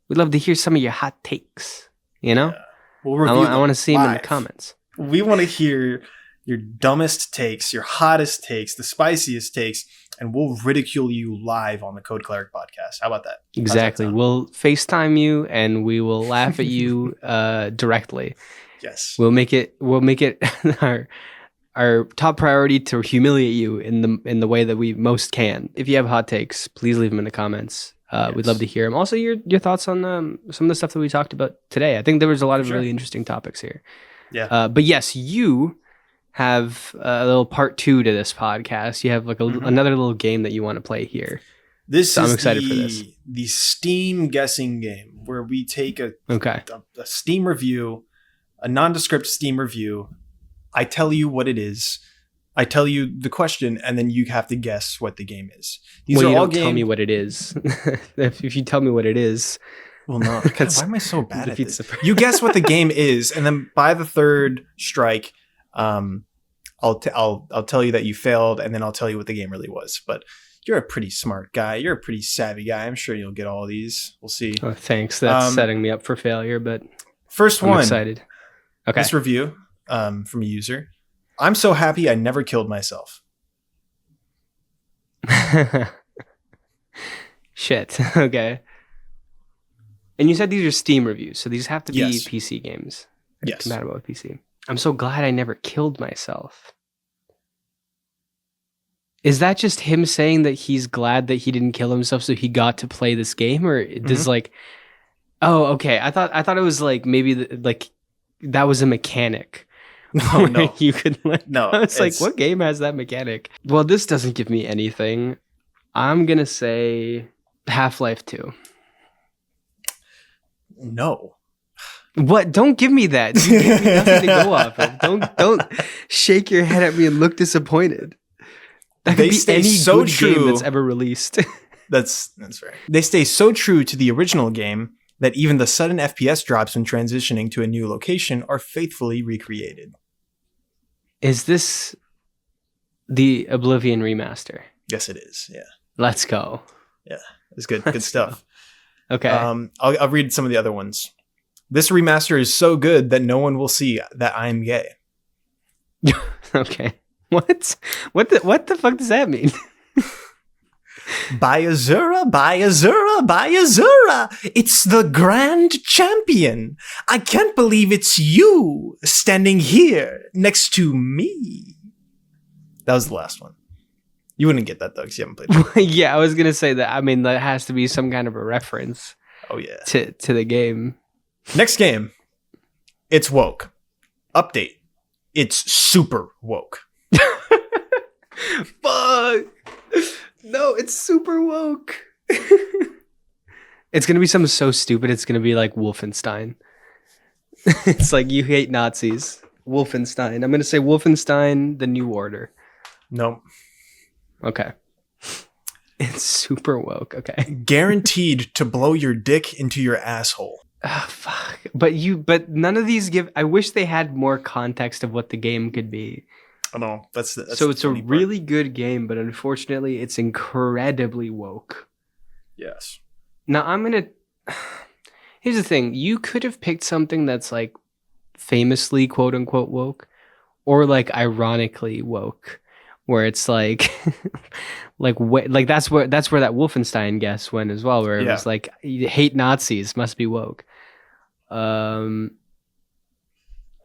we'd love to hear some of your hot takes. You know, we'll review I want to see them in the comments. We want to hear your dumbest takes, your hottest takes, the spiciest takes, and we'll ridicule you live on the Code Cleric podcast. How about that? Exactly. We'll FaceTime you and we will laugh at you directly. Yes. We'll make it our top priority to humiliate you in the way that we most can. If you have hot takes, please leave them in the comments. We'd love to hear them. Also, your thoughts on some of the stuff that we talked about today. I think there was a lot of really interesting topics here. Yeah. But yes, you have a little part 2 to this podcast. You have like another little game that you want to play here. I'm excited for this. The Steam guessing game, where we take a Steam review, a nondescript Steam review. I tell you what it is. I tell you the question, and then you have to guess what the game is. You don't tell me what it is. if you tell me what it is. Well, no. God, why am I so bad at this? You guess what the game is, and then by the third strike, I'll tell you that you failed, and then I'll tell you what the game really was. But you're a pretty smart guy. You're a pretty savvy guy. I'm sure you'll get all these. We'll see. Oh, thanks. That's setting me up for failure, but I'm excited. Okay. This review from a user. I'm so happy I never killed myself. Shit. Okay. And you said these are Steam reviews, so these have to be PC games. Yes. Compatible with PC. I'm so glad I never killed myself. Is that just him saying that he's glad that he didn't kill himself so he got to play this game? Or does oh, okay. I thought it was like maybe that was a mechanic. No. You could no. It's like, what game has that mechanic? Well, this doesn't give me anything. I'm going to say Half-Life 2. No. What? Don't give me that. You gave me nothing to go off of. Don't shake your head at me and look disappointed. That could be any good game that's ever released. That's right. They stay so true to the original game that even the sudden FPS drops when transitioning to a new location are faithfully recreated. Is this The Oblivion remaster. Yes, it is. Yeah. Let's go. Yeah. It's good. Good stuff. Okay. I'll read some of the other ones. This remaster is so good that no one will see that I'm gay. Okay. What? What the fuck does that mean? Bayazura, Bayazura, Bayazura! It's the grand champion! I can't believe it's you standing here next to me. That was the last one. You wouldn't get that though, because you haven't played it. Yeah, I was gonna say that. I mean, that has to be some kind of a reference. Oh yeah. To the game. Next game. It's woke. Update. It's super woke. Fuck. No, it's super woke. It's gonna be something so stupid. It's gonna be like Wolfenstein. It's like you hate Nazis. Wolfenstein. I'm gonna say Wolfenstein: The New Order. Nope. Okay. It's super woke. Okay. Guaranteed to blow your dick into your asshole. Oh, fuck. But none of these give. I wish they had more context of what the game could be. I know. That's so it's a really good game, but unfortunately, it's incredibly woke. Yes. Now here's the thing. You could have picked something that's like famously quote unquote woke, or like ironically woke, where it's like like that's where that Wolfenstein guess went as well, where it was like you hate Nazis, must be woke. What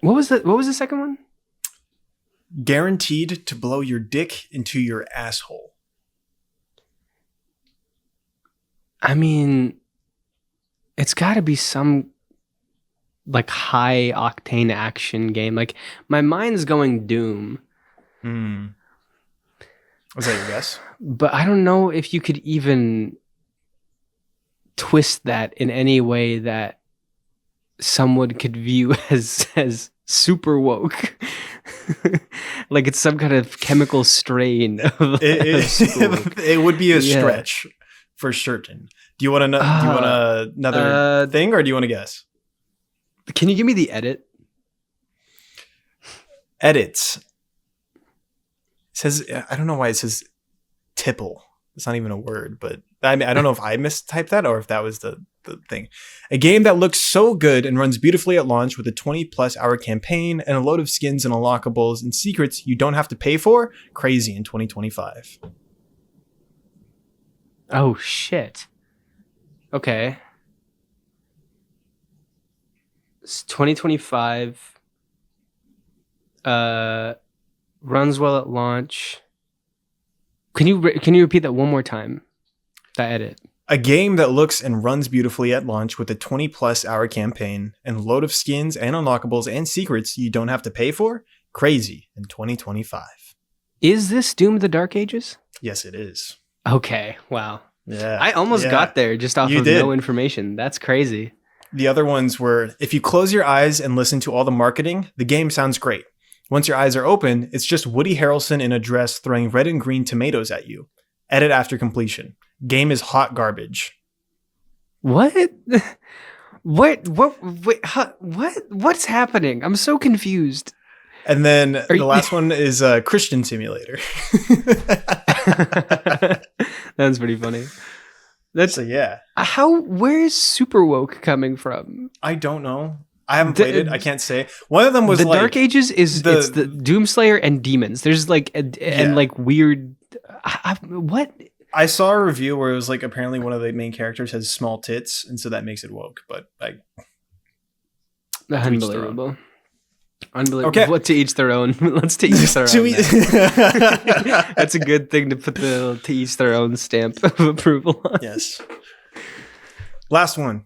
was the second one? Guaranteed to blow your dick into your asshole. I mean, it's got to be some like high octane action game. Like my mind's going Doom. Was that your guess? But I don't know if you could even twist that in any way that someone could view as super woke. Like it's some kind of chemical strain of it would be a stretch for certain. Do you want another thing, or do you want to guess? Can you give me the edit? Edits. It says, I don't know why it says tipple. It's not even a word, but I mean, I don't know if I mistyped that or if that was the thing. A game that looks so good and runs beautifully at launch with a 20+ hour campaign and a load of skins and unlockables and secrets you don't have to pay for. Crazy in 2025. Oh, shit. Okay. It's 2025. Runs well at launch. Can you repeat that one more time? That edit. A game that looks and runs beautifully at launch with a 20+ hour campaign and a load of skins and unlockables and secrets you don't have to pay for. Crazy in 2025. Is this Doom of the Dark Ages? Yes, it is. Okay. Wow. Yeah. I almost got there just off of no information. That's crazy. The other ones were, if you close your eyes and listen to all the marketing, the game sounds great. Once your eyes are open, it's just Woody Harrelson in a dress throwing red and green tomatoes at you. Edit after completion. Game is hot garbage. What? Wait, what's happening? I'm so confused. And then the last one is Christian Simulator. That's pretty funny. That's yeah. Where is Super Woke coming from? I don't know. I haven't played it. I can't say. One of them was the Dark Ages is it's the Doomslayer and demons. There's like and like weird. What? I saw a review where it was like apparently one of the main characters has small tits, and so that makes it woke. But unbelievable. Okay. What, to each their own? Let's to each their own. That's a good thing to put the to each their own stamp of approval on. Yes. Last one.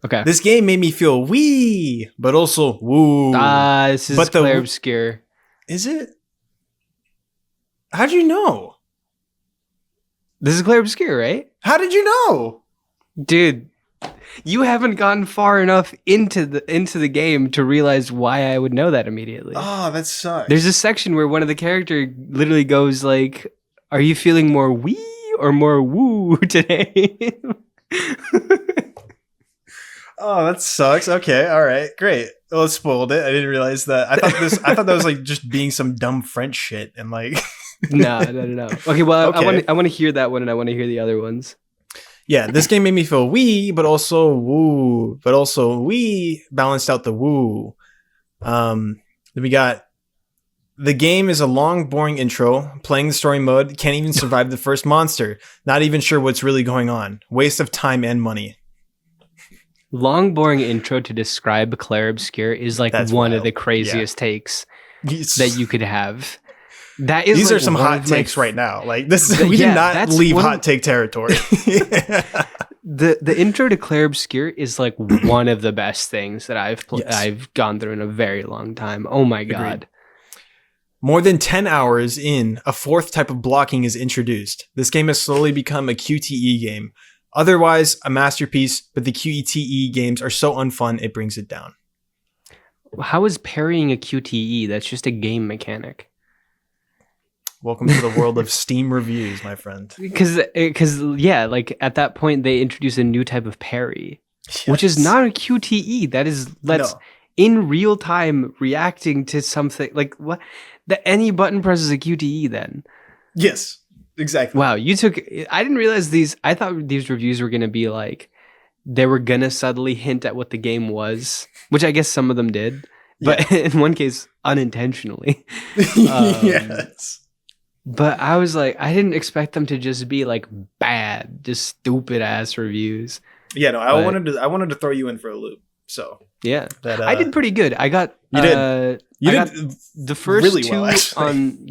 Okay. This game made me feel wee, but also woo. This is Claire Obscure. Is it? How'd you know? This is Claire Obscure, right? How did you know? Dude, you haven't gotten far enough into the game to realize why I would know that immediately. Oh, that sucks. There's a section where one of the characters literally goes like, "Are you feeling more wee or more woo today?" Oh, that sucks. Okay, all right, great. Well, it spoiled it. I didn't realize that. I thought that was like just being some dumb French shit and like. No. Okay, well, Okay. I want to hear that one, and I want to hear the other ones. Yeah, this game made me feel wee, but also woo, but also wee balanced out the woo. Then we got the game is a long, boring intro. Playing the story mode, can't even survive the first monster. Not even sure what's really going on. Waste of time and money. Long, boring intro to describe Claire Obscure is like That's one of wild. the craziest takes These that you could have. That is These like are some one hot of my takes right now. Like this, Th- we yeah, did not that's leave one of- hot take territory. The intro to Claire Obscure is like one of the best things that Yes. I've gone through in a very long time. Oh my god. More than 10 hours in, a fourth type of blocking is introduced. This game has slowly become a QTE game. Otherwise, a masterpiece, but the QTE games are so unfun, it brings it down. How is parrying a QTE? That's just a game mechanic. Welcome to the world of Steam reviews, my friend. Because yeah, like at that point they introduced a new type of parry, which is Yes. not a QTE. That's No. in real time reacting to something like what that any button presses a QTE then. Yes, exactly. Wow, I didn't realize these. I thought these reviews were gonna be like they were gonna subtly hint at what the game was, which I guess some of them did, but in one case unintentionally. Yes. But I was like, I didn't expect them to just be like bad, just stupid ass reviews. Yeah, no, But- I wanted to throw you in for a loop. So Yeah, that I did pretty good. I got You did. You I did got the first really two well, actually. on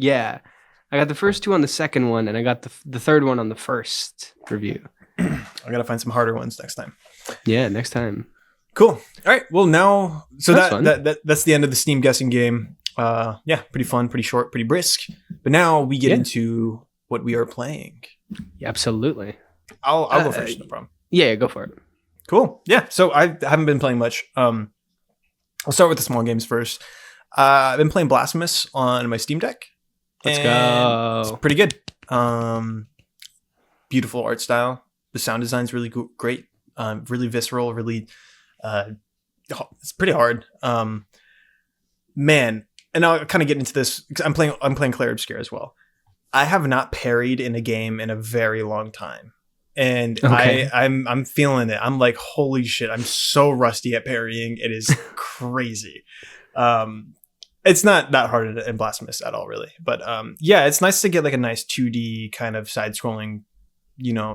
I got the first two on the second one, and I got the third one on the first review. I gotta find some harder ones next time. Yeah, next time. Cool. All right. Well, now so That's fun. that's the end of the Steam guessing game. Yeah, pretty fun, pretty short, pretty brisk. But now we get Yeah. into what we are playing. Yeah, absolutely. I'll go first. No problem. Yeah, go for it. Cool. Yeah. So I haven't been playing much. I'll start with the small games first. I've been playing Blasphemous on my Steam Deck. Let's and go. It's pretty good. Beautiful art style. The sound design's really great. Really visceral. Really, it's pretty hard. Man, and I'll kind of get into this because I'm playing Claire Obscure as well. I have not parried in a game in a very long time. And Okay. I'm feeling it. I'm like, holy shit, I'm so rusty at parrying. It is crazy. It's not that hard in Blasphemous at all, really. But yeah, it's nice to get like a nice 2D kind of side-scrolling,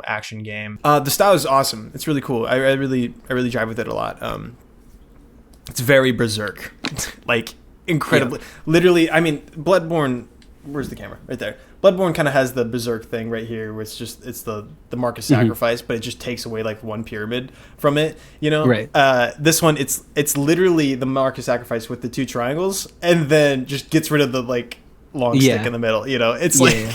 action game. The style is awesome. It's really cool. I really jive with it a lot. It's very Berserk, like incredibly. Literally, I mean, Bloodborne. Where's the camera? Right there. Bloodborne kind of has the Berserk thing right here, where it's the mark of sacrifice, but it just takes away like one pyramid from it. Right. This one, it's literally the mark of sacrifice with the two triangles, and then just gets rid of the like long stick in the middle. It's like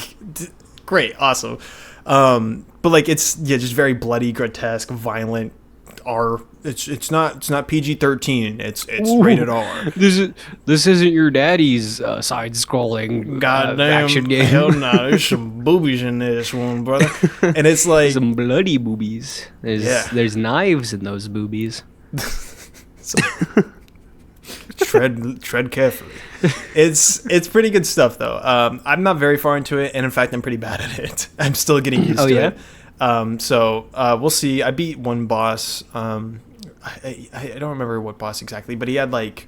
great, awesome. But like it's just very bloody, grotesque, violent. It's not PG-13. It's rated R. This isn't your daddy's side-scrolling Goddamn action game. Hell no, there's some boobies in this one, brother. And it's like Some bloody boobies. There's knives in those boobies. tread carefully. It's pretty good stuff though. I'm not very far into it, and in fact, I'm pretty bad at it. I'm still getting used to it. So we'll see. I beat one boss. I don't remember what boss exactly, but he had like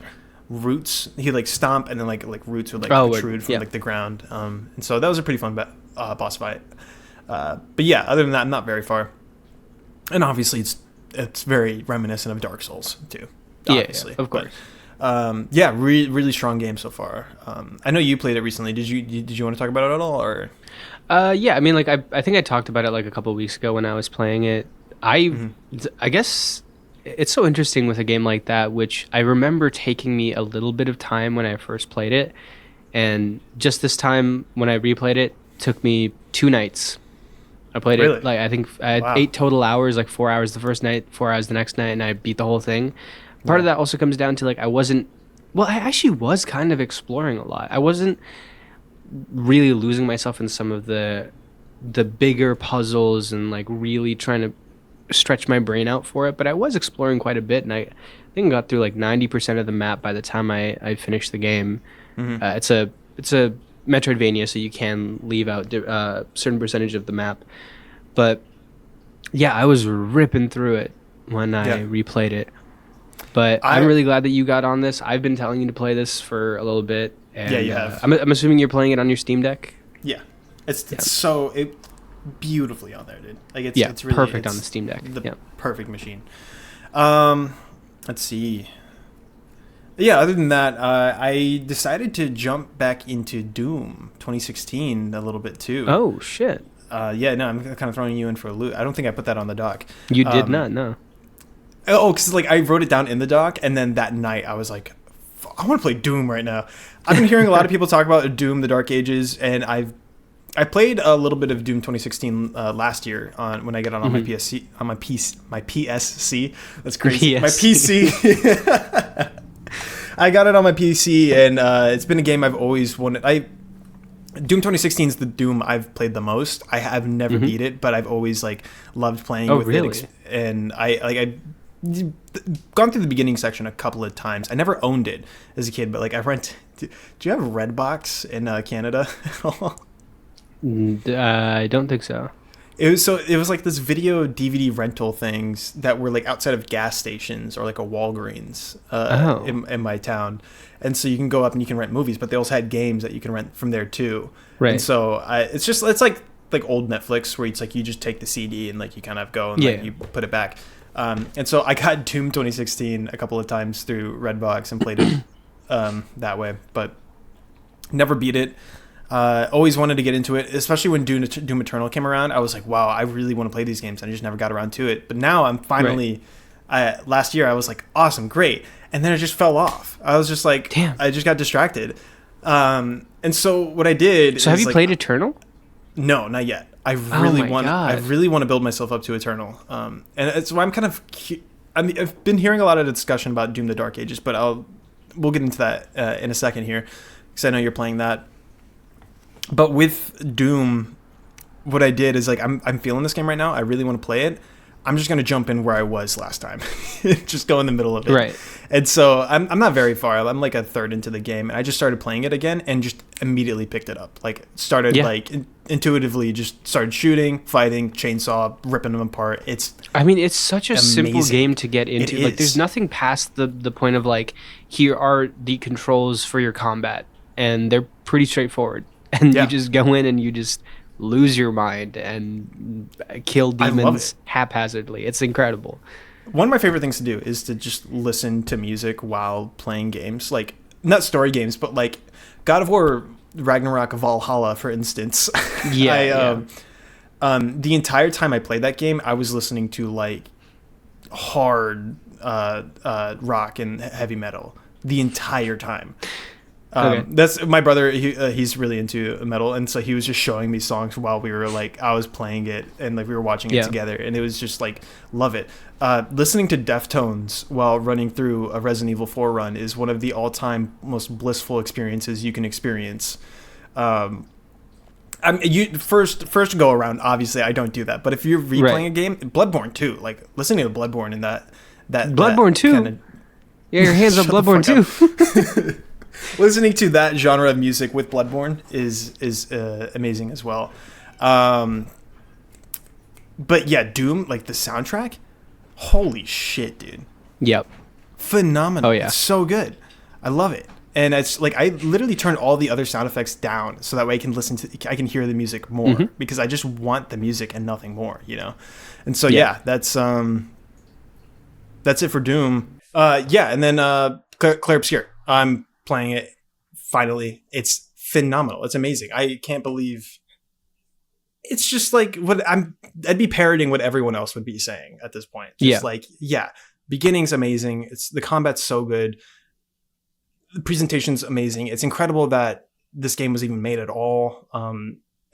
roots. He like stomp, and then like roots would like protrude from like the ground. And so that was a pretty fun boss fight. But yeah, other than that, I'm not very far. And obviously, it's very reminiscent of Dark Souls too. Obviously, yeah, of course. But, really strong game so far. I know you played it recently. Did you want to talk about it at all, or? Yeah, I mean, like I think I talked about it like a couple of weeks ago when I was playing it. I guess it's so interesting with a game like that, which I remember taking me a little bit of time when I first played it, and just this time when I replayed it, took me 2 nights. I played it like I think I had 8 total hours, like 4 hours the first night, 4 hours the next night, and I beat the whole thing. Part of that also comes down to like I actually was kind of exploring a lot. I wasn't really losing myself in some of the bigger puzzles and like really trying to stretch my brain out for it, but I was exploring quite a bit, and I think I got through like 90% of the map by the time I finished the game. Mm-hmm. It's a Metroidvania, so you can leave out certain percentage of the map. But yeah, I was ripping through it when I Yeah. replayed it. But I'm I really glad that you got on this. I've been telling you to play this for a little bit, Yeah, and you have. I'm assuming you're playing it on your Steam Deck. Yeah. It's Yeah, it's so it beautifully on there, dude. Like yeah, it's really perfect on it's the Steam Deck. the Yeah. perfect machine. Um, let's see. Yeah, other than that, I decided to jump back into Doom 2016 a little bit too. Oh shit! Yeah, no, I'm kind of throwing you in for a loop. I don't think I put that on the doc. You did Um, not, no. Oh, because like I wrote it down in the doc, and then that night I was like, I want to play Doom right now. I've been hearing a lot of people talk about Doom: The Dark Ages, and I played a little bit of Doom 2016 last year on when I got on my PSC on my PSC. That's crazy. My PC. I got it on my PC, and it's been a game I've always wanted. Doom 2016 is the Doom I've played the most. I've never beat it, but I've always like loved playing with really? it. And I gone through the beginning section a couple of times. I never owned it as a kid, but like I rent. Do you have Redbox in Canada? I don't think so. It was like this video DVD rental things that were like outside of gas stations or like a Walgreens in my town, and so you can go up and you can rent movies, but they also had games that you can rent from there too. Right. And so it's like old Netflix where it's like you just take the CD and like you kind of go and like you put it back. And so I got Doom 2016 a couple of times through Redbox and played it that way, but never beat it. Always wanted to get into it, especially when Doom Eternal came around. I was like, wow, I really want to play these games. And I just never got around to it. But now I'm finally, last year I was like, awesome, great. And then it just fell off. I was just like, damn, I just got distracted. And so what I did. So have you played Eternal? No, not yet. I really want to build myself up to Eternal. And it's why I'm kind of, I've been hearing a lot of discussion about Doom: The Dark Ages, but we'll get into that in a second here, because I know you're playing that. But with Doom, what I did is like I'm feeling this game right now. I really want to play it. I'm just gonna jump in where I was last time, just go in the middle of it. Right. And so I'm not very far. I'm like a third into the game, and I just started playing it again, and just immediately picked it up. Like started intuitively just started shooting, fighting, chainsaw, ripping them apart. It's such a simple game to get into. Like there's nothing past the point of like, here are the controls for your combat, and they're pretty straightforward. And you just go in and you just lose your mind and kill demons haphazardly. It's incredible. One of my favorite things to do is to just listen to music while playing games. Like, not story games, but like God of War Ragnarok Valhalla, for instance. The entire time I played that game, I was listening to like hard rock and heavy metal the entire time. That's my brother. He's really into metal, and so he was just showing me songs while we were like, I was playing it, and like we were watching it together, and it was just like, love it. Listening to Deftones while running through a Resident Evil 4 run is one of the all-time most blissful experiences you can experience. First go around, obviously I don't do that, but if you're replaying a game, Bloodborne too, like listening to Bloodborne in that Bloodborne too. Yeah, your hands on Bloodborne too. Listening to that genre of music with Bloodborne is amazing as well. But yeah, Doom, like the soundtrack, holy shit, dude. Yep. Phenomenal. Oh yeah. It's so good. I love it. And it's like I literally turned all the other sound effects down so that way I can hear the music more, because I just want the music and nothing more, you know. And so that's it for Doom. And then Claire Obscure. I'm playing it finally. It's phenomenal. It's amazing. I can't believe it's just like I'd be parroting what everyone else would be saying at this point. Beginning's amazing. It's the combat's so good. The presentation's amazing. It's incredible that this game was even made at all.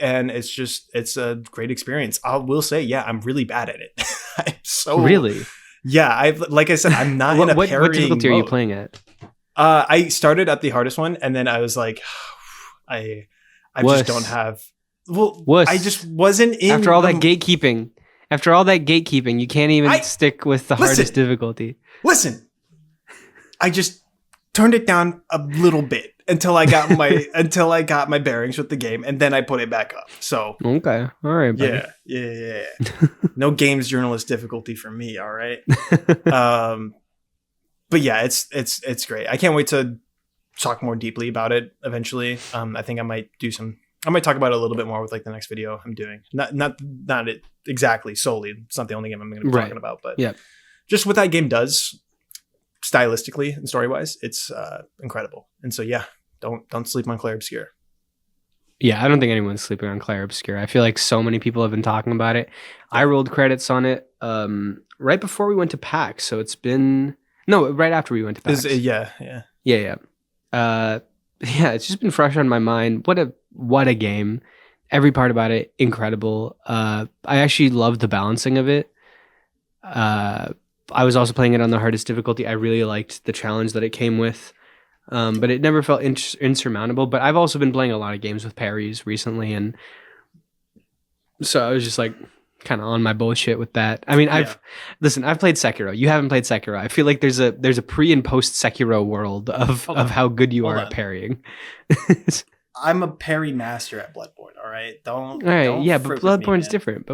And it's a great experience. I will say, I'm really bad at it. I'm so really. Yeah, like I said, I'm not in a parrying what difficulty mode. Are you playing at? I started at the hardest one, and then I was like, I just don't have. Well, I just wasn't in. After all that gatekeeping After all that gatekeeping, you can't even stick with the hardest difficulty. Listen, I just turned it down a little bit until I got my bearings with the game, and then I put it back up. So okay, all right, buddy. Yeah. No games journalist difficulty for me. All right. But yeah, it's great. I can't wait to talk more deeply about it eventually. I think I might talk about it a little bit more with like the next video I'm doing. Not it exactly solely. It's not the only game I'm going to be talking about, but just what that game does stylistically and story wise, it's incredible. And so yeah, don't sleep on Clair Obscur. Yeah, I don't think anyone's sleeping on Clair Obscur. I feel like so many people have been talking about it. I rolled credits on it right before we went to PAX, so it's been right after we went to PAX. Yeah. It's just been fresh on my mind. What a game. Every part about it, incredible. I actually loved the balancing of it. I was also playing it on the hardest difficulty. I really liked the challenge that it came with. But it never felt insurmountable. But I've also been playing a lot of games with parries recently, and so I was just like kind of on my bullshit with that. I mean, I've played Sekiro. You haven't played Sekiro. I feel like there's a pre and post Sekiro world of how good you are at parrying. I'm a parry master at Bloodborne. All right, don't. Yeah, but Bloodborne's different.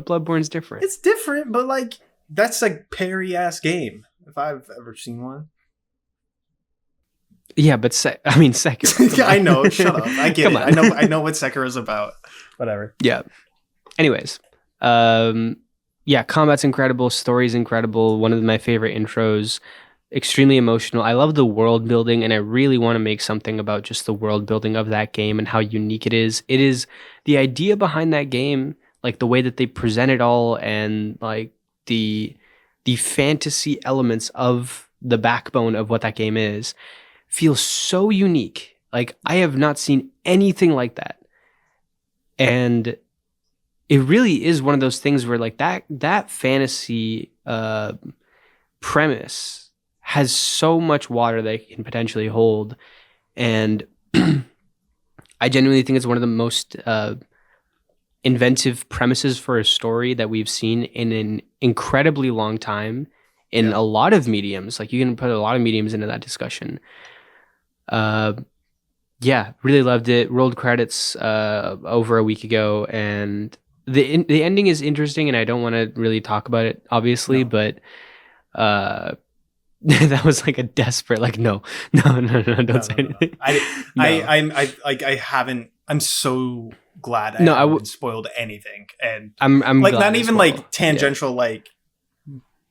It's different, but like that's a parry ass game if I've ever seen one. Yeah, but Sekiro. Yeah, I know. Shut up. I get it. I know what Sekiro's about. Whatever. Yeah. Anyways, combat's incredible. Story's incredible. One of my favorite intros. Extremely emotional. I love the world building, and I really want to make something about just the world building of that game and how unique it is. It is the idea behind that game, like the way that they present it all, and like the fantasy elements of the backbone of what that game is, feels so unique. Like I have not seen anything like that, and it really is one of those things where like that fantasy premise has so much water that it can potentially hold, and I genuinely think it's one of the most inventive premises for a story that we've seen in an incredibly long time in a lot of mediums. Like you can put a lot of mediums into that discussion. Really loved it. Rolled credits over a week ago, and the ending is interesting, and I don't want to really talk about it, obviously, but that was like a desperate, like, no, don't say anything. I'm so glad I haven't spoiled anything, and I'm like not even like tangential like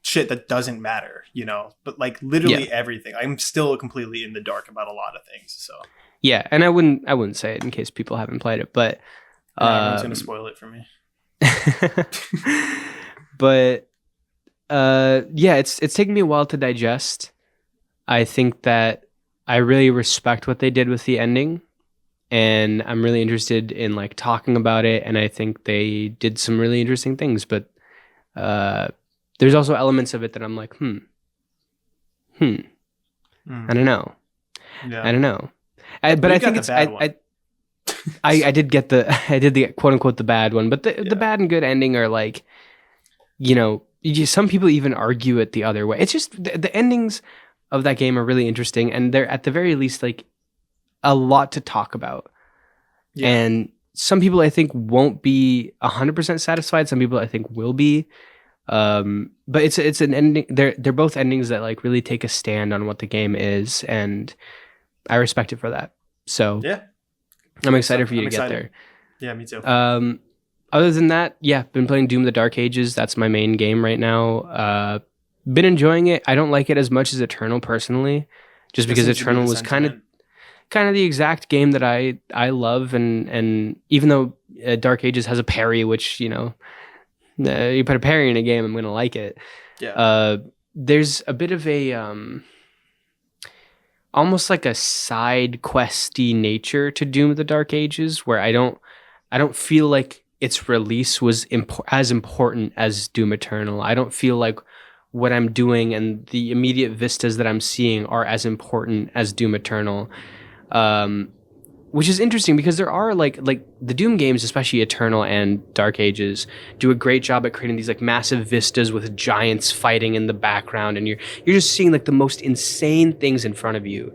shit that doesn't matter, you know, but like literally everything. I'm still completely in the dark about a lot of things. So yeah, and I wouldn't say it in case people haven't played it, but everyone's gonna spoil it for me. But it's taken me a while to digest. I think that I really respect what they did with the ending, and I'm really interested in like talking about it, and I think they did some really interesting things, but there's also elements of it that I'm like, I don't know. I don't know. But I think it's I did the quote unquote the bad one, but the bad and good ending are like, you know, some people even argue it the other way. It's just the endings of that game are really interesting, and they're at the very least like a lot to talk about. Yeah. And some people I think won't be 100% satisfied. Some people I think will be. But it's an ending. They're both endings that like really take a stand on what the game is, and I respect it for that. So yeah, I'm excited for you to get there. Yeah, me too. Other than that, been playing Doom: The Dark Ages. That's my main game right now. Been enjoying it. I don't like it as much as Eternal personally, just because Eternal was kind of the exact game that I love, and even though Dark Ages has a parry, which you know. You put a parry in a game, I'm gonna like it. Yeah. There's a bit of a almost like a side questy nature to Doom: The Dark Ages, where I don't feel like its release was as important as Doom Eternal. I don't feel like what I'm doing and the immediate vistas that I'm seeing are as important as Doom Eternal. which is interesting because there are like the Doom games, especially Eternal and Dark Ages, do a great job at creating these like massive vistas with giants fighting in the background, and you're just seeing like the most insane things in front of you.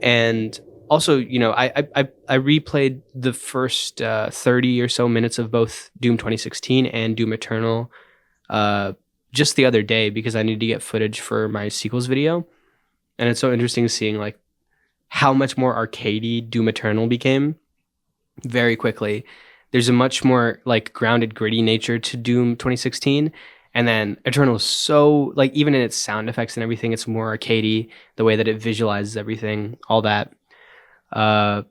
And also, I replayed the first 30 or so minutes of both Doom 2016 and Doom Eternal just the other day because I needed to get footage for my sequels video. And it's so interesting seeing like how much more arcadey Doom Eternal became very quickly. There's a much more like grounded, gritty nature to Doom 2016. And then Eternal is so like, even in its sound effects and everything, it's more arcadey, the way that it visualizes everything, all that. But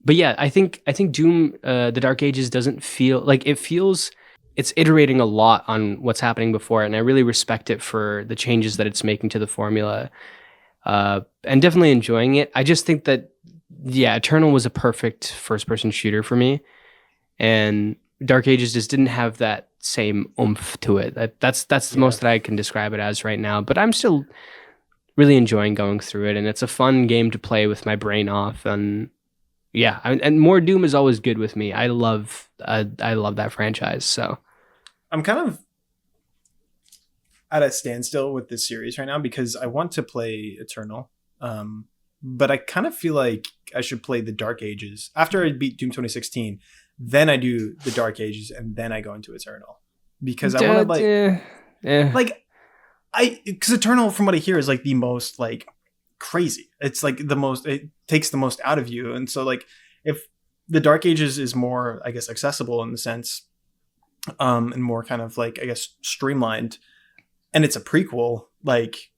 yeah, I think Doom, the Dark Ages doesn't feel like it's iterating a lot on what's happening before it, and I really respect it for the changes that it's making to the formula, and definitely enjoying it. I just think that, yeah, Eternal was a perfect first-person shooter for me, and Dark Ages just didn't have that same oomph to it. That's the most that I can describe it as right now, but I'm still really enjoying going through it, and it's a fun game to play with my brain off, and yeah, and more Doom is always good with me. I love that franchise, so I'm kind of at a standstill with this series right now because I want to play Eternal, but I kind of feel like I should play the Dark Ages after I beat Doom 2016. Then I do the Dark Ages, and then I go into Eternal because I want to because Eternal, from what I hear, is like the most like crazy. It's like it takes the most out of you, and so like if the Dark Ages is more, I guess, accessible in the sense, and more kind of like, I guess, streamlined, and it's a prequel, like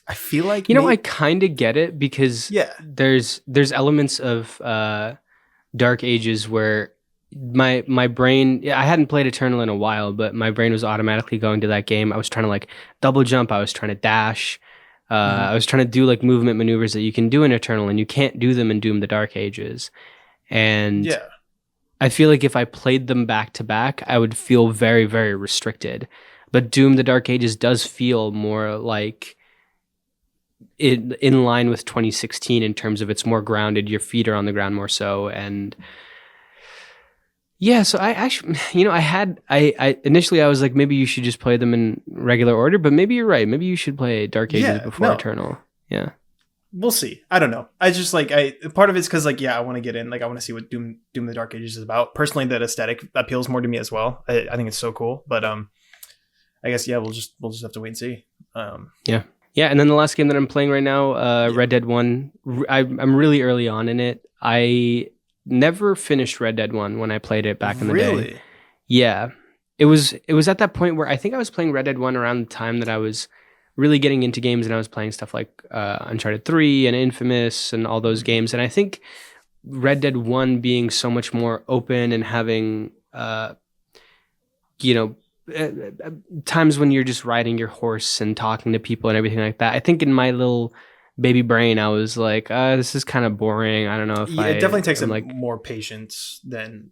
I feel like I kind of get it because there's elements of Dark Ages where my brain, I hadn't played Eternal in a while, but my brain was automatically going to that game. I was trying to like double jump, I was trying to dash, I was trying to do like movement maneuvers that you can do in Eternal and you can't do them in Doom the Dark Ages. And I feel like if I played them back to back, I would feel very, very restricted. But Doom the Dark Ages does feel more like in line with 2016 in terms of it's more grounded, your feet are on the ground more so. And yeah, so I actually, I initially I was like, maybe you should just play them in regular order, but maybe you're right. Maybe you should play Dark Ages before Eternal. Yeah. We'll see. I don't know. I just like, part of it's because like, I want to get in, like I want to see what Doom the Dark Ages is about. Personally, that aesthetic appeals more to me as well. I think it's so cool, but I guess, we'll just have to wait and see. Yeah, and then the last game that I'm playing right now, Red Dead 1, I'm really early on in it. I never finished Red Dead 1 when I played it back in the day. Really? Yeah. It was at that point where I think I was playing Red Dead 1 around the time that I was really getting into games, and I was playing stuff like Uncharted 3 and Infamous and all those games. And I think Red Dead 1 being so much more open and having, times when you're just riding your horse and talking to people and everything like that. I think in my little baby brain, I was like, this is kind of boring. I don't know if it definitely takes more patience than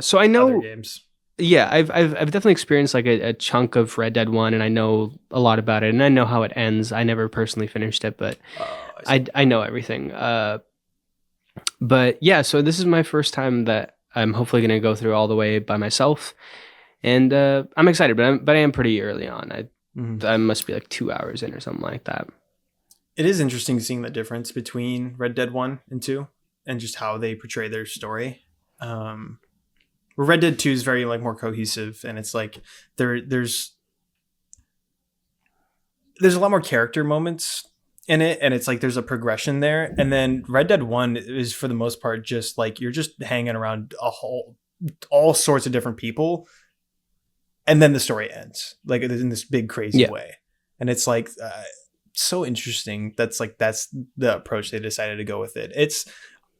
So I know other games. Yeah, I've definitely experienced like a chunk of Red Dead 1, and I know a lot about it, and I know how it ends. I never personally finished it, but I know everything. But yeah, so this is my first time that I'm hopefully going to go through all the way by myself. And I'm excited, but I am pretty early on. I must be like 2 hours in or something like that. It is interesting seeing the difference between Red Dead 1 and 2 and just how they portray their story. Red Dead 2 is very like more cohesive, and it's like there's a lot more character moments in it, and it's like there's a progression there. And then Red Dead 1 is for the most part just like you're just hanging around all sorts of different people. And then the story ends like in this big crazy way. And it's like so interesting. That's the approach they decided to go with it.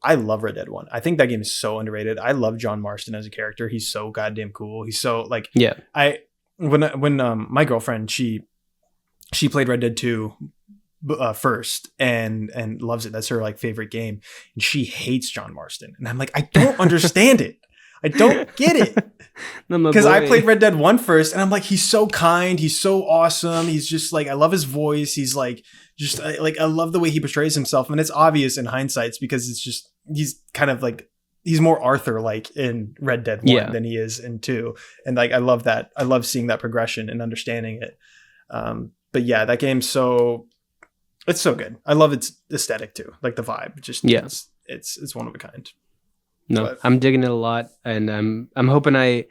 I love Red Dead 1. I think that game is so underrated. I love John Marston as a character. He's so goddamn cool. He's so like, when my girlfriend, she played Red Dead 2 first and loves it. That's her like favorite game. And she hates John Marston. And I'm like, I don't understand it. I don't get it. Because I played Red Dead 1 first, and I'm like, he's so kind. He's so awesome. He's just like, I love his voice. He's like, just like, I love the way he portrays himself. And it's obvious in hindsight because it's just he's kind of like he's more Arthur like in Red Dead 1 than he is in 2, and like I love that. I love seeing that progression and understanding it. But yeah, that game's it's so good. I love its aesthetic too, like the vibe. Just it's one of a kind. No, but I'm digging it a lot, and I'm hoping I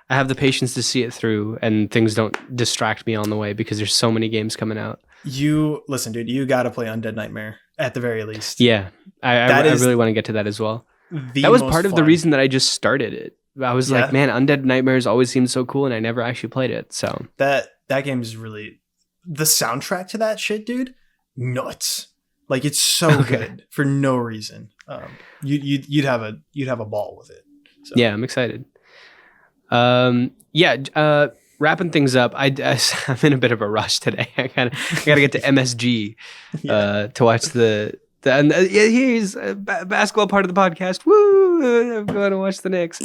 have the patience to see it through, and things don't distract me on the way because there's so many games coming out. Listen, dude, you got to play Undead Nightmare at the very least. Yeah, I really want to get to that as well. That was part of the reason that I just started it. I was like, man, Undead Nightmares always seemed so cool, and I never actually played it. So that game is really the soundtrack to that shit, dude. Nuts. Like it's so good for no reason. You'd have a ball with it. So. Yeah, I'm excited. Wrapping things up. I'm in a bit of a rush today. I gotta get to MSG to watch here's a basketball part of the podcast. Woo! I'm going to watch the Knicks.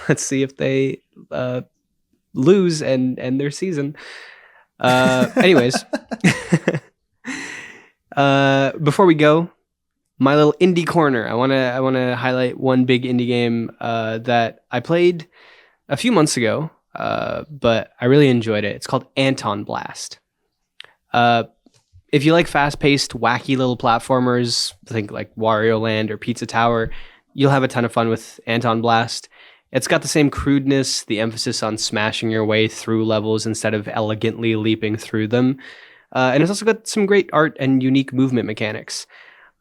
Let's see if they lose and end their season. Anyways. Before we go, my little indie corner. I want to highlight one big indie game that I played a few months ago, but I really enjoyed it. It's called Anton Blast. If you like fast-paced, wacky little platformers, think like Wario Land or Pizza Tower, you'll have a ton of fun with Anton Blast. It's got the same crudeness, the emphasis on smashing your way through levels instead of elegantly leaping through them. And it's also got some great art and unique movement mechanics.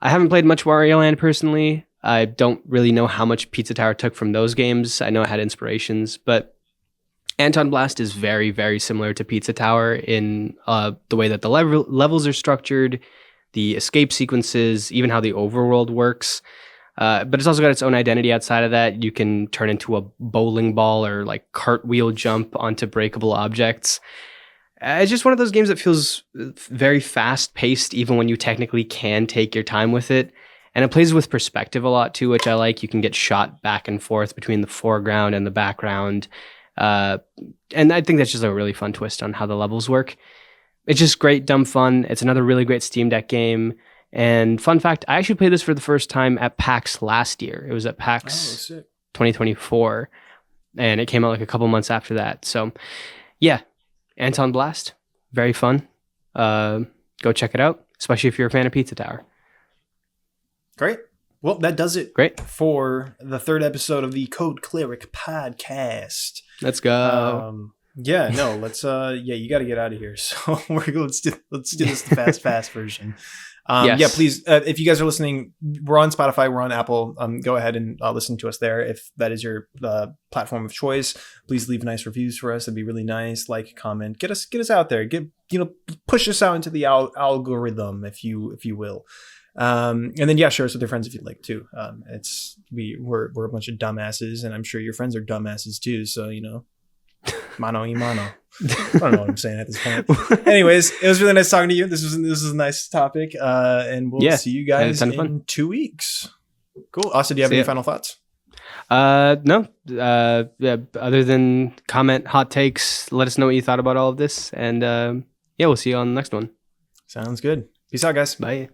I haven't played much Wario Land personally. I don't really know how much Pizza Tower took from those games. I know it had inspirations, but Anton Blast is very, very similar to Pizza Tower in the way that the levels are structured, the escape sequences, even how the overworld works. But it's also got its own identity outside of that. You can turn into a bowling ball or like cartwheel jump onto breakable objects. It's just one of those games that feels very fast-paced, even when you technically can take your time with it. And it plays with perspective a lot, too, which I like. You can get shot back and forth between the foreground and the background. And I think that's just a really fun twist on how the levels work. It's just great, dumb fun. It's another really great Steam Deck game. And fun fact, I actually played this for the first time at PAX last year. It was at PAX 2024. And it came out like a couple months after that. So, yeah. Anton Blast, very fun. Go check it out, especially if you're a fan of Pizza Tower. Great. Well, that does it. Great for the third episode of the Code Cleric podcast. Let's go. Let's. You got to get out of here. So let's do this the fast version. Yes. Yeah, please. If you guys are listening, we're on Spotify, we're on Apple. Go ahead and listen to us there. If that is your platform of choice, please leave nice reviews for us. That'd be really nice. Like, comment, get us out there. Push us out into the algorithm, if you will. And then share us with your friends if you'd like too. We're a bunch of dumbasses, and I'm sure your friends are dumbasses too. So mano y mano. I don't know what I'm saying at this point. Anyways, it was really nice talking to you. This was a nice topic. And we'll see you guys in 2 weeks. Cool. Austin, do you have any final thoughts? No. Other than comment, hot takes, let us know what you thought about all of this. And we'll see you on the next one. Sounds good. Peace out, guys. Bye.